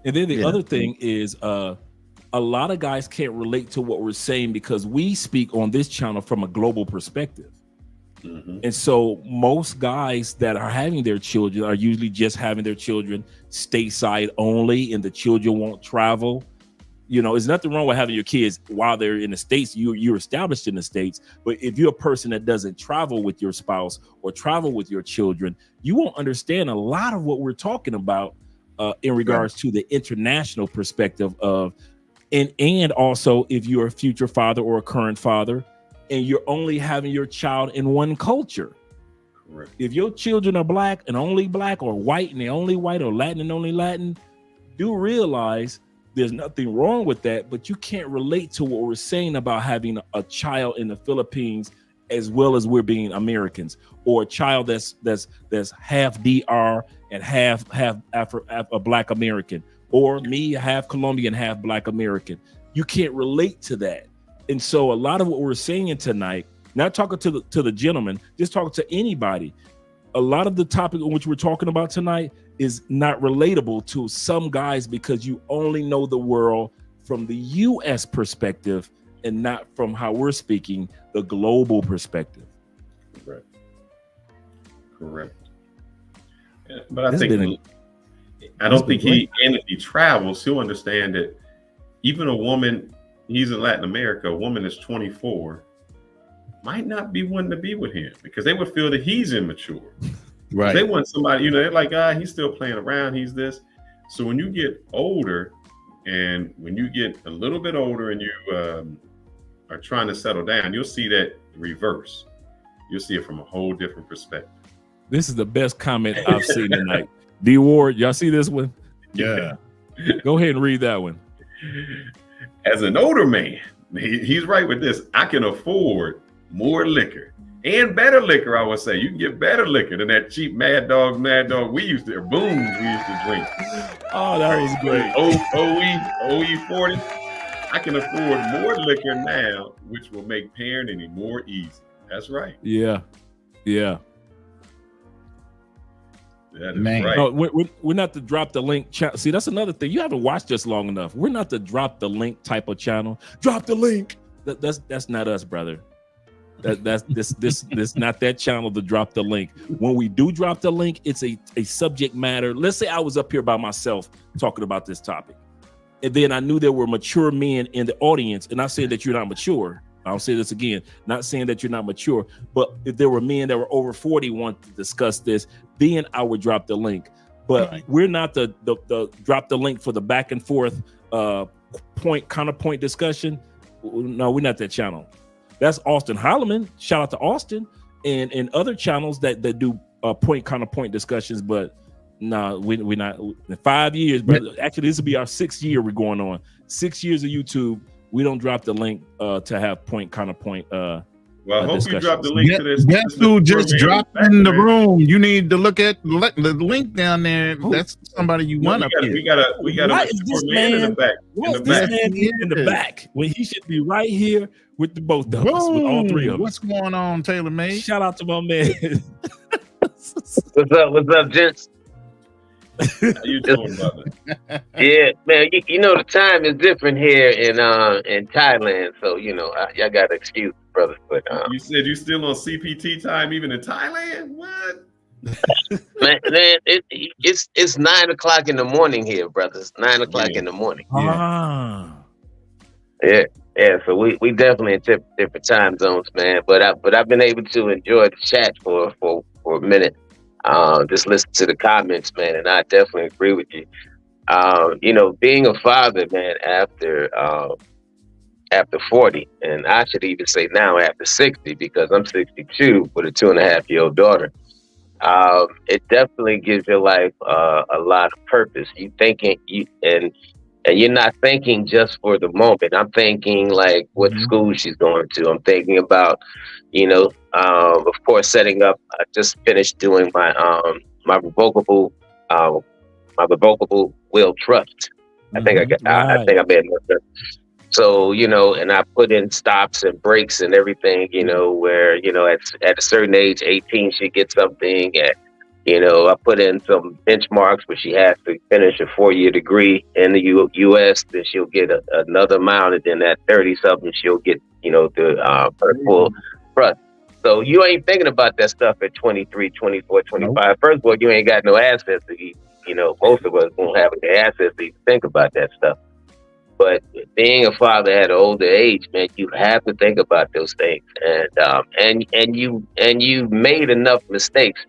then the other thing is a lot of guys can't relate to what we're saying because we speak on this channel from a global perspective. Mm-hmm. And so most guys that are having their children are usually just having their children stateside only, and the children won't travel. You know, there's nothing wrong with having your kids while they're in the States. You're established in the States. But if you're a person that doesn't travel with your spouse or travel with your children, you won't understand a lot of what we're talking about in regards to the international perspective of, and also if you're a future father or a current father, and you're only having your child in one culture. Correct. If your children are black and only black, or white and they're only white, or Latin and only Latin, do realize there's nothing wrong with that, but you can't relate to what we're saying about having a child in the Philippines as well as we're being Americans, or a child that's half DR and half a Black American, or me half Colombian, half Black American. You can't relate to that. And so a lot of what we're saying tonight, not talking to the gentleman, just talking to anybody, a lot of the topic in which we're talking about tonight is not relatable to some guys because you only know the world from the U.S. perspective and not from how we're speaking, the global perspective. Correct. Yeah, but I think if he travels, he'll understand that even a woman, he's in Latin America, a woman that's 24 might not be wanting to be with him because they would feel that he's immature. Right. They want somebody, they're like, he's still playing around. He's this. So when you get older, and when you get a little bit older and you are trying to settle down, you'll see that reverse. You'll see it from a whole different perspective. This is the best comment I've seen tonight. D Ward, y'all see this one? Yeah. Go ahead and read that one. As an older man, he's right with this. I can afford more liquor and better liquor. I would say you can get better liquor than that cheap Mad Dog booms we used to drink. Oh, that was great. OE 40. I can afford more liquor now, which will make parenting more easy. That's right. Yeah. That is right. No, we're not to drop the link. See, that's another thing. You haven't watched us long enough. We're not to drop the link type of channel. Drop the link. That's not us, brother. That's this not that channel to drop the link. When we do drop the link, it's a subject matter. Let's say I was up here by myself talking about this topic, and then I knew there were mature men in the audience, and I said that you're not mature. I'll say this again, not saying that you're not mature, but if there were men that were over 40 want to discuss this, then I would drop the link. But we're not the drop the link for the back and forth point discussion. No, we're not that channel. That's Austin Holloman. Shout out to Austin and other channels that do point discussions. But No, we're not. 5 years, brother. Actually, this will be our 6th year we're going on. 6 years of YouTube. We don't drop the link to have point. Well, I hope you drop the discussions. link to this. Guess who just dropped in the room? You need to look at the link down there. That's somebody you want up here. We gotta Why is this man in the back. Why is this man in the back when he should be right here with the both of us, with all three of us? What's going on, Taylor May? Shout out to my man. What's up, gents? How you doing, brother? Yeah, man. You know the time is different here in Thailand, so you know y'all got to excuse me, brother. But You said you still on CPT time even in Thailand? What? man, it's 9 o'clock in the morning here, brothers. 9 o'clock in the morning. Yeah. So we definitely in different time zones, man. But I've been able to enjoy the chat for a minute. Just listen to the comments, man, and I definitely agree with you. You know, being a father, man, after 40, and I should even say now after 60, because I'm 62 with a 2.5-year-old daughter. It definitely gives your life a lot of purpose. And you're not thinking just for the moment. I'm thinking like what school she's going to. I'm thinking about, you know, of course, setting up. I just finished doing my my revocable will trust. I think I think I made it. So, you know, and I put in stops and breaks and everything, you know, where, you know, at a certain age, 18, she gets something. You know, I put in some benchmarks where she has to finish a 4-year degree in the U.S. Then she'll get another amount, and then at 30-something, she'll get, you know, the full trust. So you ain't thinking about that stuff at 23, 24, 25. Nope. First of all, you ain't got no assets to eat. You know, most of us won't have the assets to even think about that stuff. But being a father at an older age, man, you have to think about those things, and you made enough mistakes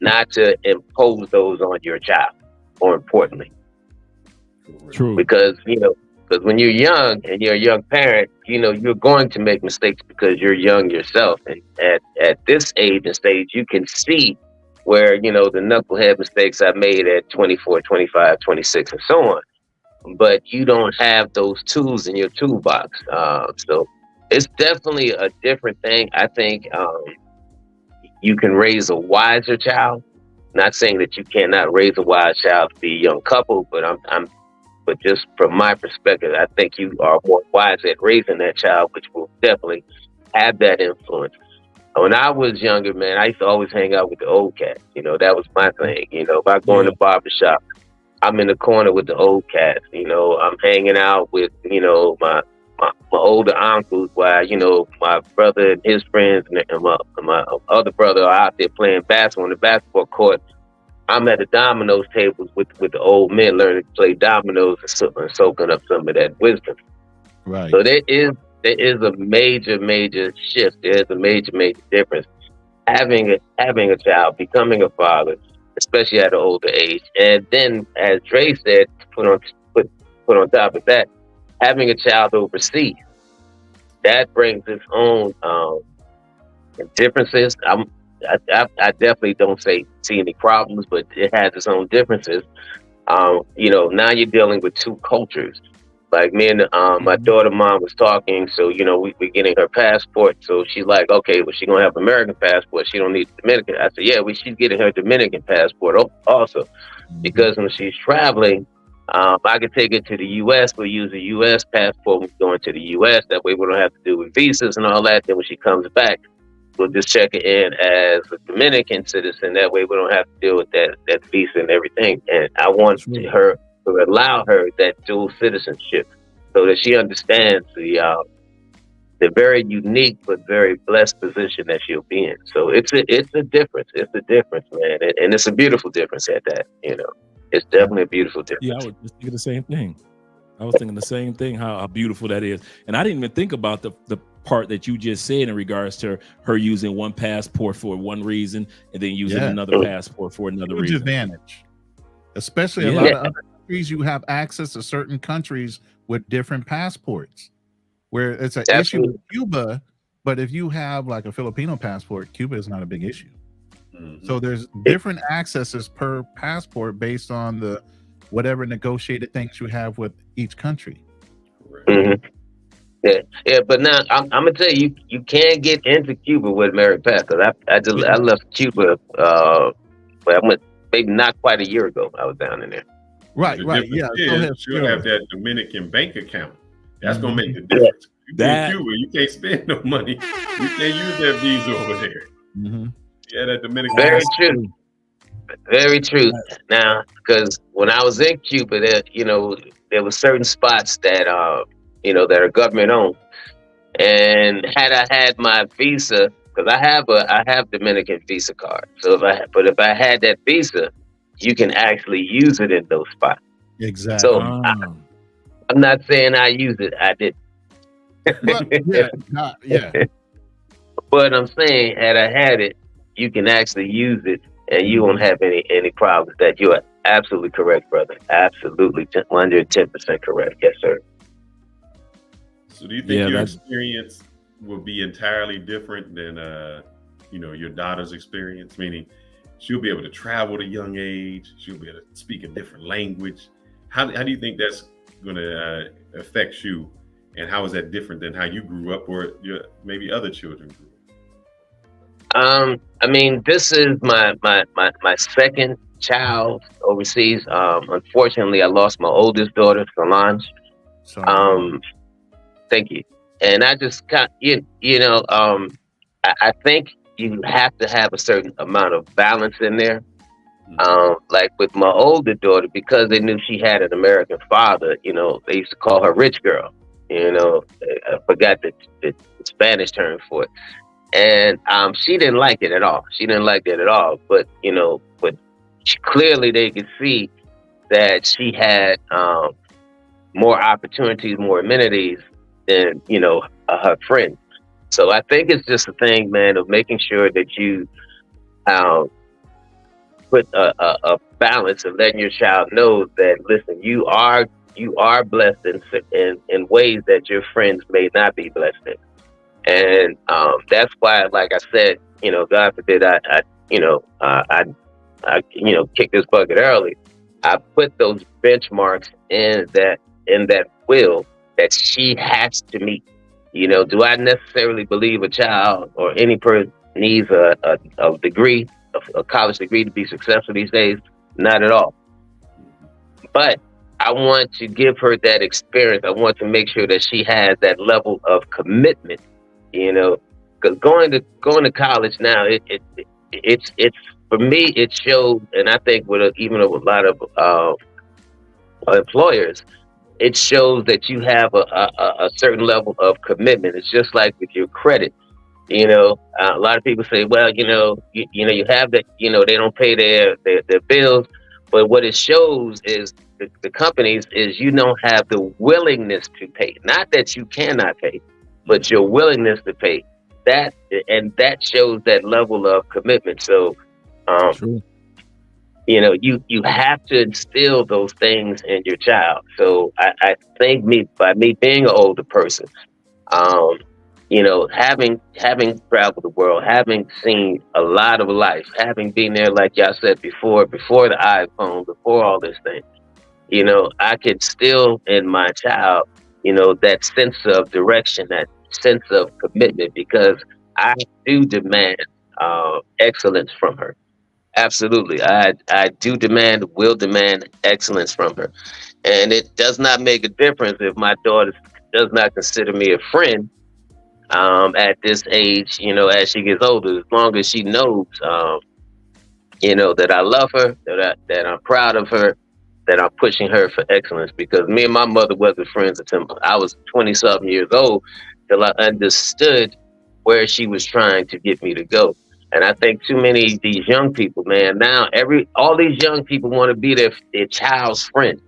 not to impose those on your child. More importantly, true, because when you're young and you're a young parent, you know you're going to make mistakes because you're young yourself, and at this age and stage, you can see where the knucklehead mistakes I made at 24, 25, 26, and so on. But you don't have those tools in your toolbox. So it's definitely a different thing. I think you can raise a wiser child. Not saying that you cannot raise a wise child to be a young couple, but but just from my perspective, I think you are more wise at raising that child, which will definitely have that influence. When I was younger, man, I used to always hang out with the old cats. That was my thing. If I go in the barbershop, I'm in the corner with the old cats. I'm hanging out with, my older uncles while, my brother and his friends and my other brother are out there playing basketball on the basketball court. I'm at the dominoes tables with the old men learning to play dominoes and soaking up some of that wisdom. Right. So there is a major shift. There is a major difference. Having a child, becoming a father, especially at an older age, and then, as Dre said, put on top of that, having a child overseas, that brings its own differences. I definitely don't see any problems, but it has its own differences. Now you're dealing with two cultures. Like me and my daughter mom was talking, so we're getting her passport. So she's like, okay, well, she's gonna have American passport. She don't need Dominican. I said, yeah, she's getting her Dominican passport also, because when she's traveling, I could take it to the U.S. We'll use a U.S. passport when we're going to the U.S. That way we don't have to deal with visas and all that. Then when she comes back, we'll just check it in as a Dominican citizen. That way we don't have to deal with that visa and everything. And I want her to allow her that dual citizenship so that she understands the very unique but very blessed position that she'll be in. So it's a difference. It's a difference, man. And it's a beautiful difference at that, It's definitely a beautiful difference. Yeah, I was just thinking the same thing. How beautiful that is. And I didn't even think about the part that you just said in regards to her using one passport for one reason and then using another passport for another reason. Advantage. Especially a lot of other countries, you have access to certain countries with different passports, where it's an issue with Cuba. But if you have like a Filipino passport, Cuba is not a big issue. So there's different accesses per passport based on the whatever negotiated things you have with each country. Mm-hmm. Yeah, but now I'm gonna tell you, you can get into Cuba with American Pass, because I left Cuba. Well, I went maybe not quite a year ago. I was down in there. Right. Yeah. Go ahead. You'll have that Dominican bank account. That's gonna make the difference. You go to Cuba, you can't spend no money. You can't use that visa over there. Yeah, that Dominican. Very true. Very true. Now, because when I was in Cuba, there were certain spots that that are government owned, and had I had my visa, because I have Dominican Visa card. So if I had that visa, you can actually use it in those spots. Exactly. So I'm not saying I use it. I did. But I'm saying, had I had it, you can actually use it, and you won't have any problems. That you are absolutely correct, brother. Absolutely, 110% correct. Yes, sir. So do you think your experience will be entirely different than your daughter's experience? Meaning, she'll be able to travel at a young age. She'll be able to speak a different language. How do you think that's going to affect you? And how is that different than how you grew up, or maybe other children grew up? I mean, this is my second child overseas. Unfortunately, I lost my oldest daughter, Solange. Thank you. And I just I think you have to have a certain amount of balance in there. Like with my older daughter, because they knew she had an American father, they used to call her rich girl. I forgot the Spanish term for it. And she didn't like it at all. But clearly they could see that she had more opportunities, more amenities than her friends. So I think it's just a thing, man, of making sure that you put a balance of letting your child know that, listen, you are blessed in ways that your friends may not be blessed in. And that's why, like I said, God forbid I kick this bucket early. I put those benchmarks in that will that she has to meet. Do I necessarily believe a child or any person needs a degree, a college degree, to be successful these days? Not at all. But I want to give her that experience. I want to make sure that she has that level of commitment. Because going to college now, it's for me, it shows, and I think with even a lot of employers, it shows that you have a certain level of commitment. It's just like with your credit. A lot of people say, well, you have that, they don't pay their bills. But what it shows is the companies is you don't have the willingness to pay. Not that you cannot pay, but your willingness to pay. That shows that level of commitment. So, you have to instill those things in your child. So I think by me being an older person, having traveled the world, having seen a lot of life, having been there, like y'all said before the iPhone, before all this thing, I could still in my child, that sense of direction, that sense of commitment, because I do demand excellence from her. Absolutely. I will demand excellence from her. And it does not make a difference if my daughter does not consider me a friend at this age, as she gets older, as long as she knows, that I love her, that I'm proud of her, that I'm pushing her for excellence. Because me and my mother wasn't friends until I was 20-something years old, till I understood where she was trying to get me to go. And I think too many of these young people, man, now all these young people want to be their child's friend,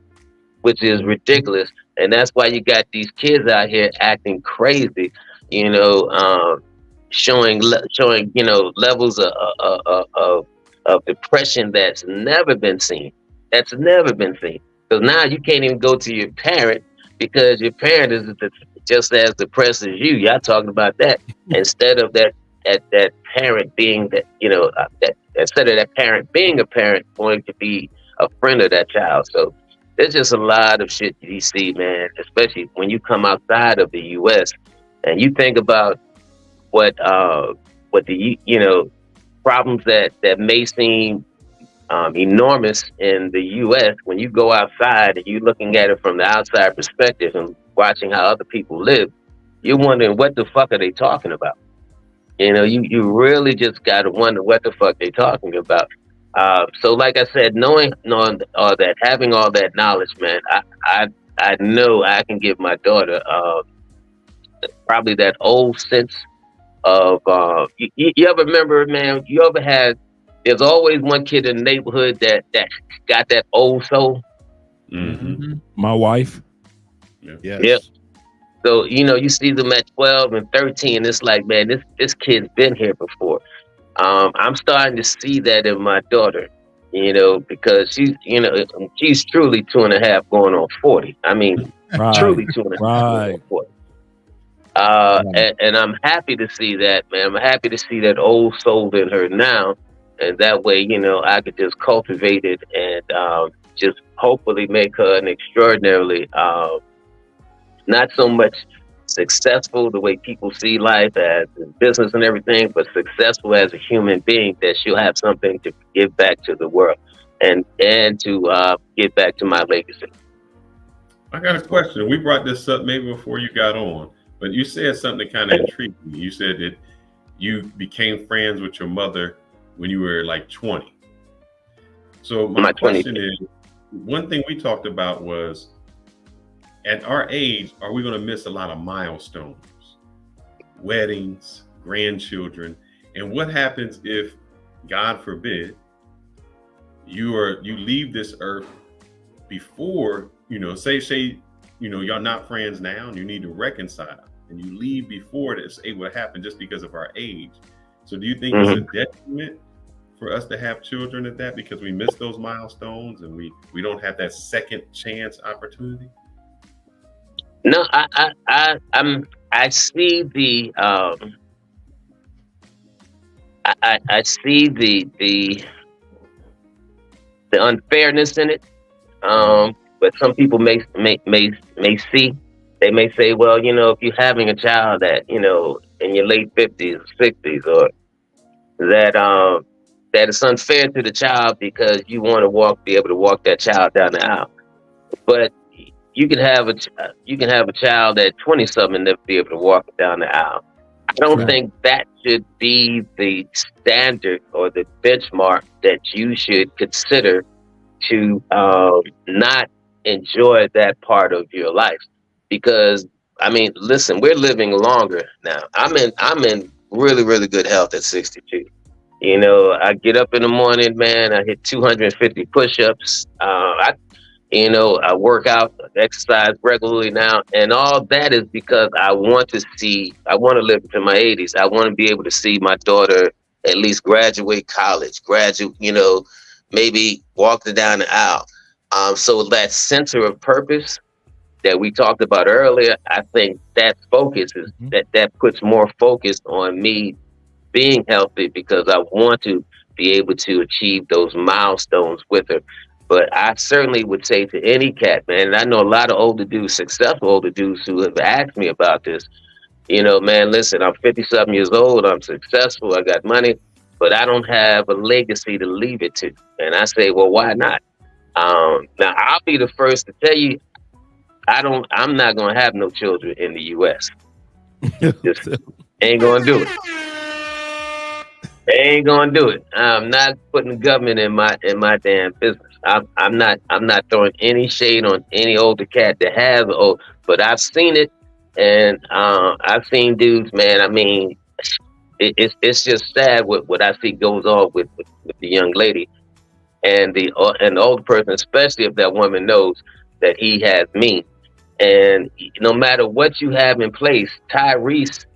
which is ridiculous. And that's why you got these kids out here acting crazy, showing levels of depression that's never been seen. Because now you can't even go to your parent, because your parent is just as depressed as you. Y'all talking about that instead of that parent being that instead of that parent being a parent, going to be a friend of that child. So there's just a lot of shit you see, man, especially when you come outside of the U.S. and you think about what the problems that may seem enormous in the U.S. When you go outside and you're looking at it from the outside perspective and watching how other people live, you're wondering what the fuck are they talking about? You really just got to wonder what the fuck they talking about. So like I said, knowing all that, having all that knowledge, man, I know I can give my daughter probably that old sense of you ever remember, man, there's always one kid in the neighborhood that got that old soul. Mm-hmm. My wife. Yes. Yep. So, you see them at 12 and 13. It's like, man, this kid's been here before. I'm starting to see that in my daughter, because she's truly 2.5 going on 40. I mean, truly 2.5 going on 40. And I'm happy to see that, man. I'm happy to see that old soul in her now. And that way, I could just cultivate it and just hopefully make her an extraordinarily, not so much successful the way people see life as in business and everything, but successful as a human being, that she'll have something to give back to the world and to give back to my legacy. I got a question. We brought this up maybe before you got on, but you said something that kind of intrigued me. You said that you became friends with your mother when you were like 20. So my question is, one thing we talked about was, at our age, are we going to miss a lot of milestones, weddings, grandchildren? And what happens if, God forbid, you leave this earth before, say, y'all not friends now and you need to reconcile and you leave before this able to happen just because of our age. So do you think it's a detriment for us to have children at that because we miss those milestones and we don't have that second chance opportunity? No, I see the I see the unfairness in it. But some people may see, they may say, well, if you're having a child that, in your late 50s or 60s, or that it's unfair to the child because you want to be able to walk that child down the aisle. But you can have a child at 20-something and never be able to walk down the aisle. I don't think that should be the standard or the benchmark that you should consider to not enjoy that part of your life. Because I mean, listen, we're living longer now. I'm in really, really good health at 62. I get up in the morning, man. I hit 250 push-ups. I work out, exercise regularly now, and all that is because I want to live into my 80s. I want to be able to see my daughter at least graduate college, maybe walk her down the aisle. So that center of purpose that we talked about earlier, I think that focus is that puts more focus on me being healthy, because I want to be able to achieve those milestones with her. But I certainly would say to any cat, man, and I know a lot of successful older dudes who have asked me about this, man, listen, I'm 57 years old, I'm successful, I got money, but I don't have a legacy to leave it to. And I say, well, why not? Now, I'll be the first to tell you, I'm not going to have no children in the U.S. Just ain't going to do it. Ain't going to do it. I'm not putting the government in my damn business. I'm not throwing any shade on any older cat that has old, but I've seen it, and I've seen dudes, man. I mean, it's just sad what I see goes on with the young lady and the older person, especially if that woman knows that he has me. And no matter what you have in place, Tyrese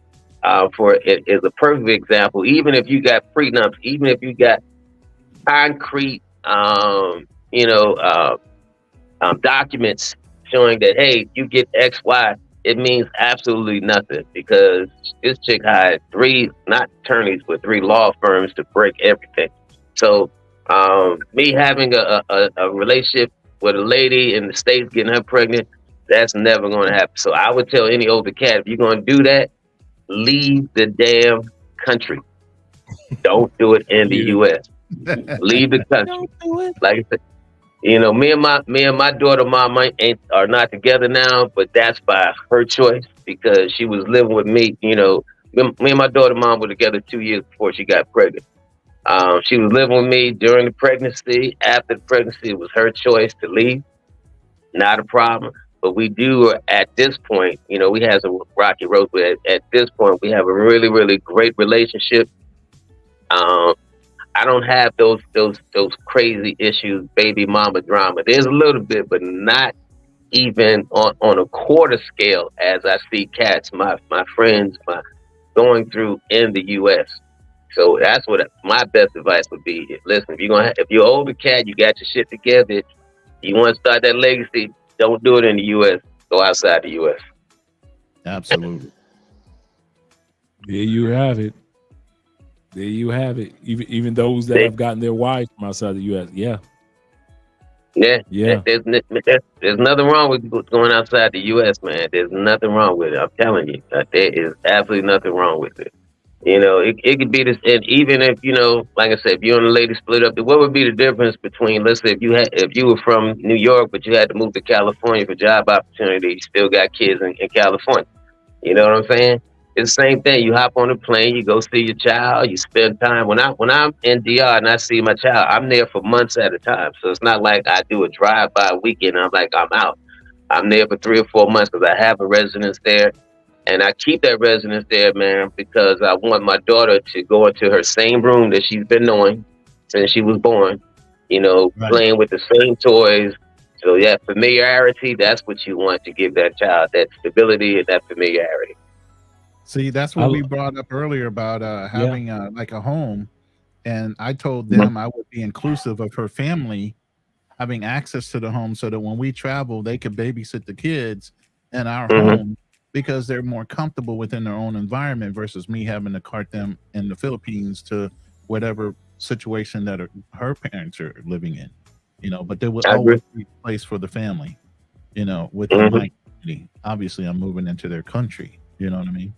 for it is a perfect example. Even if you got prenups, even if you got concrete, documents showing that, hey, you get X, Y, it means absolutely nothing, because this chick hired 3, not attorneys, but 3 law firms to break everything. So me having a relationship with a lady in the States, getting her pregnant, that's never going to happen. So I would tell any older cat, if you're going to do that, leave the damn country. Don't do it in the U.S. Leave the country. Like I said, you know, me and my daughter mama are not together now, but that's by her choice because she was living with me. You know, me and my daughter mom were together 2 years before she got pregnant. She was living with me during the pregnancy. After the pregnancy, it was her choice to leave. Not a problem. But we do, at this point, you know, we have some rocky road, but at this point, we have a really, really great relationship. I don't have those crazy issues, baby mama drama. There's a little bit, but not even on a quarter scale as I see cats, my friends, going through in the U.S. So that's what my best advice would be. Listen, if you're an older cat, you got your shit together, you want to start that legacy, don't do it in the U.S. Go outside the U.S. Absolutely. There you have it. There you have it. Even those that have gotten their wives from outside the U.S. Yeah. There's nothing wrong with going outside the U.S., man. There's nothing wrong with it. I'm telling you, there is absolutely nothing wrong with it. You know, it could be this, and even if, you know, like I said, if you and the lady split up, what would be the difference between, let's say, if you were from New York, but you had to move to California for job opportunity, you still got kids in California. You know what I'm saying? It's the same thing. You hop on a plane, you go see your child, you spend time. When I'm in DR and I see my child, I'm there for months at a time. So it's not like I do a drive-by weekend and I'm out. I'm there for 3 or 4 months because I have a residence there. And I keep that residence there, man, because I want my daughter to go into her same room that she's been knowing since she was born, you know, right, playing with the same toys. So yeah, familiarity, that's what you want to give that child, that stability and that familiarity. See, that's what we brought up earlier about having like a home. And I told them I would be inclusive of her family having access to the home so that when we travel, they could babysit the kids in our home because they're more comfortable within their own environment versus me having to cart them in the Philippines to whatever situation that her parents are living in, you know, but there will always be a place for the family, you know, within my community. Obviously, I'm moving into their country. You know what I mean?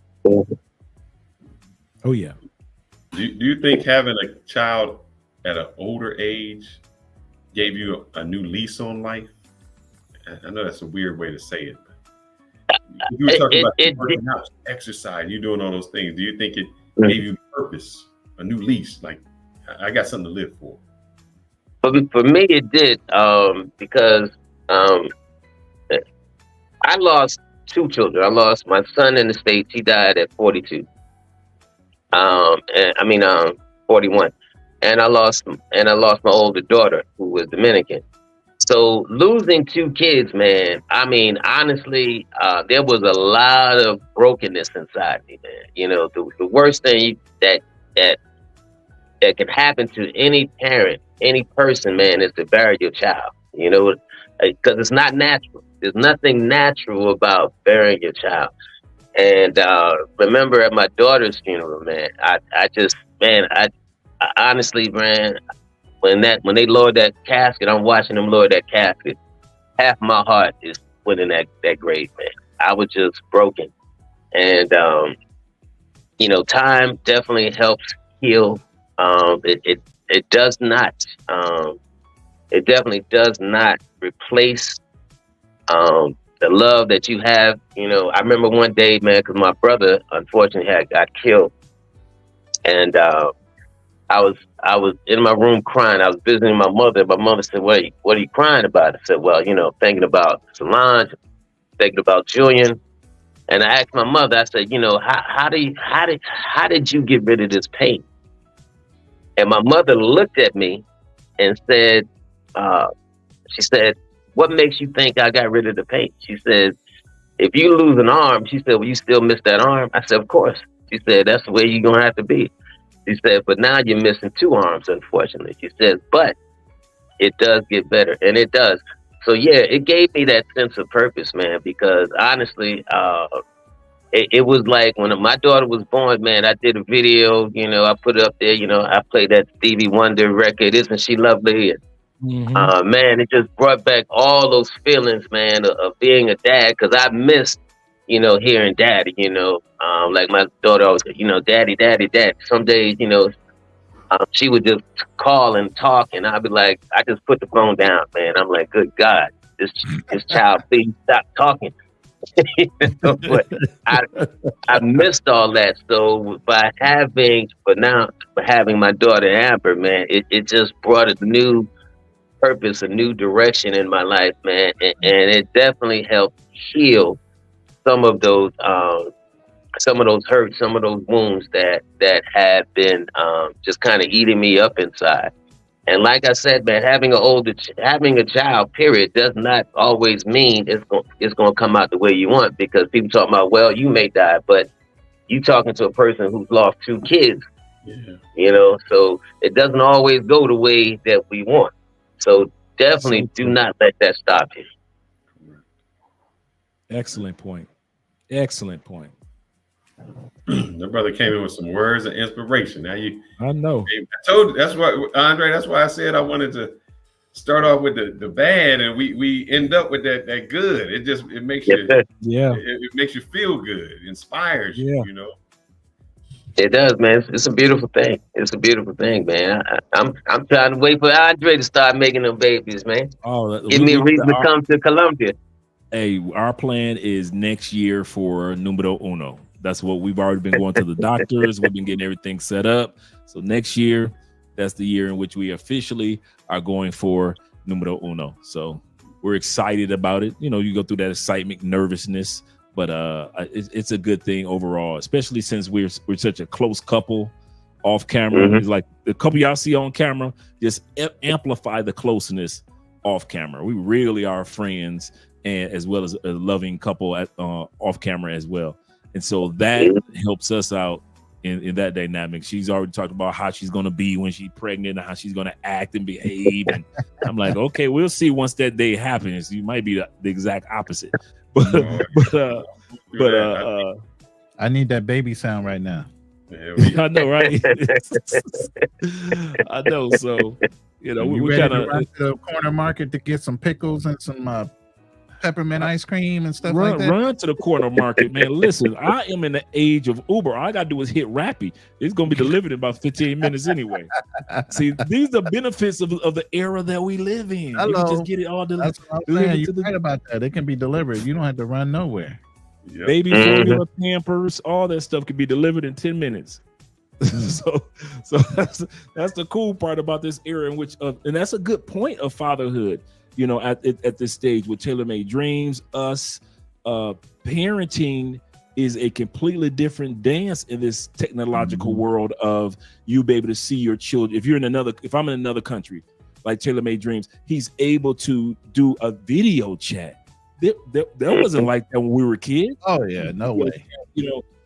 Oh yeah. Do you think having a child at an older age gave you a new lease on life? I know that's a weird way to say it. You were talking about working out, exercise, you doing all those things. Do you think it gave you purpose, a new lease? Like, I got something to live for. For me, it did because I lost 2 children. I lost my son in the States. He died at 42. 41. And I lost my older daughter, who was Dominican. So losing 2 kids, man, I mean, honestly, there was a lot of brokenness inside me, man. You know, the worst thing that can happen to any parent, any person, man, is to bury your child, you know, because it's not natural. There's nothing natural about burying your child. And remember at my daughter's funeral, man, I honestly, man, when they lowered that casket, I'm watching them lower that casket, half my heart is went in that grave, man. I was just broken. And, you know, time definitely helps heal. It does not, it definitely does not replace the love that you have. You know, I remember one day, man, because my brother unfortunately got killed, and I was in my room crying. I was visiting my mother. My mother said, "What are you crying about?" I said, "Well, you know, thinking about Solange, thinking about Julian." And I asked my mother, I said, "You know, how did you get rid of this pain?" And my mother looked at me and said, she said, "What makes you think I got rid of the pain?" She said, "If you lose an arm," she said, "will you still miss that arm?" I said, "Of course." She said, "That's the way you're going to have to be." She said, "But now you're missing 2 arms, unfortunately." She said, "But it does get better." And it does. So yeah, it gave me that sense of purpose, man, because honestly, it was like when my daughter was born, man, I did a video, I put it up there, I played that Stevie Wonder record, Isn't She Lovely? And, man, it just brought back all those feelings, man, of being a dad, because I missed, hearing daddy, like my daughter always, daddy, daddy, daddy. Some days, she would just call and talk, and I'd be like, I just put the phone down, man. I'm like, good God, this child, please stop talking. But I missed all that. So by having my daughter Amber, man, it just brought a new purpose, a new direction in my life, man, and it definitely helped heal some of those hurts, some of those wounds that had been just kind of eating me up inside. And like I said, man, having a child, period, does not always mean it's going to come out the way you want, because people talk about, well, you may die, but you talking to a person who's lost 2 kids, so it doesn't always go the way that we want. So definitely do not let that stop you. Excellent point. Excellent point. The brother came in with some words of inspiration. Now I know. I told you, that's why, Andre, that's why I said I wanted to start off with the bad, and we end up with that good. It makes you it makes you feel good, it inspires you, It does, man. It's a beautiful thing. It's a beautiful thing, man. I'm trying to wait for Andre to start making them babies, man. Give me a reason to come to Colombia. Hey, our plan is next year for numero uno. That's what we've already been going to the doctors. We've been getting everything set up. So next year, that's the year in which we officially are going for numero uno. So we're excited about it. You go through that excitement, nervousness, but it's a good thing overall, especially since we're such a close couple off camera. It's like the couple y'all see on camera just amplify the closeness off camera. We really are friends, and as well as a loving couple off camera as well. And so that helps us out in that dynamic. She's already talked about how she's going to be when she's pregnant and how she's going to act and behave. And I'm like, okay, we'll see once that day happens. You might be the exact opposite. But I need that baby sound right now. I know, right? I know. So, we kind of run to the corner market to get some pickles and some peppermint ice cream and stuff like that. Run to the corner market, man. Listen, I am in the age of Uber. All I gotta do is hit Rappi. It's gonna be delivered in about 15 minutes anyway. See, these are benefits of the era that we live in. Hello. You can just get it all delivered. That's what I'm saying. You're right about that. It can be delivered. You don't have to run nowhere. Yep. Baby formula, Pampers, all that stuff can be delivered in 10 minutes. so that's the cool part about this era in which, and that's a good point of fatherhood. At this stage with Taylor Made Dreams, parenting is a completely different dance in this technological world of you be able to see your children. If I'm in another country, like Taylor Made Dreams, he's able to do a video chat. That wasn't like that when we were kids. Oh yeah, no way.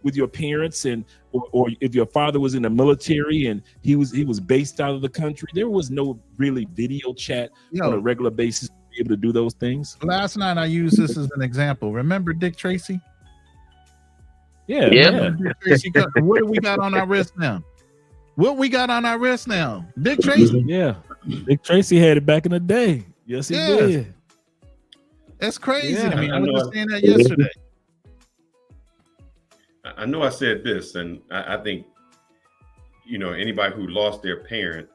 With your parents, and or if your father was in the military and he was based out of the country, there was no really video chat on a regular basis to be able to do those things. Last night I used this as an example. Remember Dick Tracy? Yeah. Dick Tracy, what do we got on our wrist now? Dick Tracy. Yeah. Dick Tracy had it back in the day. Yes, he did. That's crazy to me. I was just saying that yesterday. I know I said this, and I think, anybody who lost their parent,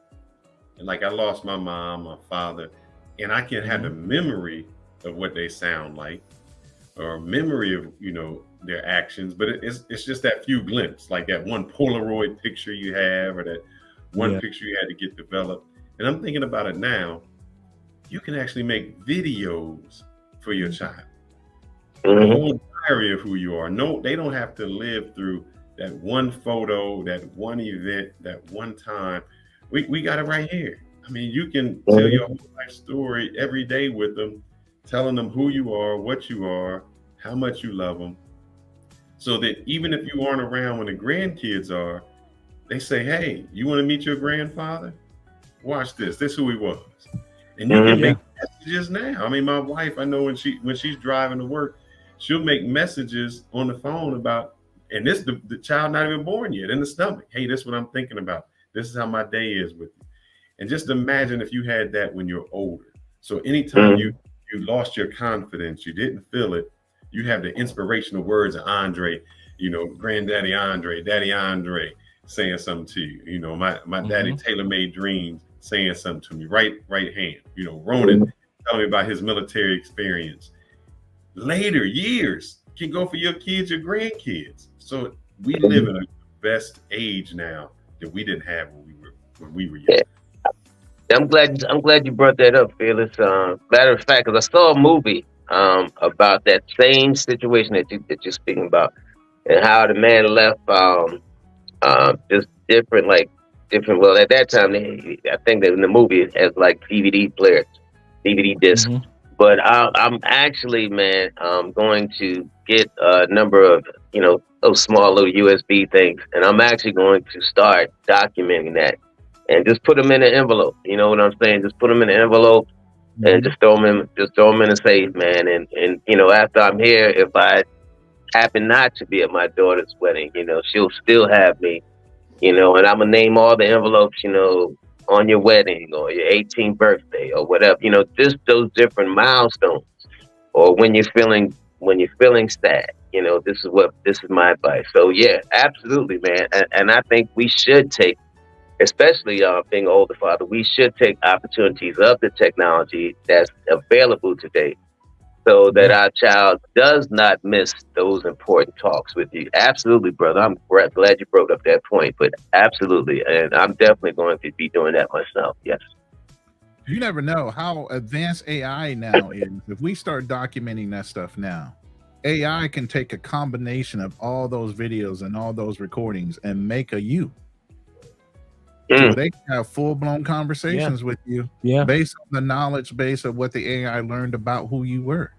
and like I lost my mom, my father, and I can have the memory of what they sound like, or memory of, their actions, but it's just that few glimpses, like that one Polaroid picture you have, or that one picture you had to get developed. And I'm thinking about it now, you can actually make videos for your child. A whole diary of who you are. No, they don't have to live through that one photo, that one event, that one time. We got it right here. I mean, you can tell your whole life story every day with them, telling them who you are, what you are, how much you love them, so that even if you aren't around when the grandkids are, they say, hey, you want to meet your grandfather? Watch this. This is who he was. And you can make messages now. I mean, my wife, I know when she's driving to work, she'll make messages on the phone about, and this the child not even born yet in the stomach. Hey, this is what I'm thinking about. This is how my day is with you. And just imagine if you had that when you're older. So anytime you lost your confidence, you didn't feel it, you have the inspirational words of Andre, granddaddy Andre, daddy Andre saying something to you. My daddy tailor-made dreams saying something to me, right hand. Ronan telling me about his military experience. Later years can go for your kids, your grandkids. So we live in the best age now that we didn't have when we were young. I'm glad you brought that up, Fearless. Matter of fact, because I saw a movie about that same situation that you're speaking about, and how the man left just different. Well, at that time, I think that in the movie it has like DVD players, DVD discs. But I'm actually, man, going to get a number of those small little USB things, and I'm actually going to start documenting that. And just put them in an envelope. You know what I'm saying? Just put them in an envelope and just throw them in a safe, man. And after I'm here, if I happen not to be at my daughter's wedding, she'll still have me, and I'm gonna name all the envelopes, on your wedding or your 18th birthday or whatever, just those different milestones, or when you're feeling sad, this is my advice. So yeah, absolutely, man. And I think we should take, especially being an older father, we should take opportunities of the technology that's available today so that our child does not miss those important talks with you. Absolutely, brother. I'm glad you brought up that point, but absolutely. And I'm definitely going to be doing that myself. Yes. You never know how advanced AI now is. If we start documenting that stuff now, AI can take a combination of all those videos and all those recordings and make a you. So they can have full-blown conversations with you based on the knowledge base of what the AI learned about who you were.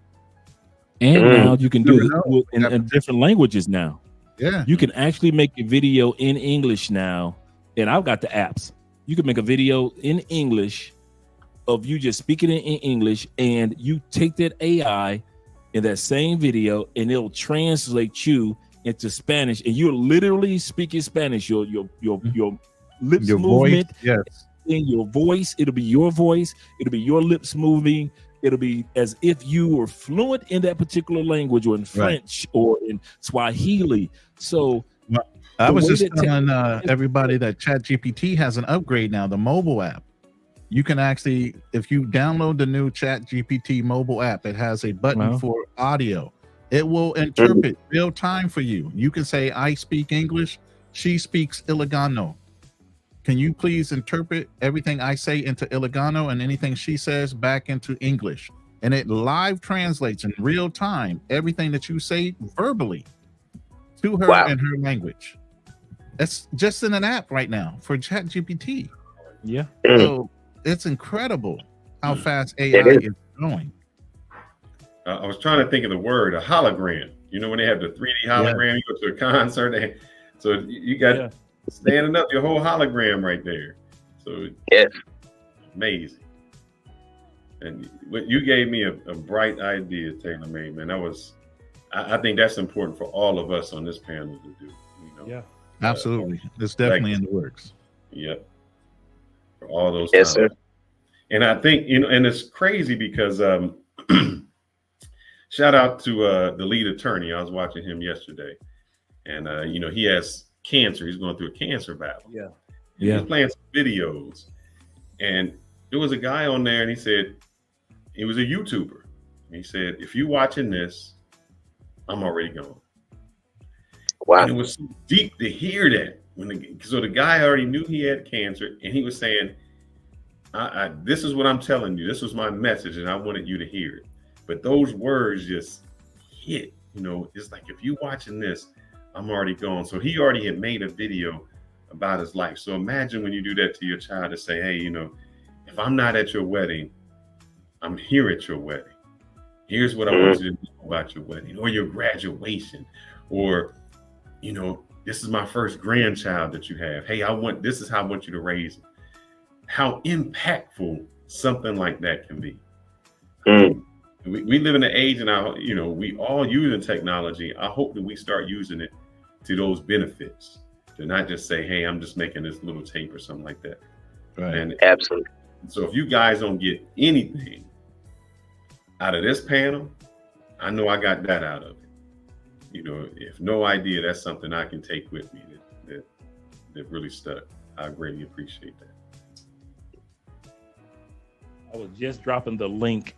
And now you can do it in different languages now. Yeah. You can actually make a video in English now. And I've got the apps. You can make a video in English of you just speaking in English, and you take that AI in that same video and it'll translate you into Spanish, and you're literally speaking Spanish. Your lips your movement, voice, in your voice, it'll be your voice, it'll be your lips moving, it'll be as if you were fluent in that particular language, or in French or in Swahili. So I was just telling everybody that ChatGPT has an upgrade now, the mobile app. You can actually, if you download the new ChatGPT mobile app, it has a button for audio. It will interpret real time for you. You can say, I speak English, she speaks Ilocano. Can you please interpret everything I say into Ilocano and anything she says back into English? And it live translates in real time everything that you say verbally to her in her language. That's just in an app right now for ChatGPT. Yeah. So it's incredible how fast AI is growing. I was trying to think of the word, a hologram. When they have the 3D hologram, you go to a concert, so you got standing up your whole hologram right there. So amazing. And you gave me a bright idea, Taylor May, man. I think that's important for all of us on this panel to do. Yeah, absolutely. It's definitely in the works. Yep. For all those times. Sir. And I think, and it's crazy because shout out to the lead attorney. I was watching him yesterday, and he has cancer. He's going through a cancer battle. Yeah. He was playing some videos, and there was a guy on there, and he said he was a YouTuber. He said, if you watching this, I'm already gone. Wow. And it was so deep to hear that. So the guy already knew he had cancer, and he was saying, this is what I'm telling you. This was my message, and I wanted you to hear it. But those words just hit. It's like, if you watching this, I'm already gone. So he already had made a video about his life. So imagine when you do that to your child to say, hey, if I'm not at your wedding, I'm here at your wedding. Here's what I want you to know about your wedding or your graduation, or, this is my first grandchild that you have. Hey, this is how I want you to raise it. How impactful something like that can be. we live in an age now, you know, we all using technology. I hope that we start using it to those benefits, to not just say, hey, I'm just making this little tape or something like that. Right. And Absolutely. so if you guys don't get anything out of this panel, I know I got that out of it. You know, if no idea, that's something I can take with me that really stuck. I greatly appreciate that. I was just dropping the link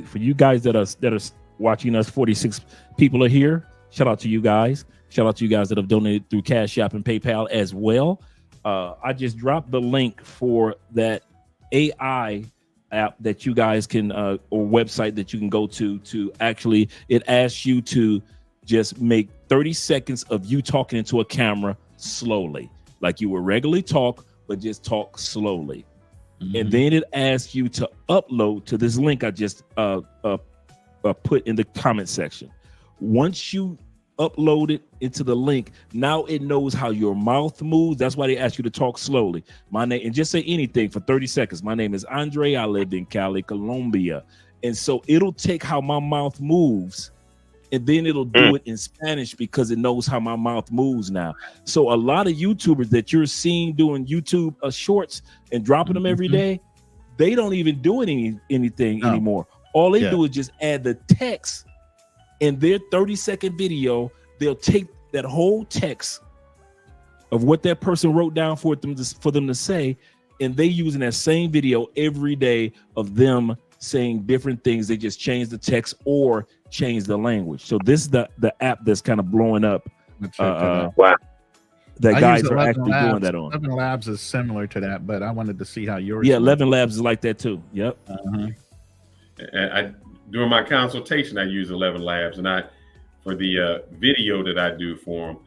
for you guys that are watching us. 46 people are here. Shout out to you guys. Shout out to you guys that have donated through Cash App and PayPal as well. I just dropped the link for that AI app that you guys can or website that you can go to actually, it asks you to just make 30 seconds of you talking into a camera slowly, like you would regularly talk, but just talk slowly. And then it asks you to upload to this link I just put in the comment section. Once you upload it into the link, now it knows how your mouth moves. That's why they ask you to talk slowly. My name, and just say anything for 30 seconds. My name is Andre. I live in Cali, Colombia. And so it'll take how my mouth moves, and then it'll do it in Spanish because it knows how my mouth moves now. So a lot of YouTubers that you're seeing doing YouTube shorts and dropping them every day, they don't even do anything anymore. All they do is just add the text in their 30-second video. They'll take that whole text of what that person wrote down for them to say, and they using that same video every day of them saying different things. They just change the text or change the language. So this is the app that's kind of blowing up. Wow. That guys are actually doing that on. 11 Labs is similar to that, but I wanted to see how yours. Yeah, 11 Labs is like that too. Yep. And during my consultation, I use 11 Labs, and for the video that I do for them,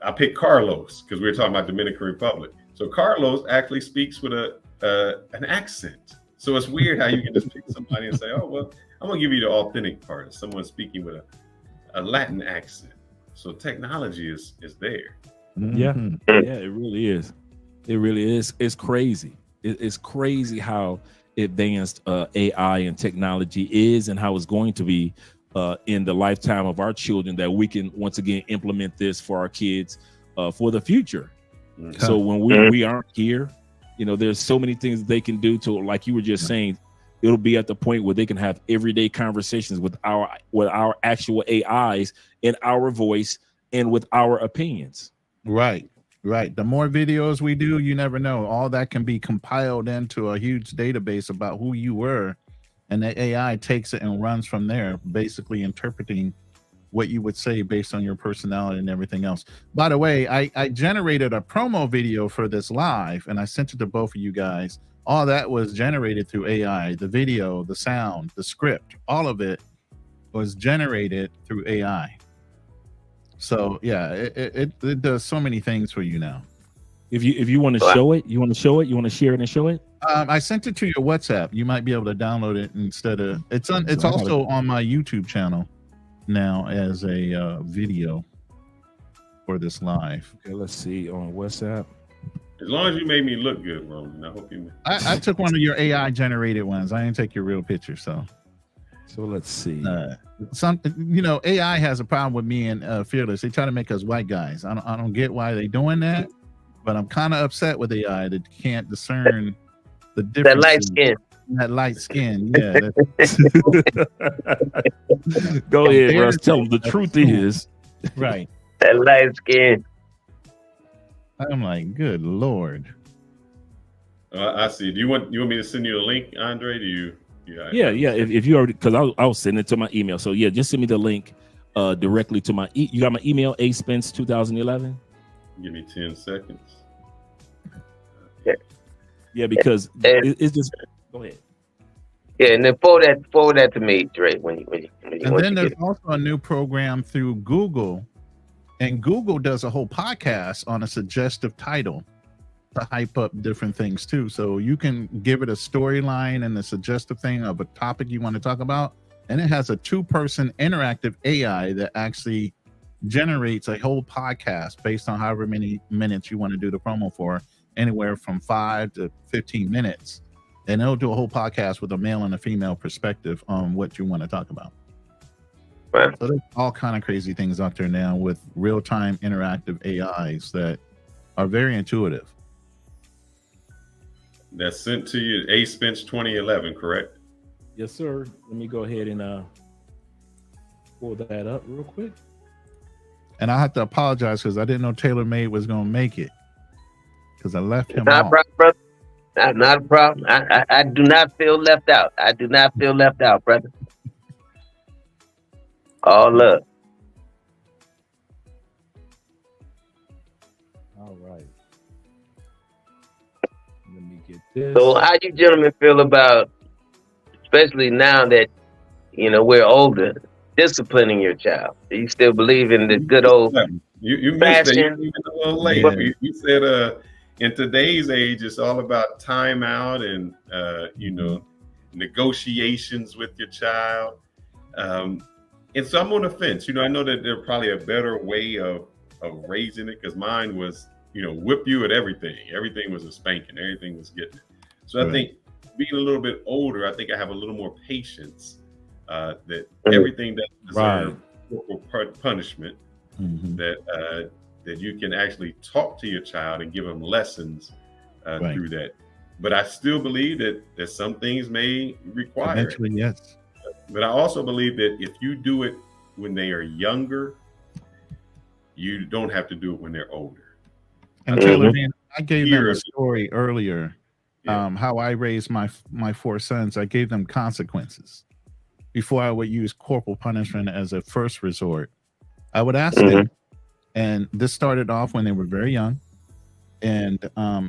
I pick Carlos because we were talking about Dominican Republic. So Carlos actually speaks with an accent. So it's weird how you can just pick somebody and say, oh, well, I'm going to give you the authentic part of someone speaking with a Latin accent. So technology is there. Yeah, it really is. It really is. It's crazy. It's crazy how advanced AI and technology is, and how it's going to be in the lifetime of our children, that we can once again implement this for our kids for the future. So when we aren't here, you know, there's so many things they can do to, like you were just saying, it'll be at the point where they can have everyday conversations with our actual AIs in our voice and with our opinions. Right. The more videos we do, you never know. All that can be compiled into a huge database about who you were, and the AI takes it and runs from there, basically interpreting what you would say based on your personality and everything else. By the way, I generated a promo video for this live, and I sent it to both of you guys. All that was generated through AI. The video, the sound, the script, all of it was generated through AI. So yeah, it does so many things for you now. If you want to show it, you want to share it and show it. I sent it to your WhatsApp. You might be able to download it instead of it's also on my YouTube channel now as a video for this live. Okay, let's see on WhatsApp. As long as you made me look good, Roman, I hope you. I took one of your AI generated ones. I didn't take your real picture, so let's see. AI has a problem with me and Fearless. They try to make us white guys. I don't get why they're doing that, but I'm kind of upset with AI that can't discern the difference. That light skin. Yeah. Go ahead, Russ. Tell them the truth is. Right. That light skin. I'm like, good Lord. I see. Do you want me to send you a link, Andre? Do you? Yeah. If you already, because I'll send it to my email. So yeah, just send me the link directly to my. You got my email, aspence2011. Give me 10 seconds. Yeah, because it's just. Go ahead. Yeah, and then forward that to me, Dre. When you and then there's also a new program through Google, and Google does a whole podcast on a suggestive title to hype up different things too. So you can give it a storyline and a suggestive thing of a topic you want to talk about, and it has a 2-person interactive AI that actually generates a whole podcast based on however many minutes you want to do the promo for, anywhere from 5 to 15 minutes. and they'll do a whole podcast with a male and a female perspective on what you want to talk about. Right. So there's all kind of crazy things out there now with real-time interactive AIs that are very intuitive. That's sent to you, A Spence 2011, correct? Yes, sir. Let me go ahead and pull that up real quick. And I have to apologize because I didn't know TaylorMade was going to make it because I left him Not a off. problem, brother. Not a problem. I do not feel left out. I do not feel left out, brother. All love. All right. Let me get this. So how you gentlemen feel about, especially now that, you know, we're older, disciplining your child? Do you still believe in the good old You missed it. fashion? You came a little late. Yeah. You said in today's age, it's all about timeout and you know, negotiations with your child. And so I'm on the fence. You know, I know that there's probably a better way of raising it, because mine was, you know, whip you at everything. Everything was a spanking. Everything was getting it. So I think being a little bit older, I think I have a little more patience that everything that deserves corporal punishment, that you can actually talk to your child and give them lessons through that. But I still believe that some things may require Eventually, it. yes. But I also believe that if you do it when they are younger, you don't have to do it when they're older. And Taylor, man, I gave them a story earlier. How I raised my 4 sons. I gave them consequences before I would use corporal punishment as a first resort. I would ask them, and this started off when they were very young, and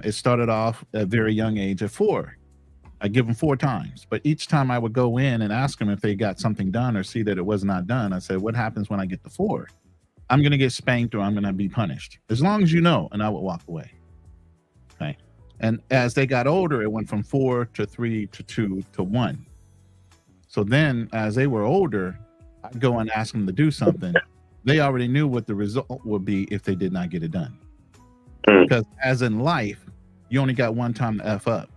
it started off at a very young age at 4. I give them 4 times, but each time I would go in and ask them if they got something done or see that it was not done. I said, what happens when I get to 4? I'm going to get spanked or I'm going to be punished, as long as you know. And I would walk away. Okay. And as they got older, it went from 4 to 3 to 2 to 1. So then as they were older, I'd go and ask them to do something. They already knew what the result would be if they did not get it done. Because as in life, you only got one time to F up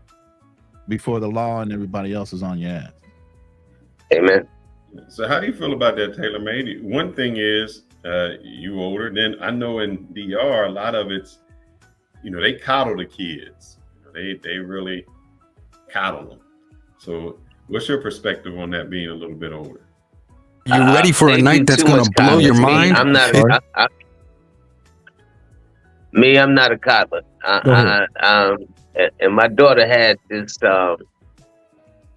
before the law and everybody else is on your ass. Amen. So how do you feel about that, TaylorMade? One thing is you older. Then I know in DR, a lot of it's, you know, they coddle the kids. They really coddle them. So what's your perspective on that being a little bit older? You ready for a night that's going to blow your mind? I'm not. I'm not a coddler. And my daughter had this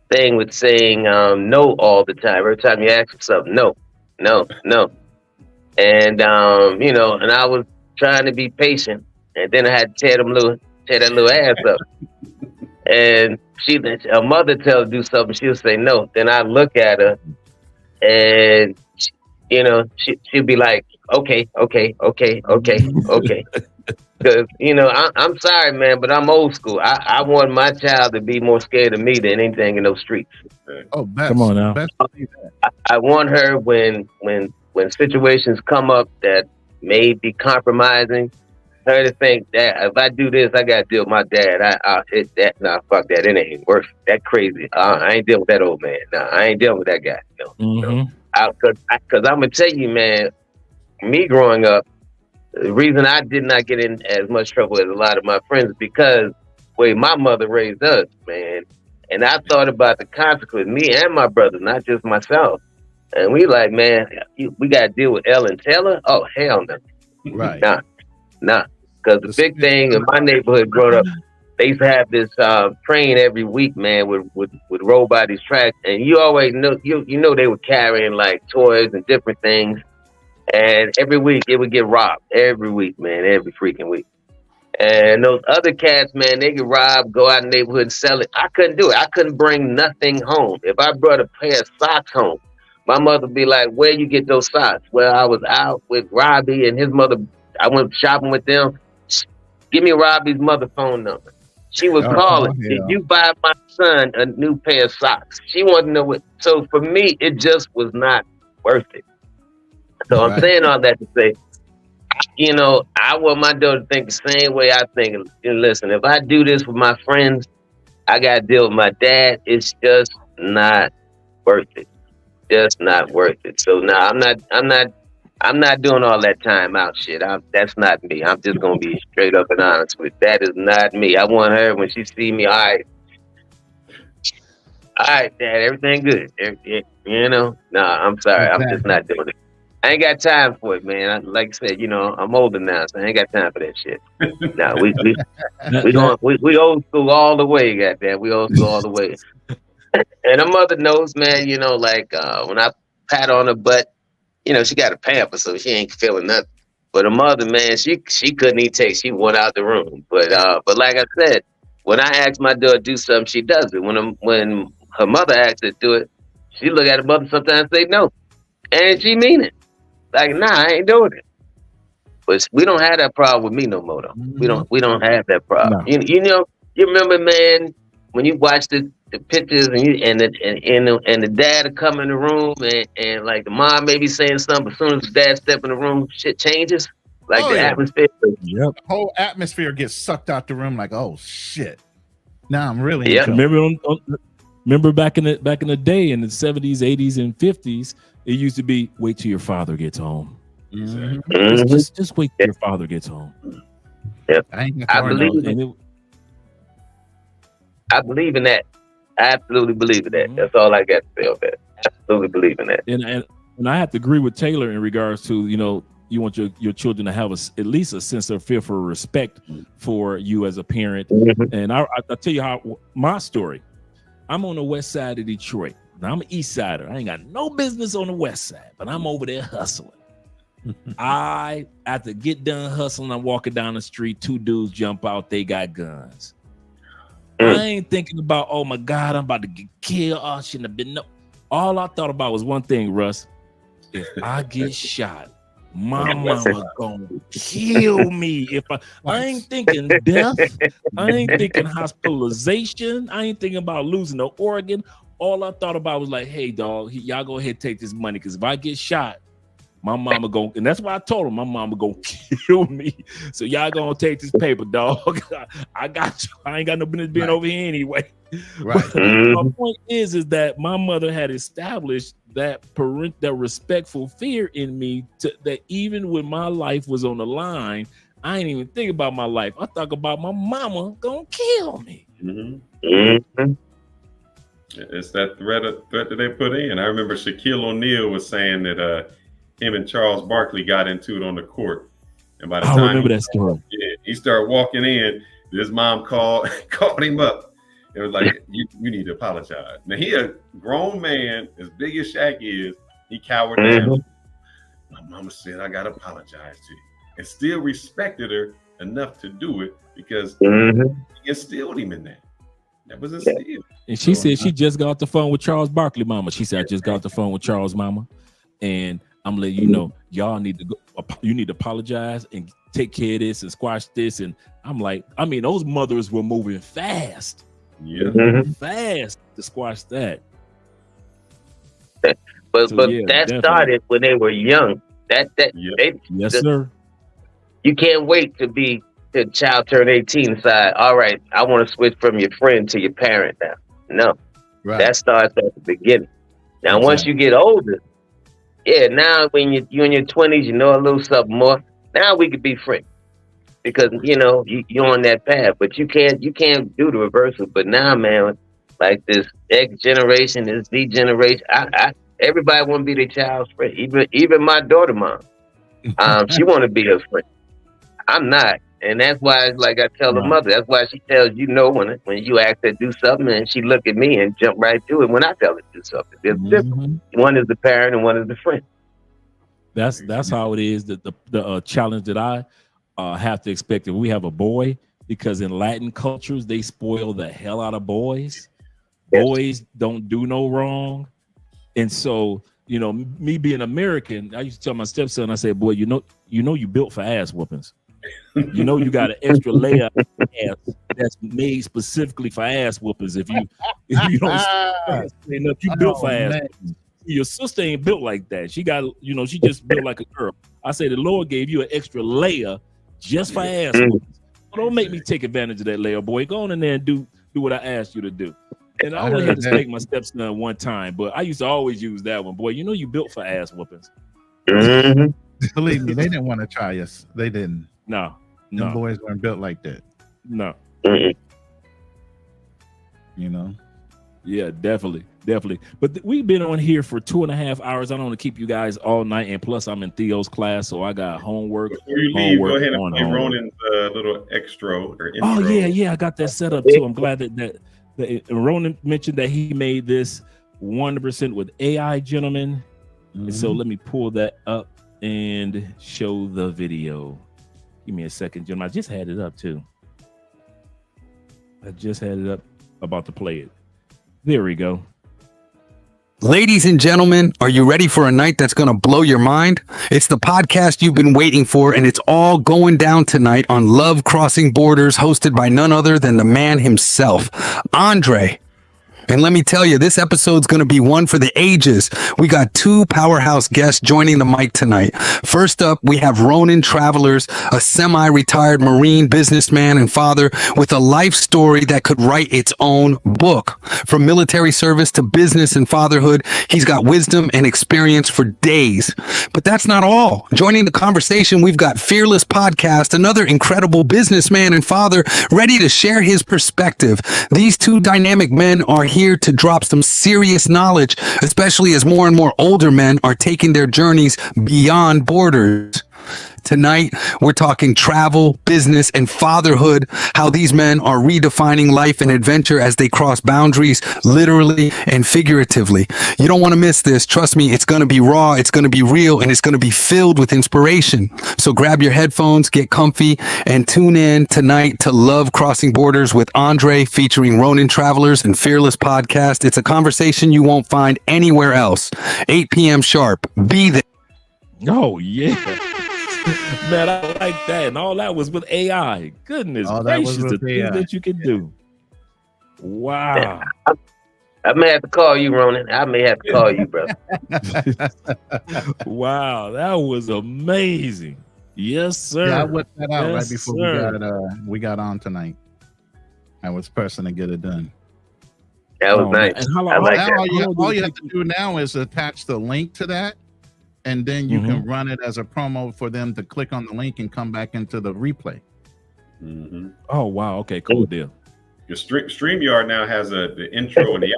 thing with saying no all the time. Every time you ask for something, no. And you know, and I was trying to be patient, and then I had to tear that little ass up. And her mother tell her to do something, she'll say no. Then I look at her, and you know, she'll be like, okay. Because, you know, I'm sorry, man, but I'm old school. I want my child to be more scared of me than anything in those streets. Oh, come on now. I want her when situations come up that may be compromising, her to think that if I do this, I got to deal with my dad. Fuck that. It ain't worth it. That crazy. I ain't dealing with that old man. No, I ain't dealing with that guy. No. Because I'm going to tell you, man, me growing up, the reason I did not get in as much trouble as a lot of my friends is because the way my mother raised us, man. And I thought about the consequence, me and my brother, not just myself. And we like, man, we got to deal with Ellen Taylor? Oh, hell no. Right. Nah. Because the big thing in my neighborhood growing up, they used to have this train every week, man, with roll by these tracks. And you always know, you know they were carrying like toys and different things. And every week it would get robbed. Every week, man. Every freaking week. And those other cats, man, they get robbed, go out in the neighborhood and sell it. I couldn't do it. I couldn't bring nothing home. If I brought a pair of socks home, my mother would be like, where you get those socks? Well, I was out with Robbie and his mother. I went shopping with them. Give me Robbie's mother phone number. She was calling. Did you buy my son a new pair of socks? She wanted to know what. So for me, it just was not worth it. So I'm saying all that to say, you know, I want my daughter to think the same way I think. And listen, if I do this with my friends, I got to deal with my dad. It's just not worth it. Just not worth it. So now I'm not doing all that time out shit. That's not me. I'm just gonna be straight up and honest with you. That is not me. I want her when she see me. All right, Dad, everything good. You know, nah, I'm sorry. Exactly. I'm just not doing it. I ain't got time for it, man. Like I said, you know, I'm older now, so I ain't got time for that shit. No, we old school all the way, goddamn. We old school all the way. And her mother knows, man. You know, like when I pat on her butt, you know, she got a pamper, so she ain't feeling nothing. But her mother, man, she couldn't even take. She went out the room. But like I said, when I ask my daughter to do something, she does it. When her mother asks her to do it, she look at her mother sometimes and say no, and she mean it. Like, nah, I ain't doing it. But we don't have that problem with me no more, though. We don't have that problem. No. You know, you remember, man, when you watch the pictures and the dad will come in the room and like the mom may be saying something, but as soon as the dad step in the room, shit changes. Like atmosphere. Yep. The whole atmosphere gets sucked out the room. Like, oh shit. Now I'm really. Yeah. Remember back in the day in the 70s, 80s, and 50s, it used to be wait till your father gets home. Mm-hmm. Just wait till your father gets home. Yep. I believe in that. I absolutely believe in that. Mm-hmm. That's all I got to say on that. Absolutely believe in that. And I have to agree with Taylor in regards to, you know, you want your children to have at least a sense of fear for respect for you as a parent. Mm-hmm. And I'll tell you how my story. I'm on the west side of Detroit. Now I'm an east sider. I ain't got no business on the west side, but I'm over there hustling. I have to get done hustling. I'm walking down the street. 2 dudes jump out. They got guns. I ain't thinking about, oh my God, I'm about to get killed. Oh, I shouldn't have been. No. All I thought about was one thing, Russ. If I get shot, my mama gonna kill me. If I ain't thinking death, I ain't thinking hospitalization, I ain't thinking about losing an organ. All I thought about was like, hey, dog, y'all go ahead and take this money, because if I get shot, my mama gonna, and that's why I told him my mama gonna kill me. So y'all gonna take this paper, dog. I got you. I ain't got no business being over here anyway. Right. My point is that my mother had established that respectful fear in me that even when my life was on the line, I ain't even think about my life. I thought about my mama gonna kill me. Mm-hmm. It's that threat that they put in. I remember Shaquille O'Neal was saying that him and Charles Barkley got into it on the court, and by the time remember that story, he started walking in, his mom called him up. It was like, you need to apologize. Now he a grown man, as big as Shaq is, he cowered down. My mama said, I gotta apologize to you, and still respected her enough to do it because he instilled him in that. That was instilled. And she said she just got off the phone with Charles Barkley, mama. She said, I just got off the phone with Charles, mama, and I'm letting you know, y'all need to go. You need to apologize and take care of this and squash this. And I'm like, I mean, those mothers were moving fast, fast to squash that. But that started when they were young. Sir. You can't wait to child turn 18 and decide, all right, I want to switch from your friend to your parent now. No, that starts at the beginning. Now, once you get older. Yeah, now when you're in your 20s, you know a little something more. Now we could be friends because you know you're on that path, but you can't do the reversal. But now, man, like this X generation, this Z generation, everybody want to be their child's friend. Even my daughter, mom, she want to be her friend. I'm not, and that's why, like I tell the mother, that's why she tells you no when you ask her to do something, and she look at me and jump right to it when I tell her to do something. It's different. One is the parent and one is the friend. That's how it is. The challenge that I have to expect if we have a boy, because in Latin cultures they spoil the hell out of boys. Yes. Boys don't do no wrong, and so you know me being American, I used to tell my stepson, I said, boy, you know you built for ass whoopings. You know you got an extra layer of ass that's made specifically for ass whoopings. If you don't enough, you built for ass. Your sister ain't built like that. She got, she just built like a girl. I say the Lord gave you an extra layer just for ass whoopings. Don't make me take advantage of that layer, boy. Go on in there and do what I asked you to do. And I I only heard had to that. spank my stepson one time, but I used to always use that one. Boy, you know you built for ass whoopings. Mhm. Believe me, they didn't want to try us. They didn't. No, Them no, boys weren't built like that. no. Mm-mm. You know. Yeah, definitely. But we've been on here for 2.5 hours. I don't want to keep you guys all night, and plus I'm in Theo's class, so I got homework. Before you leave, go homework ahead and on play homework. Ronan's little extra or intro. Oh yeah, I got that set up too. I'm glad that Ronan mentioned that he made this 100% with AI, gentlemen. And so let me pull that up and show the video. Give me a second, gentlemen. I just had it up too. I just had it up, about to play it. There we go. Ladies and gentlemen, are you ready for a night that's going to blow your mind? It's the podcast you've been waiting for, and it's all going down tonight on Love Crossing Borders, hosted by none other than the man himself, Andre. And let me tell you, this episode's going to be one for the ages. We got two powerhouse guests joining the mic tonight. First up, we have Ronan Travelers, a semi-retired Marine businessman and father with a life story that could write its own book. From military service to business and fatherhood, he's got wisdom and experience for days. But that's not all. Joining the conversation, we've got Fearless Podcast, another incredible businessman and father ready to share his perspective. These two dynamic men are here to drop some serious knowledge, especially as more and more older men are taking their journeys beyond borders. Tonight, we're talking travel, business, and fatherhood, how these men are redefining life and adventure as they cross boundaries, literally and figuratively. You don't want to miss this. Trust me, it's going to be raw, it's going to be real, and it's going to be filled with inspiration. So grab your headphones, get comfy, and tune in tonight to Love Crossing Borders with Andre, featuring Ronan Travelers and Fearless Podcast. It's a conversation you won't find anywhere else. 8 p.m. sharp. Be there. Oh yeah. Man, I like that. And all that was with AI. Goodness gracious, the things that you can do. Wow. I may have to call you, Ronan. I may have to call you, bro. Wow, that was amazing. Yes, sir. Yeah, I whipped that out Yes, right before sir. we got on tonight. I was pressing to get it done. That was Oh, nice. and how long- I like Now, that. all you have to do now is attach the link to that, and then you can run it as a promo for them to click on the link and come back into the replay. Mhm. Oh wow, okay, cool deal. Your StreamYard now has the intro and the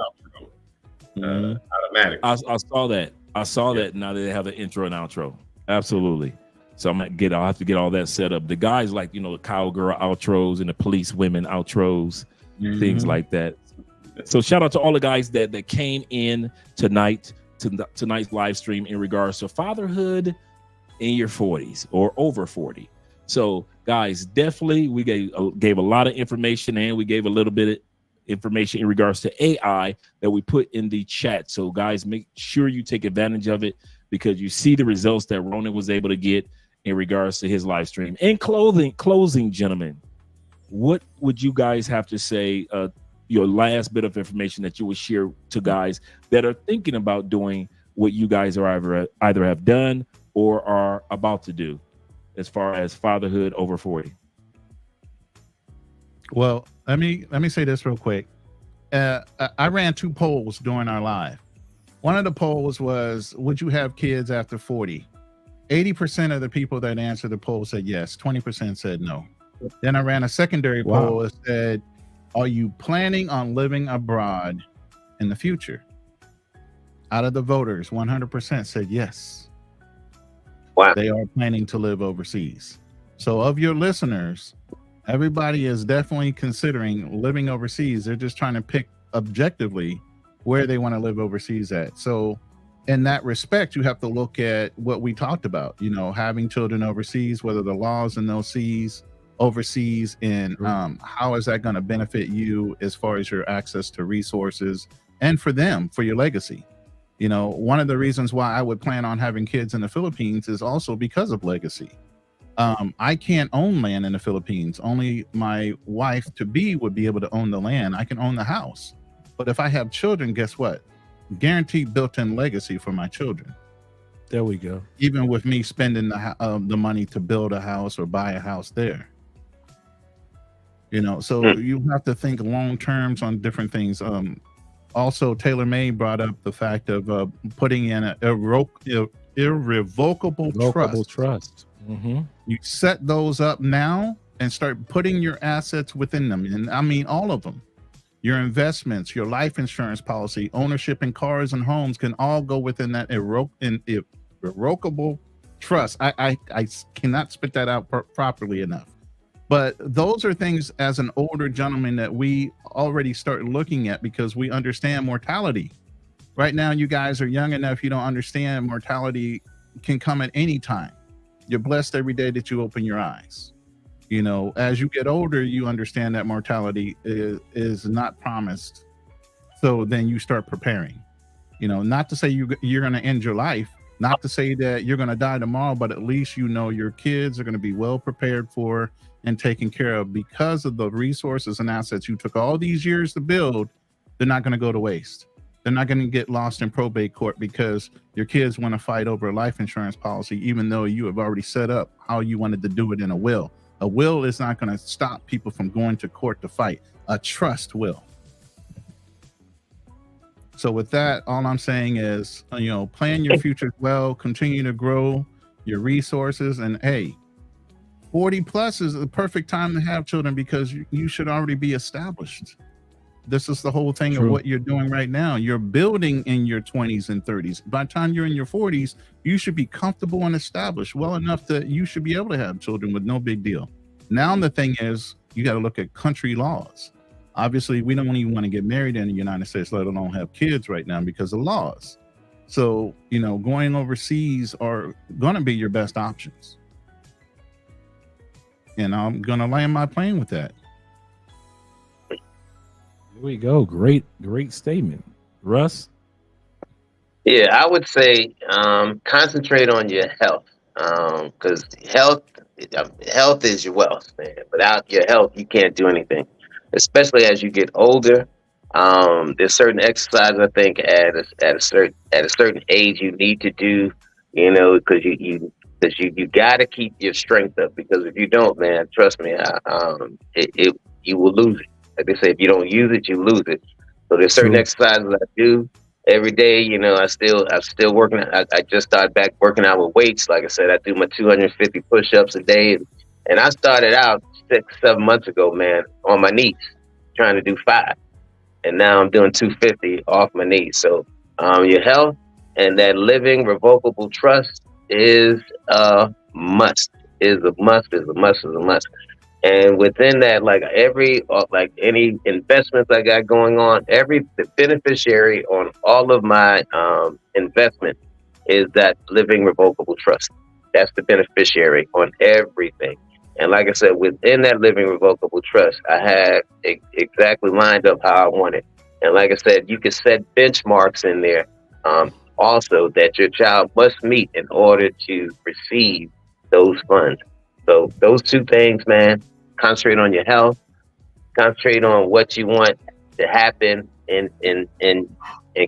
outro automatic. I saw that. I saw that now that they have the intro and outro. Absolutely. So I'll have to get all that set up. The guys like, the cowgirl outros and the police women outros, things like that. So shout out to all the guys that came in tonight to tonight's live stream in regards to fatherhood in your 40s or over 40. So guys, definitely we gave a lot of information, and we gave a little bit of information in regards to AI that we put in the chat. So guys, make sure you take advantage of it, because you see the results that Ronan was able to get in regards to his live stream. And closing, gentlemen, what would you guys have to say, your last bit of information that you would share to guys that are thinking about doing what you guys are either have done or are about to do as far as fatherhood over 40? Well, let me say this real quick. I ran 2 polls during our live. One of the polls was, would you have kids after 40? 80% of the people that answered the poll said yes. 20% said no. Then I ran a secondary poll that said, are you planning on living abroad in the future? Out of the voters, 100% said yes. Wow. They are planning to live overseas. So of your listeners, everybody is definitely considering living overseas. They're just trying to pick objectively where they want to live overseas at. So in that respect, you have to look at what we talked about, having children overseas, whether the laws in those seas overseas, and how is that going to benefit you as far as your access to resources, and for them, for your legacy. One of the reasons why I would plan on having kids in the Philippines is also because of legacy. I can't own land in the Philippines. Only my wife to be would be able to own the land. I can own the house. But if I have children, guess what? Guaranteed built-in legacy for my children. There we go. Even with me spending the money to build a house or buy a house there. So you have to think long terms on different things. Also, Taylor May brought up the fact of putting in an irrevocable trust. You set those up now and start putting your assets within them. And I mean, all of them. Your investments, your life insurance policy, ownership in cars and homes can all go within that irrevocable trust. I cannot spit that out properly enough. But those are things as an older gentleman that we already start looking at because we understand mortality. Right now, you guys are young enough, you don't understand mortality can come at any time. You're blessed every day that you open your eyes. As you get older, you understand that mortality is not promised. So then you start preparing, not to say you're going to end your life, not to say that you're going to die tomorrow, but at least your kids are going to be well prepared for and taken care of because of the resources and assets you took all these years to build. They're not going to go to waste. They're not going to get lost in probate court because your kids want to fight over a life insurance policy, even though you have already set up how you wanted to do it in a will. A will is not going to stop people from going to court to fight. A trust will. So with that, all I'm saying is, plan your future well, continue to grow your resources. And hey, 40 plus is the perfect time to have children because you should already be established. This is the whole thing of what you're doing right now. You're building in your 20s and 30s. By the time you're in your 40s, you should be comfortable and established well enough that you should be able to have children with no big deal. Now the thing is, you got to look at country laws. Obviously, we don't even want to get married in the United States, let alone have kids right now because of laws. So, going overseas are going to be your best options. And I'm going to land my plane with that. There we go. Great statement. Russ? Yeah, I would say concentrate on your health because health is your wealth, man. Without your health, you can't do anything, especially as you get older. There's certain exercises I think at a certain age you need to do, because you got to keep your strength up because if you don't, man, trust me, you will lose it. Like they say, if you don't use it, you lose it. So there's certain exercises I do every day. I'm still working. I just started back working out with weights. Like I said, I do my 250 push-ups a day, and I started out 6-7 months ago, man, on my knees, trying to do 5, and now I'm doing 250 off my knees. So your health and that living revocable trust is a must. Is a must. And within that, like any investments I got going on, the beneficiary on all of my investment is that living revocable trust. That's the beneficiary on everything. And like I said, within that living revocable trust, I have exactly lined up how I want it. And like I said, you can set benchmarks in there also that your child must meet in order to receive those funds. So those two things, man. Concentrate on your health, concentrate on what you want to happen in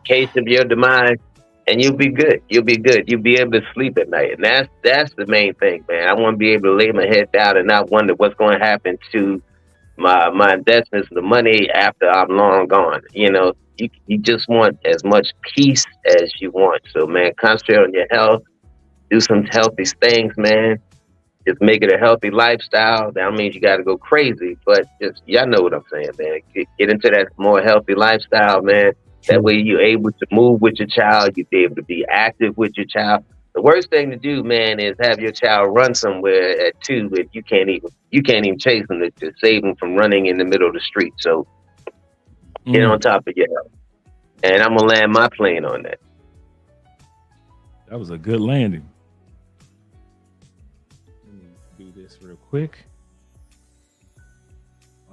case of your demise, and you'll be good. You'll be able to sleep at night. And that's the main thing, man. I want to be able to lay my head down and not wonder what's going to happen to my investments, the money after I'm long gone. You just want as much peace as you want. So, man, concentrate on your health, do some healthy things, man. Just make it a healthy lifestyle. That means you got to go crazy, but just y'all know what I'm saying, man. Get into that more healthy lifestyle, man. That way you're able to move with your child. You'll be able to be active with your child. The worst thing to do, man, is have your child run somewhere at 2, but you can't even chase them to save them from running in the middle of the street. So get on top of your health. And I'm gonna land my plane on that. That was a good landing. This real quick.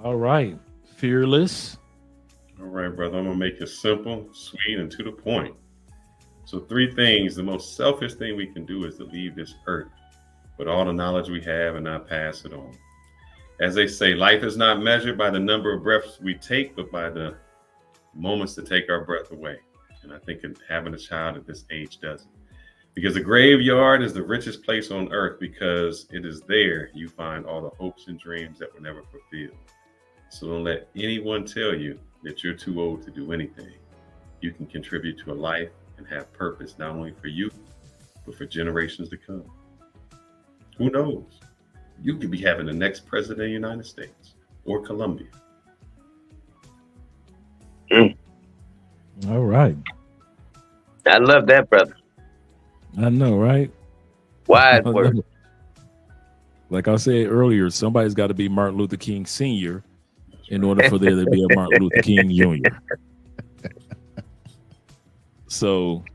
All right, Fearless. All right, brother. I'm gonna make it simple, sweet, and to the point. So 3 things. The most selfish thing we can do is to leave this earth with all the knowledge we have and not pass it on. As they say, life is not measured by the number of breaths we take, but by the moments to take our breath away. And I think having a child at this age does it. Because the graveyard is the richest place on earth because it is there you find all the hopes and dreams that were never fulfilled. So don't let anyone tell you that you're too old to do anything. You can contribute to a life and have purpose, not only for you, but for generations to come. Who knows? You could be having the next president of the United States or Colombia. All right. I love that, brother. I know, right? Wise words. Like I said earlier, somebody's got to be Martin Luther King Sr. in order for there to be a Martin Luther King Jr. So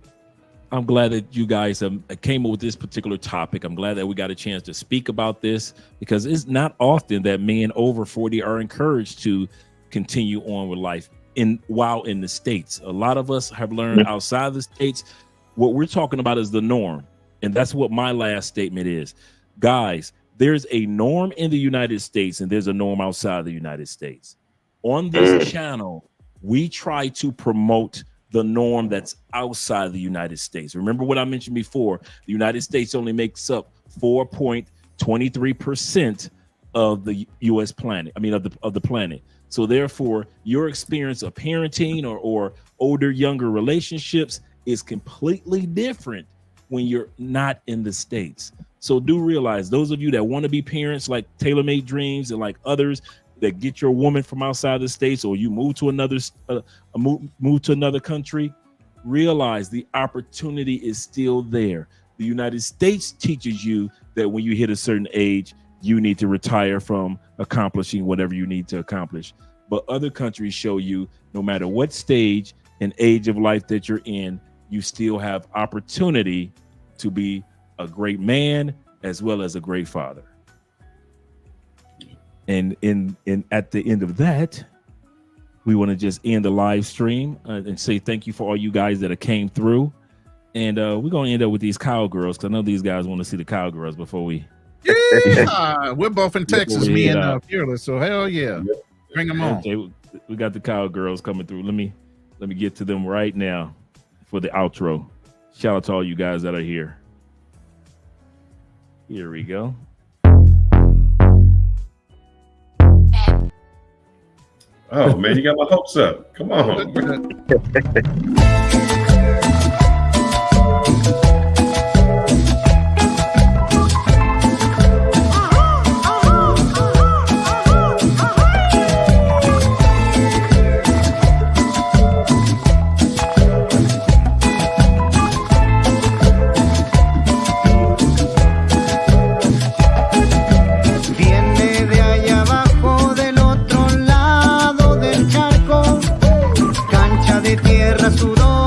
I'm glad that you guys came up with this particular topic. I'm glad that we got a chance to speak about this, because it's not often that men over 40 are encouraged to continue on with life while in the States. A lot of us have learned outside the States. What we're talking about is the norm. And that's what my last statement is. Guys, there's a norm in the United States and there's a norm outside the United States. On this channel, we try to promote the norm that's outside the United States. Remember what I mentioned before, the United States only makes up 4.23% of the US planet. I mean, of the planet. So therefore, your experience of parenting or older, younger relationships is completely different when you're not in the States. So do realize, those of you that want to be parents like Tailor Made Dreams and like others that get your woman from outside the States, or you move to another country, realize the opportunity is still there. The United States teaches you that when you hit a certain age, you need to retire from accomplishing whatever you need to accomplish. But other countries show you no matter what stage and age of life that you're in, you still have opportunity to be a great man as well as a great father. And at the end of that, we want to just end the live stream and say thank you for all you guys that have came through. And we're going to end up with these cowgirls, because I know these guys want to see the cowgirls before we. Yeah, we're both in Texas, me and Fearless. So hell yeah, bring them on. Okay, we got the cowgirls coming through. Let me get to them right now for the outro. Shout out to all you guys that are here. Here we go. Oh man, you got my hopes up. Come on. Sudor